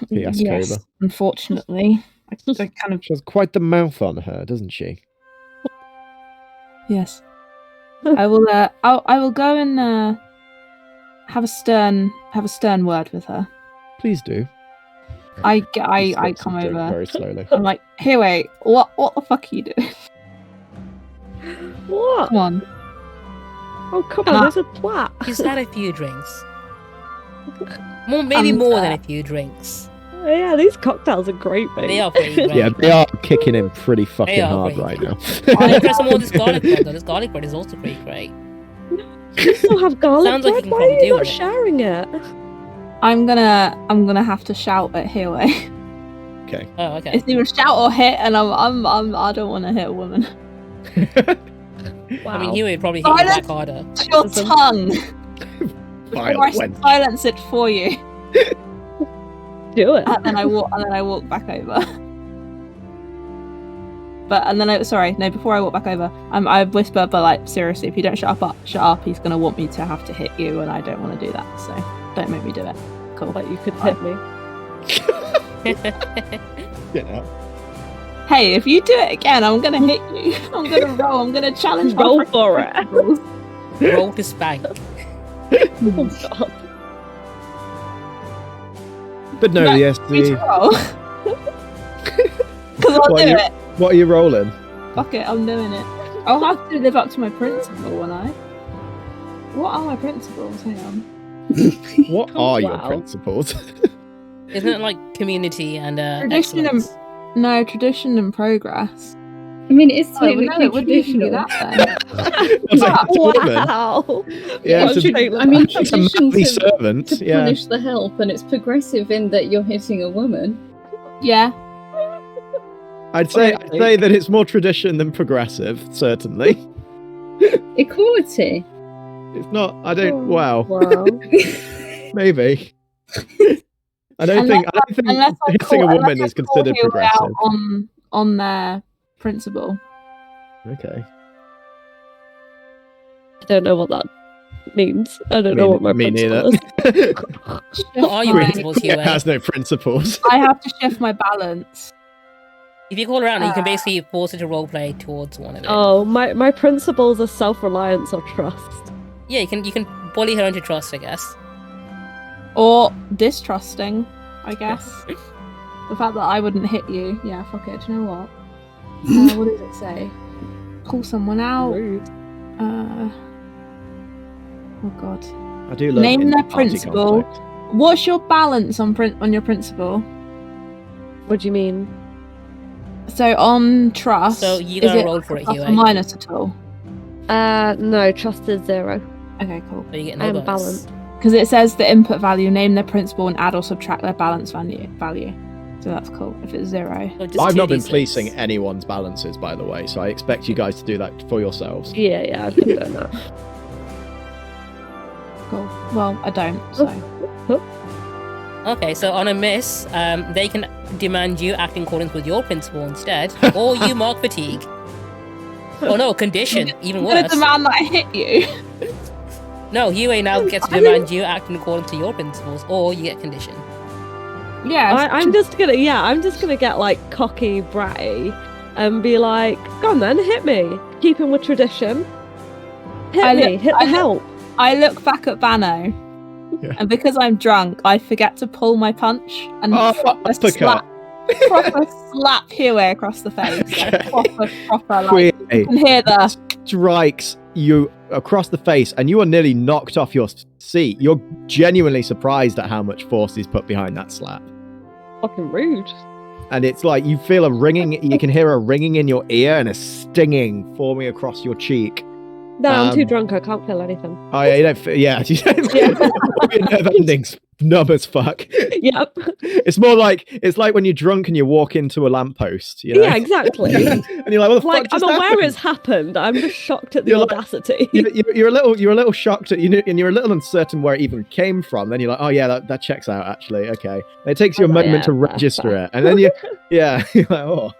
He asked Yes, Cobra. unfortunately. I kind of She has quite the mouth on her, doesn't she? yes. I will. I will go and have a stern word with her. Please do. I He sips come his drink over. very slowly. I'm like, here, wait. What the fuck are you doing? What? Come on. Oh, come And on, I- there's a twat. He's had a few drinks. Maybe more than a few drinks. Oh, yeah, these cocktails are great, mate. They are pretty great. Yeah, they are kicking him pretty fucking They are hard pretty right now. I try some more of this garlic bread though. This garlic bread is also pretty great. You still have garlic Sounds like bread? you can Why probably are you do not it. sharing it? I'm gonna have to shout at Hiway. Okay. Oh, okay. It's either shout or hit, and I don't want to hit a woman. Wow. I mean, he would probably hit you back Silence! harder. Your tongue. Vile Before I wench. silence it for you, Do it. and then I walk back over. Before I walk back over, I whisper, but like seriously, if you don't shut up, he's gonna want me to have to hit you, and I don't want to do that. So don't make me do it. Cool. But you could hit me. Get out. Hey, if you do it again, I'm gonna hit you. I'm gonna roll. I'm gonna challenge. my Roll for it. principles. Roll to spank. Oh, God. But no, No, yes, Me to the... roll. Because I'll What do you- it. What are you rolling? Fuck it, I'm doing it. I'll have to live up to my principle, won't I? What are my principles? Hang on. What Oh, are your wow. principles? Isn't it like community and Tradition and- excellence? No, tradition and progress. I mean, it's Oh, well, technically no, it wouldn't even be traditional. that then. What's that, it's a woman? Wow. Yeah, it's a, Taylor. I mean, it's a tradition manly to servant. Yeah. punish the help, and it's progressive in that you're hitting a woman. Yeah. I'd say that it's more tradition than progressive, certainly. Equality. It's not. I don't. Wow. Wow. Maybe. I don't think Unless I hitting a call- woman unless is I call considered Hero out progressive. on their principle. Okay. I don't know what that means. I don't know what my Me principle neither. is. What are your Fine. principles, It Hugh? has no principles. I have to shift my balance. If you call around, you can basically force it to roleplay towards one of it. Oh, my principles are self-reliance or trust. Yeah, you can bully her into trust, I guess. Or distrusting, I guess. The fact that I wouldn't hit you. Yeah, fuck it. Do you know what? What does it say? Call someone out. Rude. Oh god. I do love Name their inter-party principal. conflict. What's your balance on your principal? What do you mean? So on trust, So you is gotta it roll for it, plus Hugh. or minus at all? No, trust is 0. Okay, cool. So you get no I'm bonus. balanced. Because it says the input value, name their principal, and add or subtract their balance value. So that's cool. If it's 0. So just I've not been 2d6. policing anyone's balances, by the way, so I expect you guys to do that for yourselves. Yeah, I've been doing that. Cool. Well, I don't. So Okay, so on a miss, they can demand you act in accordance with your principle instead, or you mark fatigue. Oh no, condition, even I'm gonna worse. demand that I hit you. No, Yue now gets to demand you act in accordance to your principles, or you get condition. Yeah. I'm just gonna get like cocky, bratty, and be like, "Go on then, hit me." Keeping with tradition. Hit the help. I look back at Bano, and because I'm drunk, I forget to pull my punch and proper slap Hue across the face. Like, proper. Like, you can hear the strikes you across the face, and you are nearly knocked off your seat. You're genuinely surprised at how much force he's put behind that slap. Fucking rude. And it's like you feel a ringing, you can hear a ringing in your ear and a stinging forming across your cheek. No, I'm too drunk. I can't feel anything. Oh yeah, you don't feel, yeah. Your nerve endings numb as fuck. Yep. It's more like, it's like when you're drunk and you walk into a lamppost, you know? Yeah, exactly. And you're like, what the Like, fuck just I'm aware happened? it's happened. I'm just shocked at the You're like- audacity. You're a little shocked at, and you're a little uncertain where it even came from. Then you're like, oh yeah, that checks out actually. Okay, and it takes you a moment to register it, and then you're like, oh.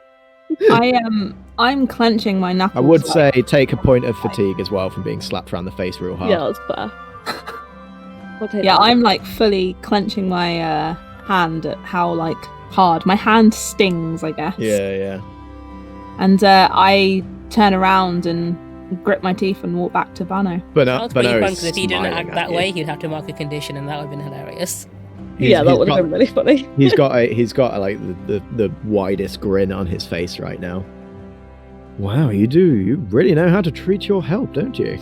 I'm clenching my knuckles. I would say take a point of fatigue as well from being slapped around the face real hard. Yeah, that's fair. I'll take Yeah, that. I'm like fully clenching my hand at how like hard my hand stings, I guess. Yeah. And I turn around and grit my teeth and walk back to Bano. That's pretty fun, Bano because is if he didn't smiling act at that you. way, he'd have to mark a condition, and that would have been hilarious. Yeah, that He's would have got- been really funny. He's got like the widest grin on his face right now. Wow, you really know how to treat your help, don't you?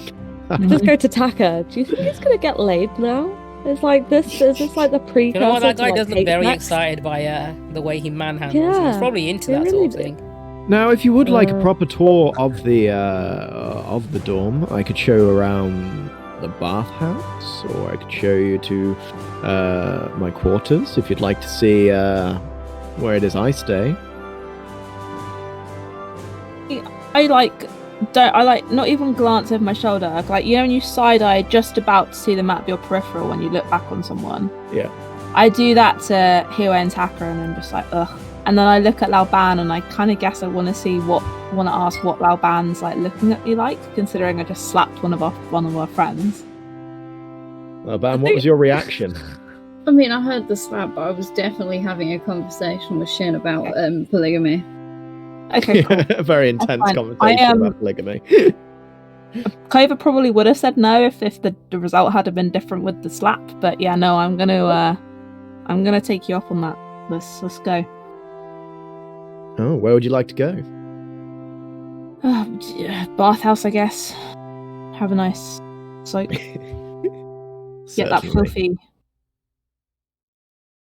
Let's go to Taka. Do you think he's gonna get laid now? It's like this. Is this like the precursor? You know what? That to, guy like, does look hate very sex? excited by the way he manhandles. Yeah, He's probably into he that really sort of did. thing. Now, if you would like a proper tour of the dorm, I could show you around the bathhouse, or I could show you to my quarters if you'd like to see where it is I stay. I not even glance over my shoulder. Like, you know when you side eye just about to see the map of your peripheral when you look back on someone? Yeah. I do that to Hue and Taka, and I'm just like, ugh. And then I look at Laoban, and I kind of guess I want to ask what Laoban's like looking at me like, considering I just slapped one of our friends. Well, Bam, what was your reaction? I mean, I heard the slap, but I was definitely having a conversation with Shin about polygamy. Okay, cool. A very intense fine. conversation about polygamy. Clover probably would have said no if the result had been different with the slap, but yeah, no, I'm gonna take you up on that. Let's go. Oh, where would you like to go? Bathhouse, I guess. Have a nice soak. Get that Certainly. filthy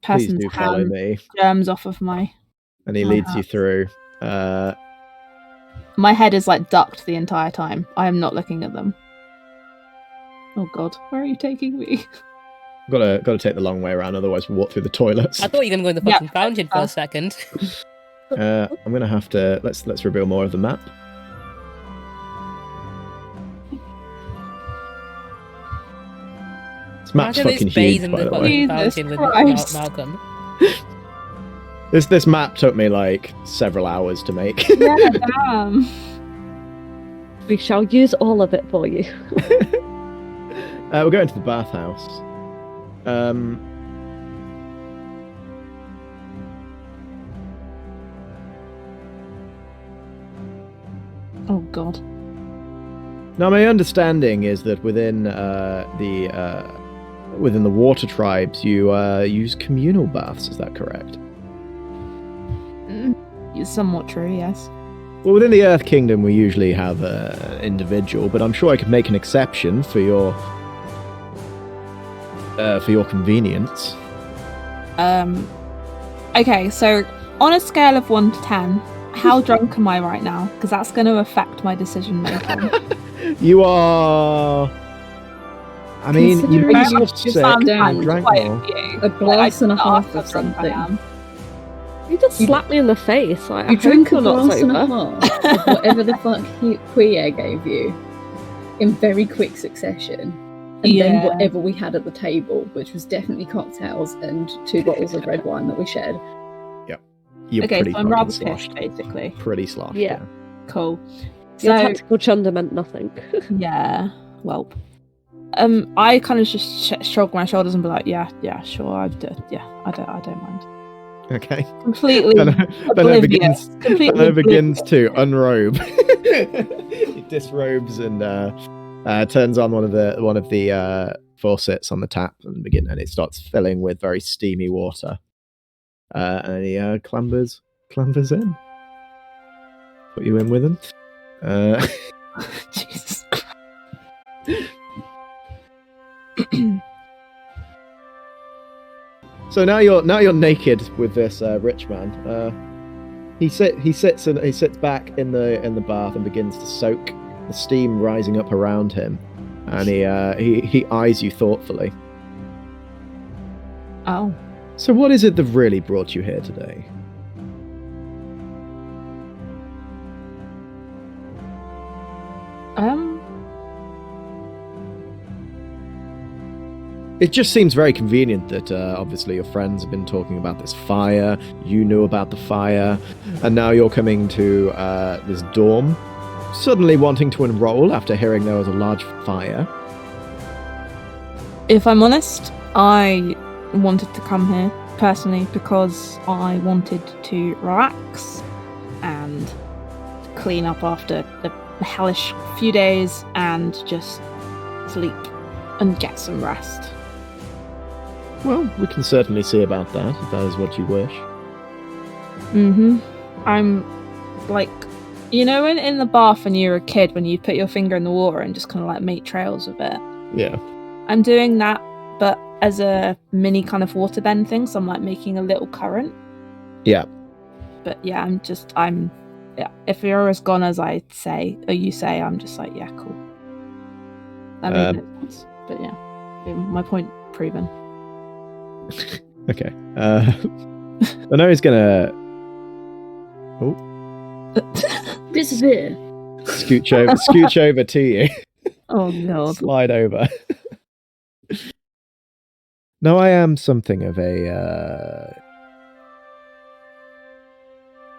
Please person's do follow hand me. germs off of my. And he my leads you house. through. My head is like ducked the entire time. I am not looking at them. Oh god, where are you taking me? Gotta take the long way around, otherwise we'll walk through the toilets. I thought you were going to go in the Yeah. fucking fountain for a second. I'm gonna have to let's reveal more of the map. This map's Imagine fucking this bathe huge, in by the the fucking way. Jesus fountain with Christ. Malcolm. This map took me like several hours to make. Yeah, damn. We shall use all of it for you. We're going to the bathhouse. Oh god. Now, my understanding is that within within the water tribes, you use communal baths. Is that correct? It's somewhat true, yes. Well, within the Earth Kingdom, we usually have individual, but I'm sure I could make an exception for your convenience. Okay, so on a scale of 1 to 10, how drunk am I right now? Because that's going to affect my decision making. You are. I mean, you Considering make you yourself just sick. sat You down drank quite more. a few. A glass and a half how of drunk I something. am. You just slapped me in the face. Like, You I drink hope a you're not glass and a sober. half of whatever the fuck Cuase gave you in very quick succession. And then Yeah. whatever we had at the table, which was definitely cocktails and 2 bottles of red wine that we shared. You're Okay, pretty so I'm fucking rather sloshed. pissed, basically. Pretty sloshed. Yeah. Cool. Your So, tactical chunder meant nothing. yeah, well. I kind of just shrug my shoulders and be like, yeah, sure, I don't mind. Okay. Completely Bano oblivious. Completely Bano begins oblivious. to unrobe. He disrobes and turns on one of the faucets on the tap and it starts filling with very steamy water. And he clambers in. Put you in with him. Jesus So now you're naked with this rich man. He sits back in the bath and begins to soak, the steam rising up around him, and he eyes you thoughtfully. Oh. So what is it that really brought you here today? It just seems very convenient that obviously your friends have been talking about this fire, you knew about the fire, and now you're coming to this dorm, suddenly wanting to enroll after hearing there was a large fire. If I'm honest, I wanted to come here personally because I wanted to relax and clean up after the hellish few days and just sleep and get some rest. Well, we can certainly see about that, if that is what you wish. I'm like, you know, in the bath when you were a kid, when you put your finger in the water and just kind of like make trails of it. Yeah. I'm doing that, but as a mini kind of water bend thing, so I'm like making a little current. Yeah. But yeah, yeah, if you're as gone as I say, or you say, I'm just like, yeah, cool. That made no sense. But yeah, my point proven. Okay. I know he's gonna Disappear. scooch over to you. Oh god. Slide over. Now I am something of a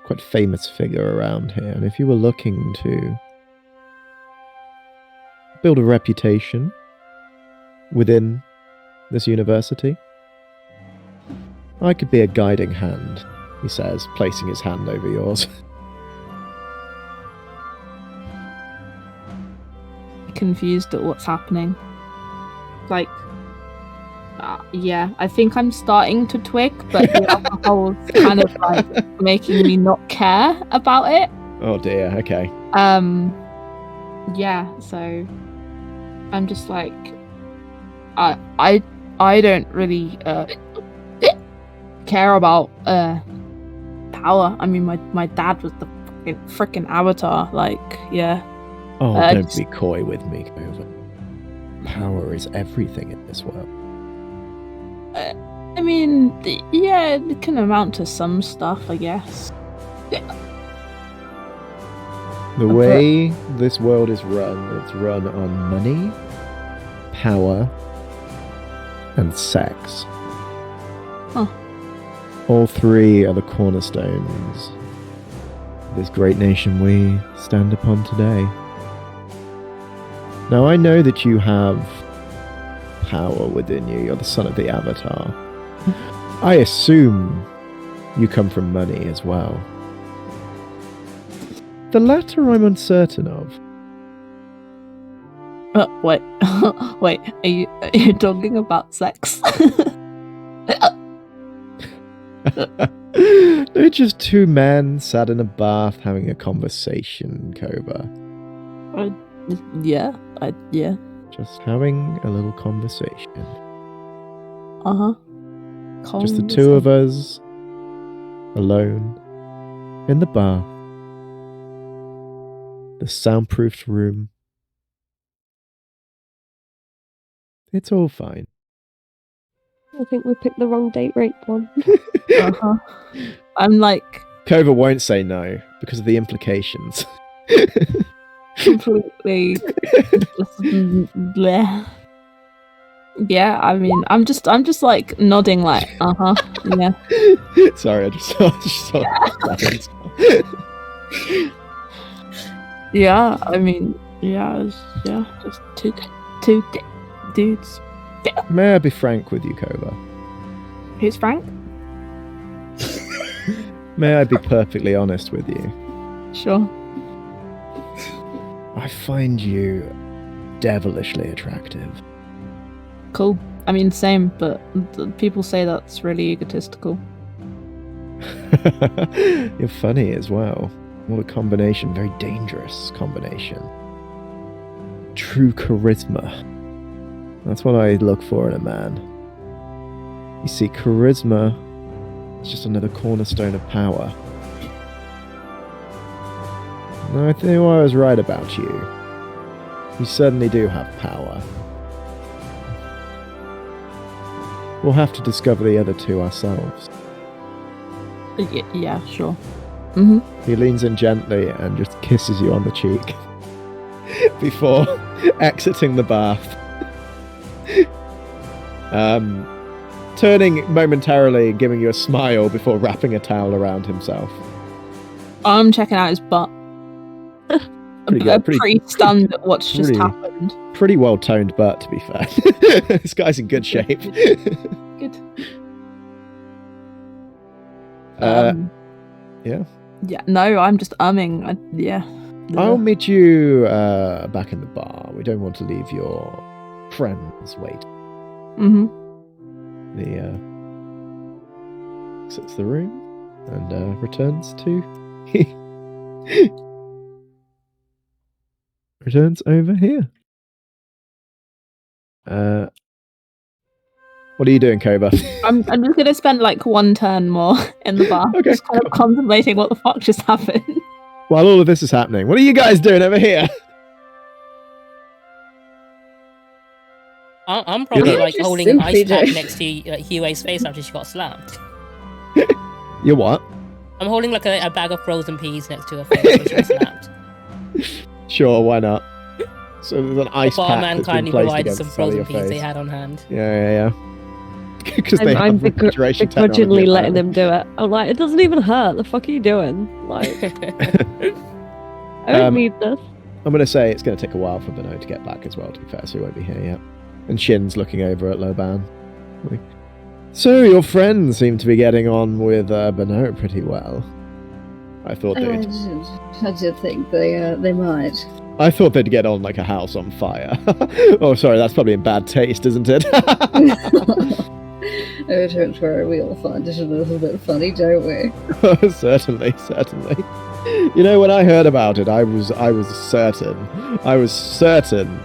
quite famous figure around here, and if you were looking to build a reputation within this university, I could be a guiding hand, he says, placing his hand over yours. Confused at what's happening. Like, yeah, I think I'm starting to twig, but the alcohol's kind of like making me not care about it. Oh dear, okay. Yeah, so I'm just like, I don't really care about power. I mean, my dad was the freaking avatar. Like, yeah. Oh, don't be coy with me, Clover. Power is everything in this world. I mean, yeah, it can amount to some stuff, I guess. The way this world is run, it's run on money, power, and sex. Huh. All three are the cornerstones of this great nation we stand upon today. Now, I know that you have power within you. You're the son of the Avatar. I assume you come from money as well. The latter I'm uncertain of. Wait, wait. Are you talking about sex? They're just two men sat in a bath having a conversation, Cobra. Yeah. Yeah. Just having a little conversation. Just the two of us, alone, in the bath, the soundproofed room. It's all fine. I think we picked the wrong date rape one. I'm like Cobra won't say no because of the implications. completely just bleh. Yeah, I mean, I'm just like nodding, like, yeah. Sorry, I just saw that. Yeah, I mean, yeah, just two dudes. Yeah. May I be frank with you, Cobra? Who's Frank? May I be perfectly honest with you? Sure. I find you devilishly attractive. Cool. I mean, same, but people say that's really egotistical. You're funny as well. What a combination, very dangerous combination. True charisma. That's what I look for in a man. You see, charisma is just another cornerstone of power. And I think I was right about you. You certainly do have power. We'll have to discover the other two ourselves. Yeah, sure. He leans in gently and just kisses you on the cheek before exiting the bath. Turning momentarily, giving you a smile before wrapping a towel around himself. I'm checking out his butt. Pretty good. Pretty stunned at what's just happened. Pretty well toned butt, to be fair. This guy's in good shape. Good. Yeah. Yeah. No, I'm just umming. Yeah. I'll meet you back in the bar. We don't want to leave your friends wait. He exits the room and returns to returns over here. What are you doing, Cobra? I'm just gonna spend like one turn more in the bar, Okay, just kind of contemplating what the fuck just happened. While all of this is happening, what are you guys doing over here? I'm probably You're like holding an ice pack next to Huey's face after she got slapped. You what? I'm holding like a bag of frozen peas next to her face when she got slapped. Sure, why not? So there's an ice The pack barman that's been kindly placed provided against some the side of your frozen peas they face. had on hand. Yeah. Because they I'm have refrigeration begrudgingly technology. letting him do it. I'm like, it doesn't even hurt. The fuck are you doing? Like, I don't need this. I'm going to say it's going to take a while for Bano to get back as well, to be fair, so he won't be here yet. And Shin's looking over at Loban. So your friends seem to be getting on with Bano pretty well. I thought they'd... I did think they might. I thought they'd get on like a house on fire. Oh, sorry, that's probably in bad taste, isn't it? Oh, don't worry, we all find it a little bit funny, don't we? Certainly. You know, when I heard about it, I was certain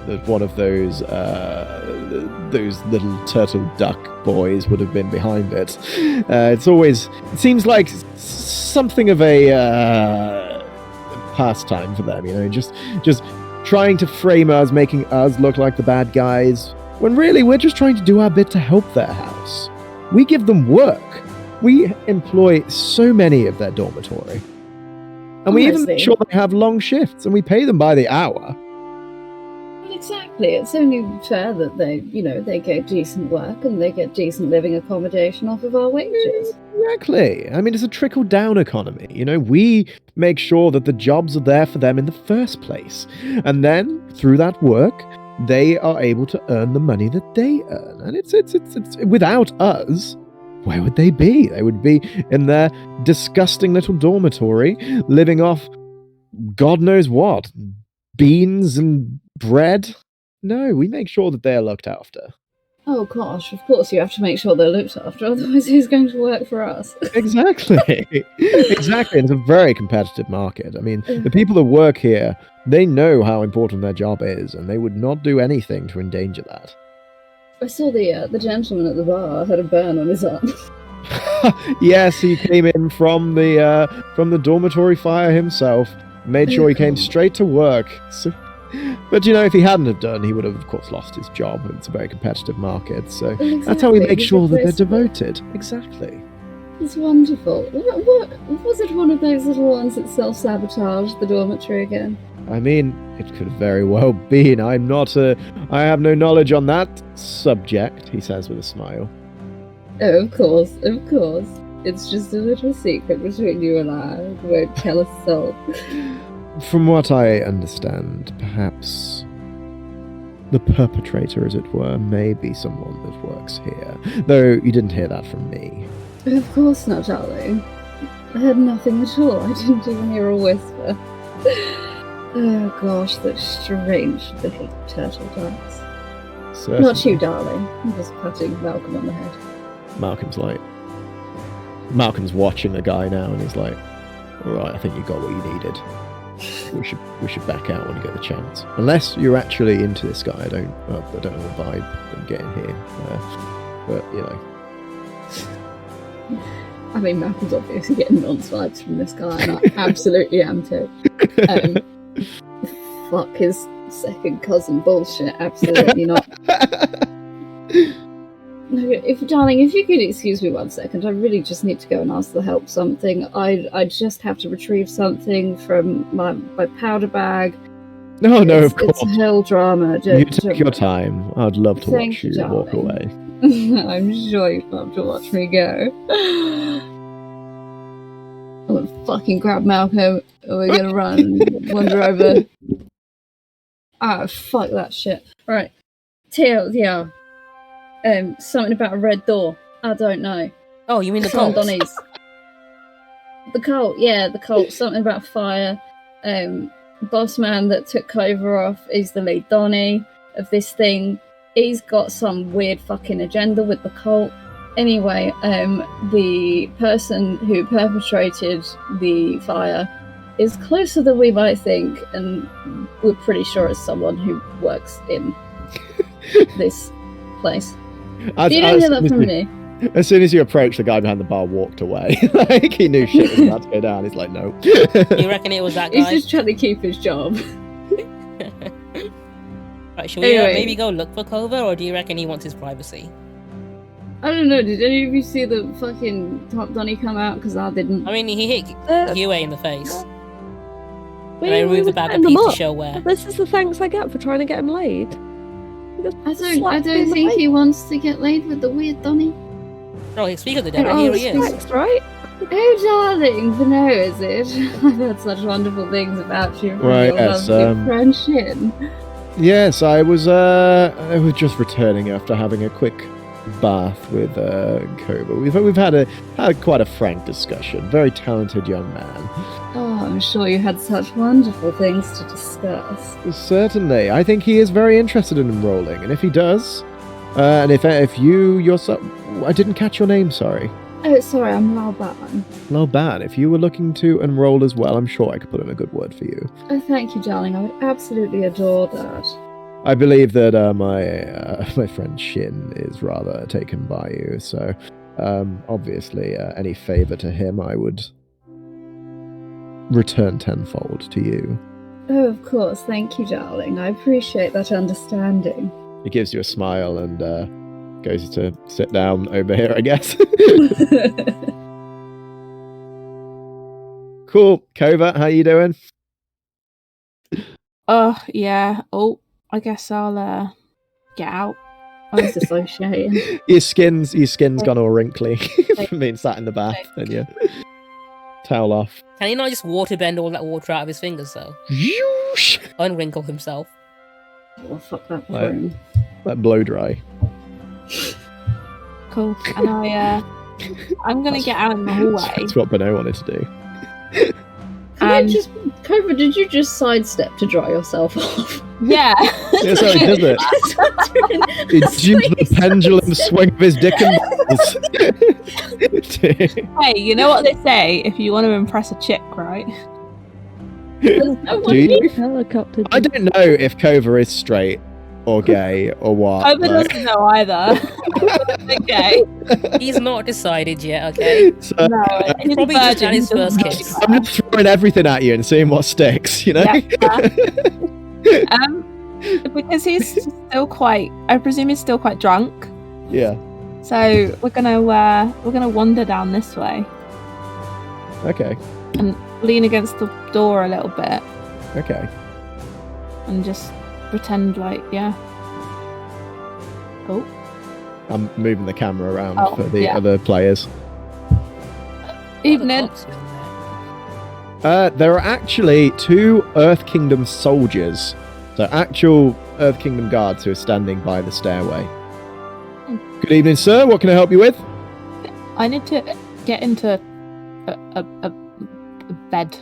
that one of those little turtle duck boys would have been behind it. It seems like something of a pastime for them, you know, just trying to frame us, making us look like the bad guys, when really we're just trying to do our bit to help their house. We give them work. We employ so many of their dormitory. And we even make sure they have long shifts, and we pay them by the hour. Well, exactly. It's only fair that they get decent work and they get decent living accommodation off of our wages. Exactly. I mean, it's a trickle-down economy. You know, we make sure that the jobs are there for them in the first place. And then, through that work, they are able to earn the money that they earn. And it's without us, where would they be? They would be in their disgusting little dormitory, living off God knows what. Beans and bread. No, we make sure that they're looked after. Oh gosh, of course you have to make sure they're looked after, otherwise who's going to work for us? Exactly. Exactly. It's a very competitive market. I mean, the people that work here, they know how important their job is, and they would not do anything to endanger that. I saw the gentleman at the bar had a burn on his arm. Yes, he came in from the dormitory fire himself. Made sure he came straight to work. So, but if he hadn't have done, he would have, of course, lost his job. It's a very competitive market, so that's how we make sure that they're devoted. Exactly. It's wonderful. What was it? One of those little ones that self-sabotaged the dormitory again? I mean, it could have very well been. I have no knowledge on that subject, he says with a smile. Oh, of course. It's just a little secret between you and I. We won't tell a soul. From what I understand, perhaps the perpetrator, as it were, may be someone that works here. Though you didn't hear that from me. Of course not, darling. I heard nothing at all. I didn't even hear a whisper. Oh gosh, those strange little turtle ducks. Certainly. Not you, darling. I'm just patting Malcolm on the head. Malcolm's watching the guy now, and he's like, "All right, I think you got what you needed. We should back out when you get the chance. Unless you're actually into this guy, I don't know the vibe I'm getting here. But I mean, Malcolm's obviously getting nonce vibes from this guy, and I absolutely am too. Fuck his second cousin bullshit. Absolutely not. No, darling, if you could excuse me 1 second, I really just need to go and ask the help something. I just have to retrieve something from my powder bag. No, of course. It's a whole drama. You take your time. I'd love to watch you walk away. I'm sure you'd love to watch me go. I'm gonna fucking grab Malcolm, and we're gonna run and wander over. Ah, fuck that shit. Right. Yeah. Something about a red door. I don't know. Oh, you mean the Son cult? Donnie's. The cult, yeah, the cult. Something about fire. Boss man that took Clover off is the lead Donnie of this thing. He's got some weird fucking agenda with the cult. Anyway, the person who perpetrated the fire is closer than we might think, and we're pretty sure it's someone who works in this place. You didn't hear that from me. As soon as you approached, the guy behind the bar walked away. Like, he knew shit was about to go down. He's like, no. You reckon it was that guy? He's just trying to keep his job. Right, should we maybe go look for Clover, or do you reckon he wants his privacy? I don't know, did any of you see the fucking Top Donnie come out? Because I didn't. I mean, he hit Yue in the face. We And I removed the bag of peas to show where. This is the thanks I get for trying to get him laid. I don't think he wants to get laid with the weird Donnie. Oh, speak of the devil, here he is. Thanks, right? Oh, darling, Bano, is it? I've heard such wonderful things about you from your lovely friend Shin. Yes, I was just returning after having a quick bath with Cobra. We've had quite a frank discussion. Very talented young man. Oh, I'm sure you had such wonderful things to discuss. Certainly, I think he is very interested in enrolling, and if he does, and if you yourself, I didn't catch your name. Sorry. Oh, sorry, I'm Laoban. Laoban, if you were looking to enroll as well, I'm sure I could put in a good word for you. Oh, thank you, darling. I would absolutely adore that. I believe that my friend Shin is rather taken by you, so obviously any favour to him I would return tenfold to you. Oh, of course. Thank you, darling. I appreciate that understanding. He gives you a smile and goes to sit down over here, I guess. Cool. Covert, how you doing? Yeah. Oh, I guess I'll get out. I was dissociating. Your skin's gone all wrinkly from being sat in the bath, and you towel off. Can he not just waterbend all that water out of his fingers, though? Unwrinkle himself. Oh, fuck that phone. Like blow dry. Cool. And I'm gonna get out in the hallway. That's what Bano wanted to do. Cobra, did you just sidestep to dry yourself off? Yeah. That's how he does it. He tunes the pendulum swing of his dick and balls. Hey, you know what they say? If you want to impress a chick, right? Do you? Helicopter. I don't know if Kova is straight or gay or what. Cobra doesn't know either. Okay. He's not decided yet, okay? So, No, he's Probably a just virgin, at his he doesn't first know. kiss. I'm just throwing everything at you and seeing what sticks, you know? Yeah. Because he's still quite. I presume he's still quite drunk. Yeah. So we're gonna wander down this way Okay. and lean against the door a little bit Okay. and just pretend like Oh, I'm moving the camera around Oh, for the yeah. other players. evening. There are actually 2 Earth Kingdom soldiers. So actual Earth Kingdom guards who are standing by the stairway. Good evening, sir. What can I help you with? I need to get into a bed.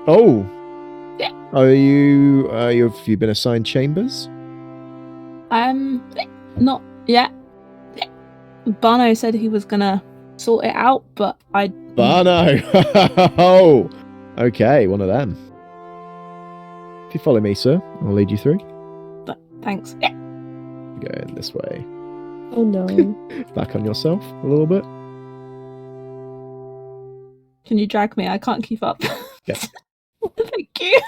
Oh. Yeah. Have you been assigned chambers? Not yet. Bano said he was gonna sort it out, but Bano! Oh! Okay, one of them. If you follow me, sir, I'll lead you through. Thanks. Going this way. Oh no. Back on yourself a little bit. Can you drag me? I can't keep up. Yeah. Thank you.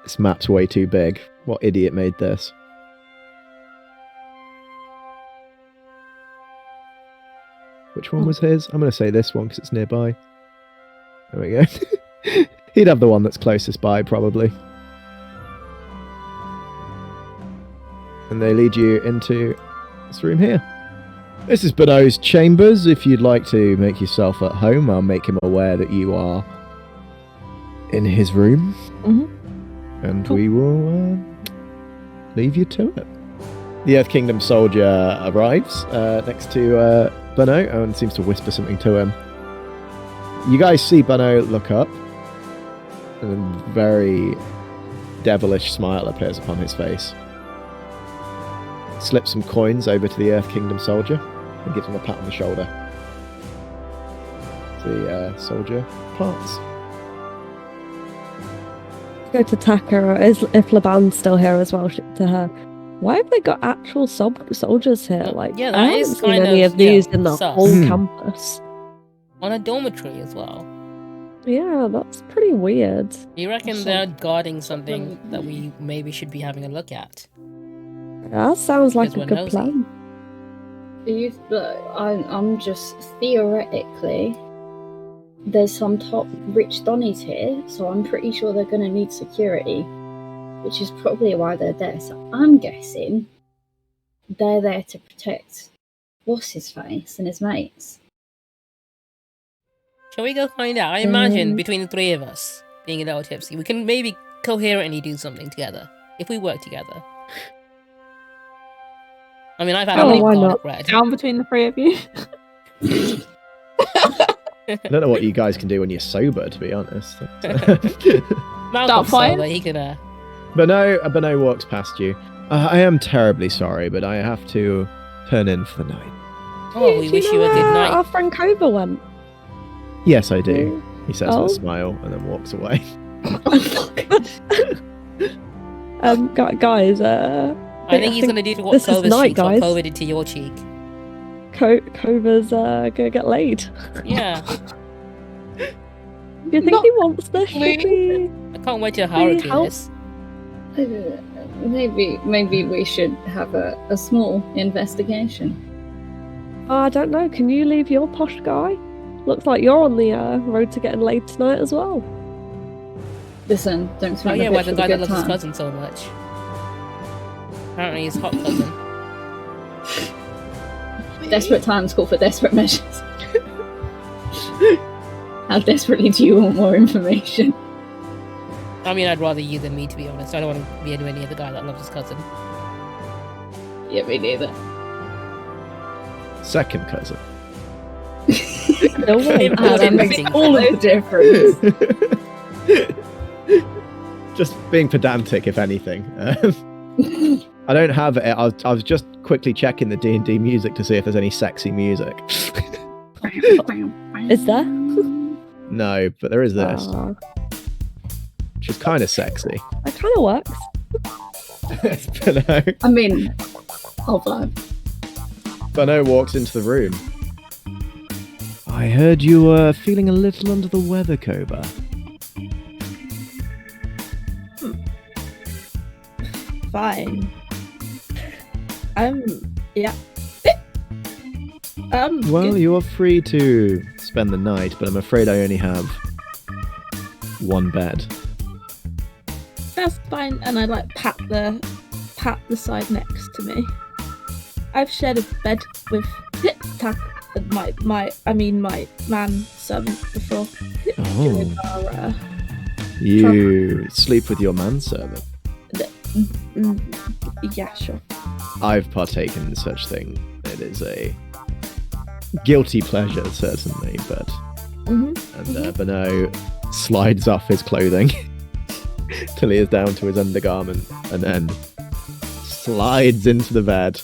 This map's way too big. What idiot made this? Which one was his? I'm going to say this one because it's nearby. There we go. He'd have the one that's closest by, probably. And they lead you into this room here. This is Bano's chambers. If you'd like to make yourself at home, I'll make him aware that you are in his room. Mhm. And we will leave you to it. The Earth Kingdom soldier arrives next to Bano and seems to whisper something to him. You guys see Bano look up, and a very devilish smile appears upon his face. Slips some coins over to the Earth Kingdom soldier and gives him a pat on the shoulder. The soldier parts. Go to Taka, if Laban's still here as well, to her. Why have they got actual soldiers here? Like, Yeah, I that haven't is seen kind any of, of these in the sus. whole Hmm. campus. On a dormitory as well. Yeah, that's pretty weird. You reckon they're guarding something that we maybe should be having a look at? That sounds like Because a we're good nosy. plan. I'm just theoretically. There's some top rich Donnies here, so I'm pretty sure they're going to need security, which is probably why they're there. So I'm guessing they're there to protect what's his face and his mates. Shall we go find out? I imagine Mm. between the 3 of us, being a little tipsy, we can maybe coherently do something together. If we work together. I mean, I've had Oh, a lot why of not? garlic bread. Down between the 3 of you. I don't know what you guys can do when you're sober, to be honest. Malcolm's fine. sober, he can, Bano walks past you. I am terribly sorry, but I have to turn in for the night. Oh, we Do wish know you a good where night. Our friend Cobra went. Yes, I do, he says Oh. with a smile and then walks away. Guys, I think he's gonna do to what this is Cova's night, cheek, what guys. Cova did to your cheek. Cova's gonna get laid. Yeah, Do you think Not he wants this? Should please. we? I can't wait to Hara Really do help? this. Maybe we should have a small investigation. Oh, I don't know. Can you leave your posh guy? Looks like you're on the road to getting laid tonight as well. Listen, don't Oh threaten yeah, a why bitch the with guy a that good loves his time. cousin so much. Apparently his hot cousin. Desperate times call for desperate measures. How desperately do you want more information? I mean, I'd rather you than me, to be honest. I don't want to be anywhere near the guy that loves his cousin. Yeah, me neither. Second cousin. No way. That makes all of the difference. Just being pedantic, if anything. I don't have it. I was just quickly checking the D&D music to see if there's any sexy music. Is there? No, but there is this, Aw, which is kind of sexy. that kind of works. Bano. I mean, hold on. Bano walks into the room. I heard you were feeling a little under the weather, Cobra. Fine. Yeah. Well, you are free to spend the night, but I'm afraid I only have one bed. That's fine. And I like pat the side next to me. I've shared a bed with my man servant before. Oh, Our, you sleep with your manservant. yeah, sure. I've partaken in such thing. It is a guilty pleasure, certainly, but... Mm-hmm. And Bano slides off his clothing till he is down to his undergarment, and then slides into the bed.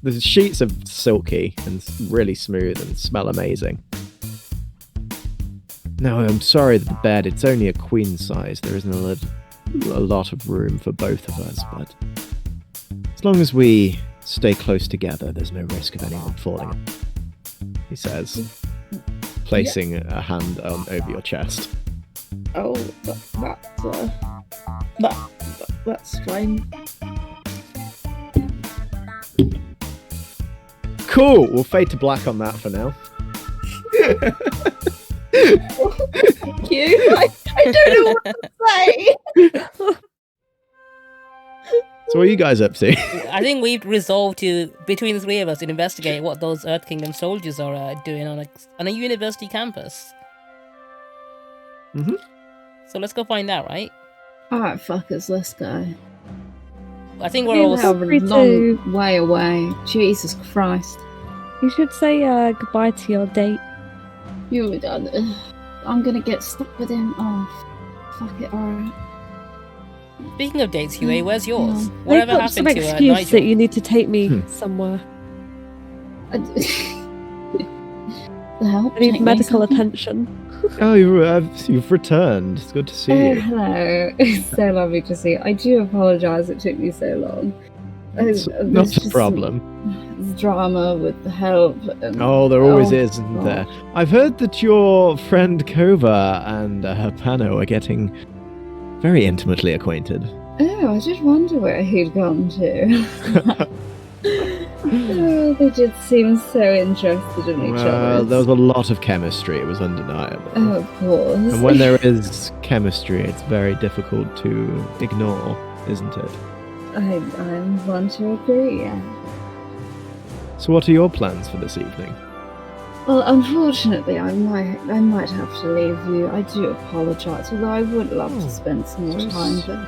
The sheets are silky and really smooth and smell amazing. Now, I'm sorry that the bed, it's only a queen size. There isn't a lot of room for both of us, but as long as we stay close together, there's no risk of anyone falling, he says, placing a hand over your chest. Oh, that's fine. Cool, we'll fade to black on that for now. Thank you. I don't know what to say. So what are you guys up to? I think we've resolved to, between the three of us, to investigate what those Earth Kingdom soldiers are doing on a university campus. Mm-hmm. So let's go find out, right? Alright, fuckers, let's go. I think we're Yeah, all... well, We're a free long to- way away. Jesus Christ. You should say goodbye to your date. I'm gonna get stuck with him. Oh, fuck it, alright. Speaking of dates, Huey, where's yours? No. Whatever Make up some happened to excuse Nigel? that you need to take me somewhere. The help? I need Take me medical something? attention. Oh, you've returned. It's good to see you. Hello. It's so lovely to see you. I do apologise it took me so long. It's There's not a just problem. some drama with the help. And, Oh, there always Oh, is, isn't God. there? I've heard that your friend Kova and Bano are getting very intimately acquainted. Oh, I did wonder where he'd gone to. Oh, they did seem so interested in each other. There was a lot of chemistry. It was undeniable. Oh, of course. And when there is chemistry, it's very difficult to ignore, isn't it? I'm one to agree, yeah. So what are your plans for this evening? Well, unfortunately, I might have to leave you. I do apologise, although I would love to spend some more time, but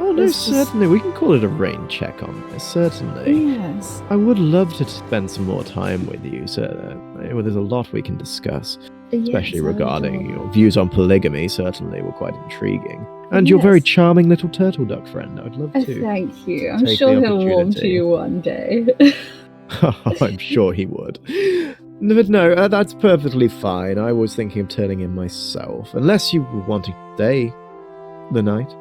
Oh, no, It's just- certainly. We can call it a rain check on this, certainly. yes. I would love to spend some more time with you, sir. Well, there's a lot we can discuss, especially Yes, I regarding will. your views on polygamy, certainly were quite intriguing. And your very Yes. charming little turtle duck friend, I'd love Oh, to. thank you. I'm take sure the he'll warm to opportunity. you one day. I'm sure he would. No, but no, that's perfectly fine. I was thinking of turning in myself, unless you were wanting to stay the night.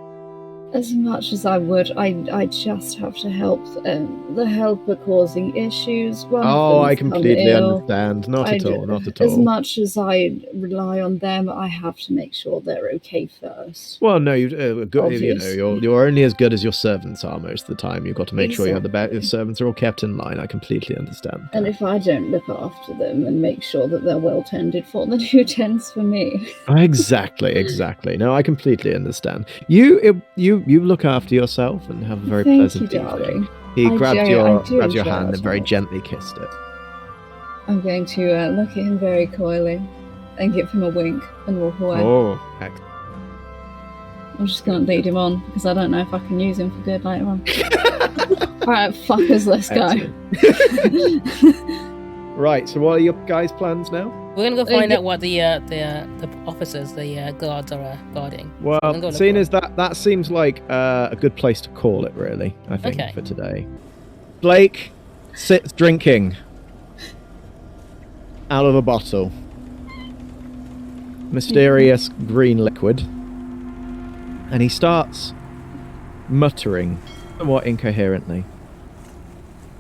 As much as I would, I just have to help. The helper causing issues. One of Oh, I them's come completely ill. understand. Not I at all, do- not at As all. much as I rely on them, I have to make sure they're okay first. Well, no, Obvious. you're only as good as your servants are most of the time. You've got to make sure your Exactly. servants are all kept in line. I completely understand. And that. if I don't look after them and make sure that they're well tended for, then who tends for me? Exactly. No, I completely understand. You look after yourself and have a very Thank pleasant you, evening. darling. He I grabbed do your enjoy hand it and very all. gently kissed it. I'm going to look at him very coyly and give him a wink and walk away. Oh, I'm just going to lead him on because I don't know if I can use him for good later on. Alright, fuckers, let's go. excellent. Right. So what are your guys' plans now? We're gonna go find out what the officers, the guards are guarding. Well, So go seeing look as that seems like a good place to call it, really. I think Okay. for today. Blake sits drinking out of a bottle. Mysterious green liquid. And he starts muttering somewhat incoherently.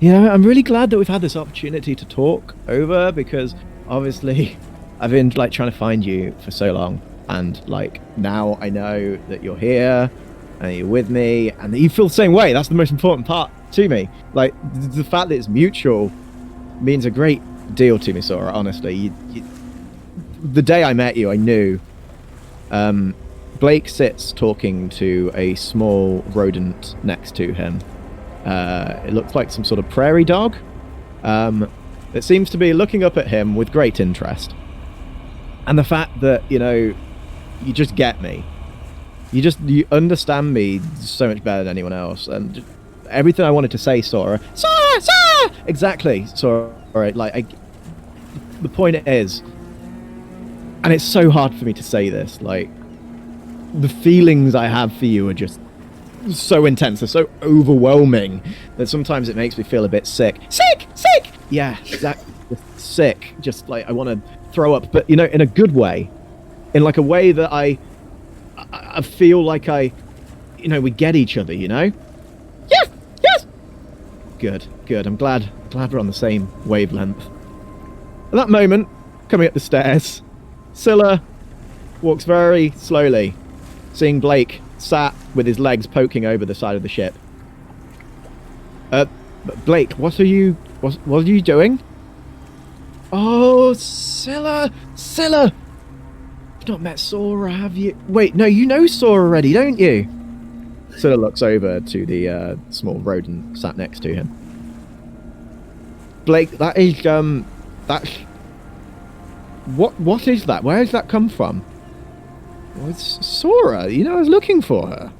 Yeah, I'm really glad that we've had this opportunity to talk over, because obviously I've been like trying to find you for so long, and like now I know that you're here and you're with me and that you feel the same way. That's the most important part to me. Like the fact that it's mutual means a great deal to me, Sora. Honestly, the day I met you, I knew. Blake sits talking to a small rodent next to him. It looks like some sort of prairie dog. It seems to be looking up at him with great interest. And the fact that, you just get me. You understand me so much better than anyone else. And everything I wanted to say, Sora. Sora! Exactly, Sora. Like, the point is, and it's so hard for me to say this, like, the feelings I have for you are just so intense, they're so overwhelming that sometimes it makes me feel a bit sick. Sick! Yeah, exactly. Just sick. Just like I want to throw up, but in a good way, in like a way that I feel like we get each other. Yes. Good. I'm glad we're on the same wavelength. At that moment, coming up the stairs, Scylla walks very slowly, seeing Blake sat with his legs poking over the side of the ship. Blake, what are you doing? Oh, Scylla! You've not met Sora, have you? Wait, no, you know Sora already, don't you? Scylla looks over to the small rodent sat next to him. Blake, that's... What is that? Where does that come from? Well, it's Sora. I was looking for her.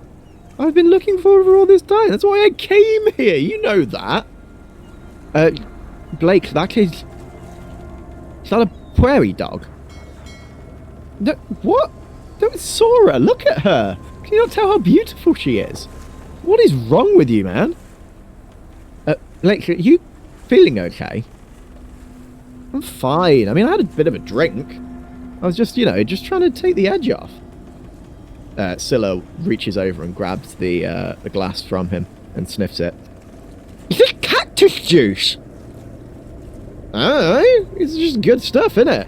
I've been looking for her for all this time. That's why I came here. You know that. Blake, is that a prairie dog? No, what? That was Sora. Look at her. Can you not tell how beautiful she is? What is wrong with you, man? Blake, are you feeling okay? I'm fine. I mean, I had a bit of a drink. I was just trying to take the edge off. Scylla reaches over and grabs the glass from him and sniffs it. Is this cactus juice? It's just good stuff, isn't it?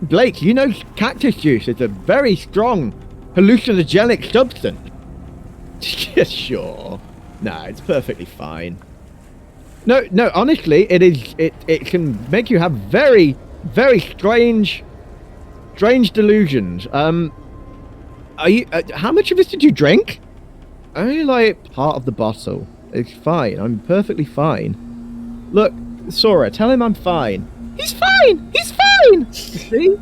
Blake, cactus juice is a very strong hallucinogenic substance. Yeah, sure. Nah, it's perfectly fine. No, honestly, it can make you have very, very strange delusions. Are you? How much of this did you drink? Only like part of the bottle. It's fine. I'm perfectly fine. Look, Sora, tell him I'm fine. He's fine. See?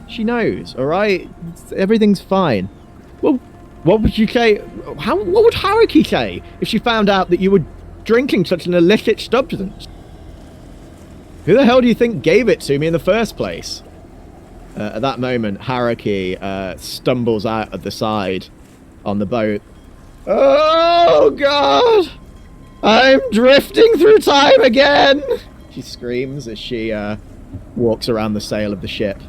She knows. All right. Everything's fine. Well, what would you say? What would Haruki say if she found out that you were drinking such an illicit substance? Who the hell do you think gave it to me in the first place? At that moment, Haruki stumbles out of the side on the boat. Oh, God! I'm drifting through time again! She screams as she walks around the sail of the ship.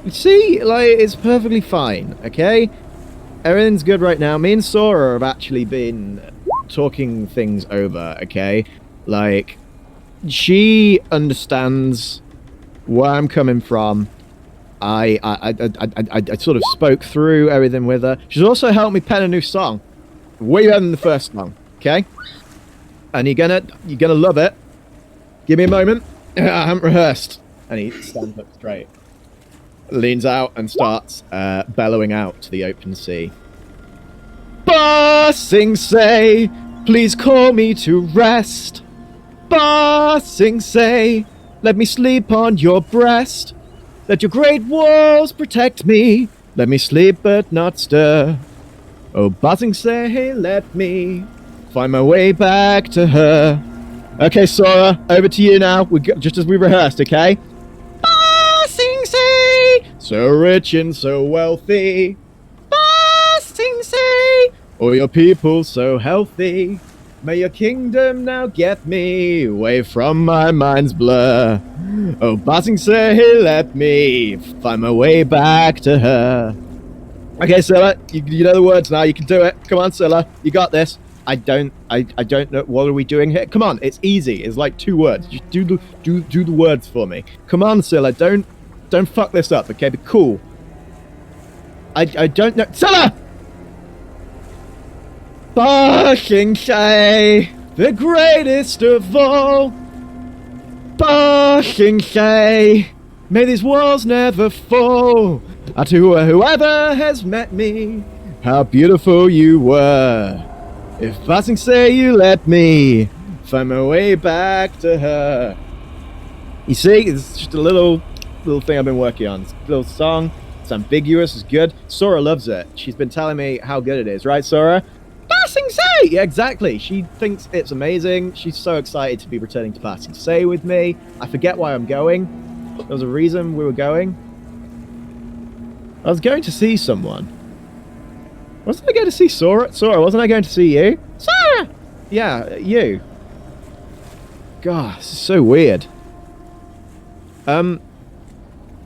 See, like, it's perfectly fine, okay? Everything's good right now. Me and Sora have actually been talking things over, okay? Like, she understands where I'm coming from. I sort of spoke through everything with her. She's also helped me pen a new song. Way better than the first song, okay? And you're gonna love it. Give me a moment. I haven't rehearsed. And he stands up straight. Leans out and starts bellowing out to the open sea. Ba Sing Se, please call me to rest. Ba Sing Se, let me sleep on your breast. Let your great walls protect me. Let me sleep but not stir. Oh, Ba Sing Se, let me find my way back to her. Okay, Sora, over to you now. Just as we rehearsed, okay? Sing say, so rich and so wealthy. Sing say, all your people so healthy. May your kingdom now get me away from my mind's blur. Oh, Sing say, let me find my way back to her. Okay, Scylla, you know the words now. You can do it. Come on, Scylla, you got this. I don't know. What are we doing here? Come on, it's easy. It's like 2 words. Just do the words for me. Come on, Scylla, don't fuck this up. Okay, be cool. I don't know, Scylla. Fucking say the greatest of all. Fucking say may these walls never fall. To whoever has met me, how beautiful you were. If passing say you let me find my way back to her. You see, it's just a little thing I've been working on. It's a little song. It's ambiguous. It's good. Sora loves it. She's been telling me how good it is, right, Sora? Passing say! Yeah, exactly. She thinks it's amazing. She's so excited to be returning to Passing Say with me. I forget why I'm going. There was a reason we were going. I was going to see someone. Wasn't I going to see Sora? Sora, wasn't I going to see you? Sora! Yeah, you. God, this is so weird.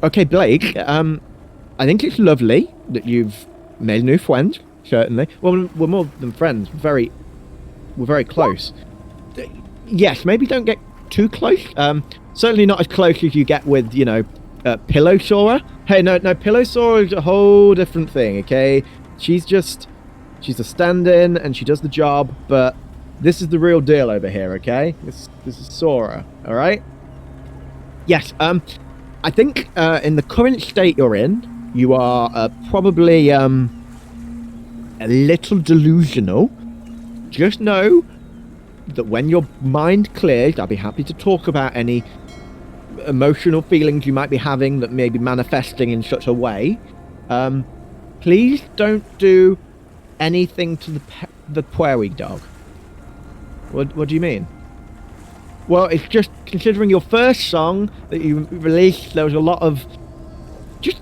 Okay, Blake, I think it's lovely that you've made a new friend, certainly. Well, we're more than friends. We're very close. Yes, maybe don't get too close. Certainly not as close as you get with, you know, Pillow Sora. Hey, no, Pillow Sora is a whole different thing, okay? She's a stand-in and she does the job, but this is the real deal over here, okay? This is Sora, alright? Yes, I think in the current state you're in, you are probably a little delusional. Just know that when your mind clears, I'll be happy to talk about any emotional feelings you might be having that may be manifesting in such a way. Please don't do anything to the prairie dog. What do you mean? Well, it's just considering your first song that you released, there was a lot of just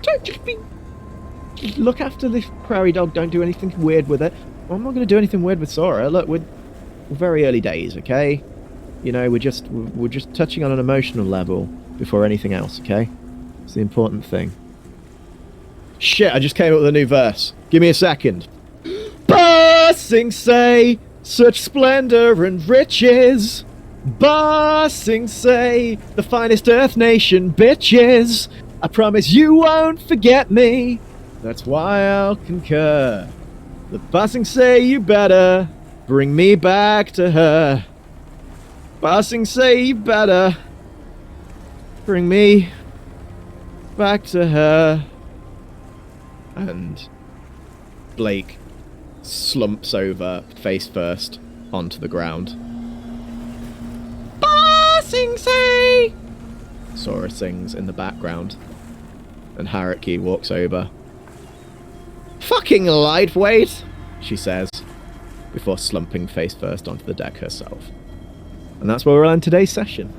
look after this prairie dog. Don't do anything weird with it. Well, I'm not going to do anything weird with Sora. Look, we're very early days, okay? You know, we're just touching on an emotional level before anything else, okay? It's the important thing. Shit, I just came up with a new verse. Give me a second. Passing say, such splendor and riches. Passing say, the finest Earth Nation bitches. I promise you won't forget me. That's why I'll concur. The passing say you better bring me back to her. Passing say you better bring me back to her. And Blake slumps over face first onto the ground. Passing say, Sora sings in the background, and Haruki walks over. Fucking lightweight, she says, before slumping face first onto the deck herself. And that's where we'll end today's session.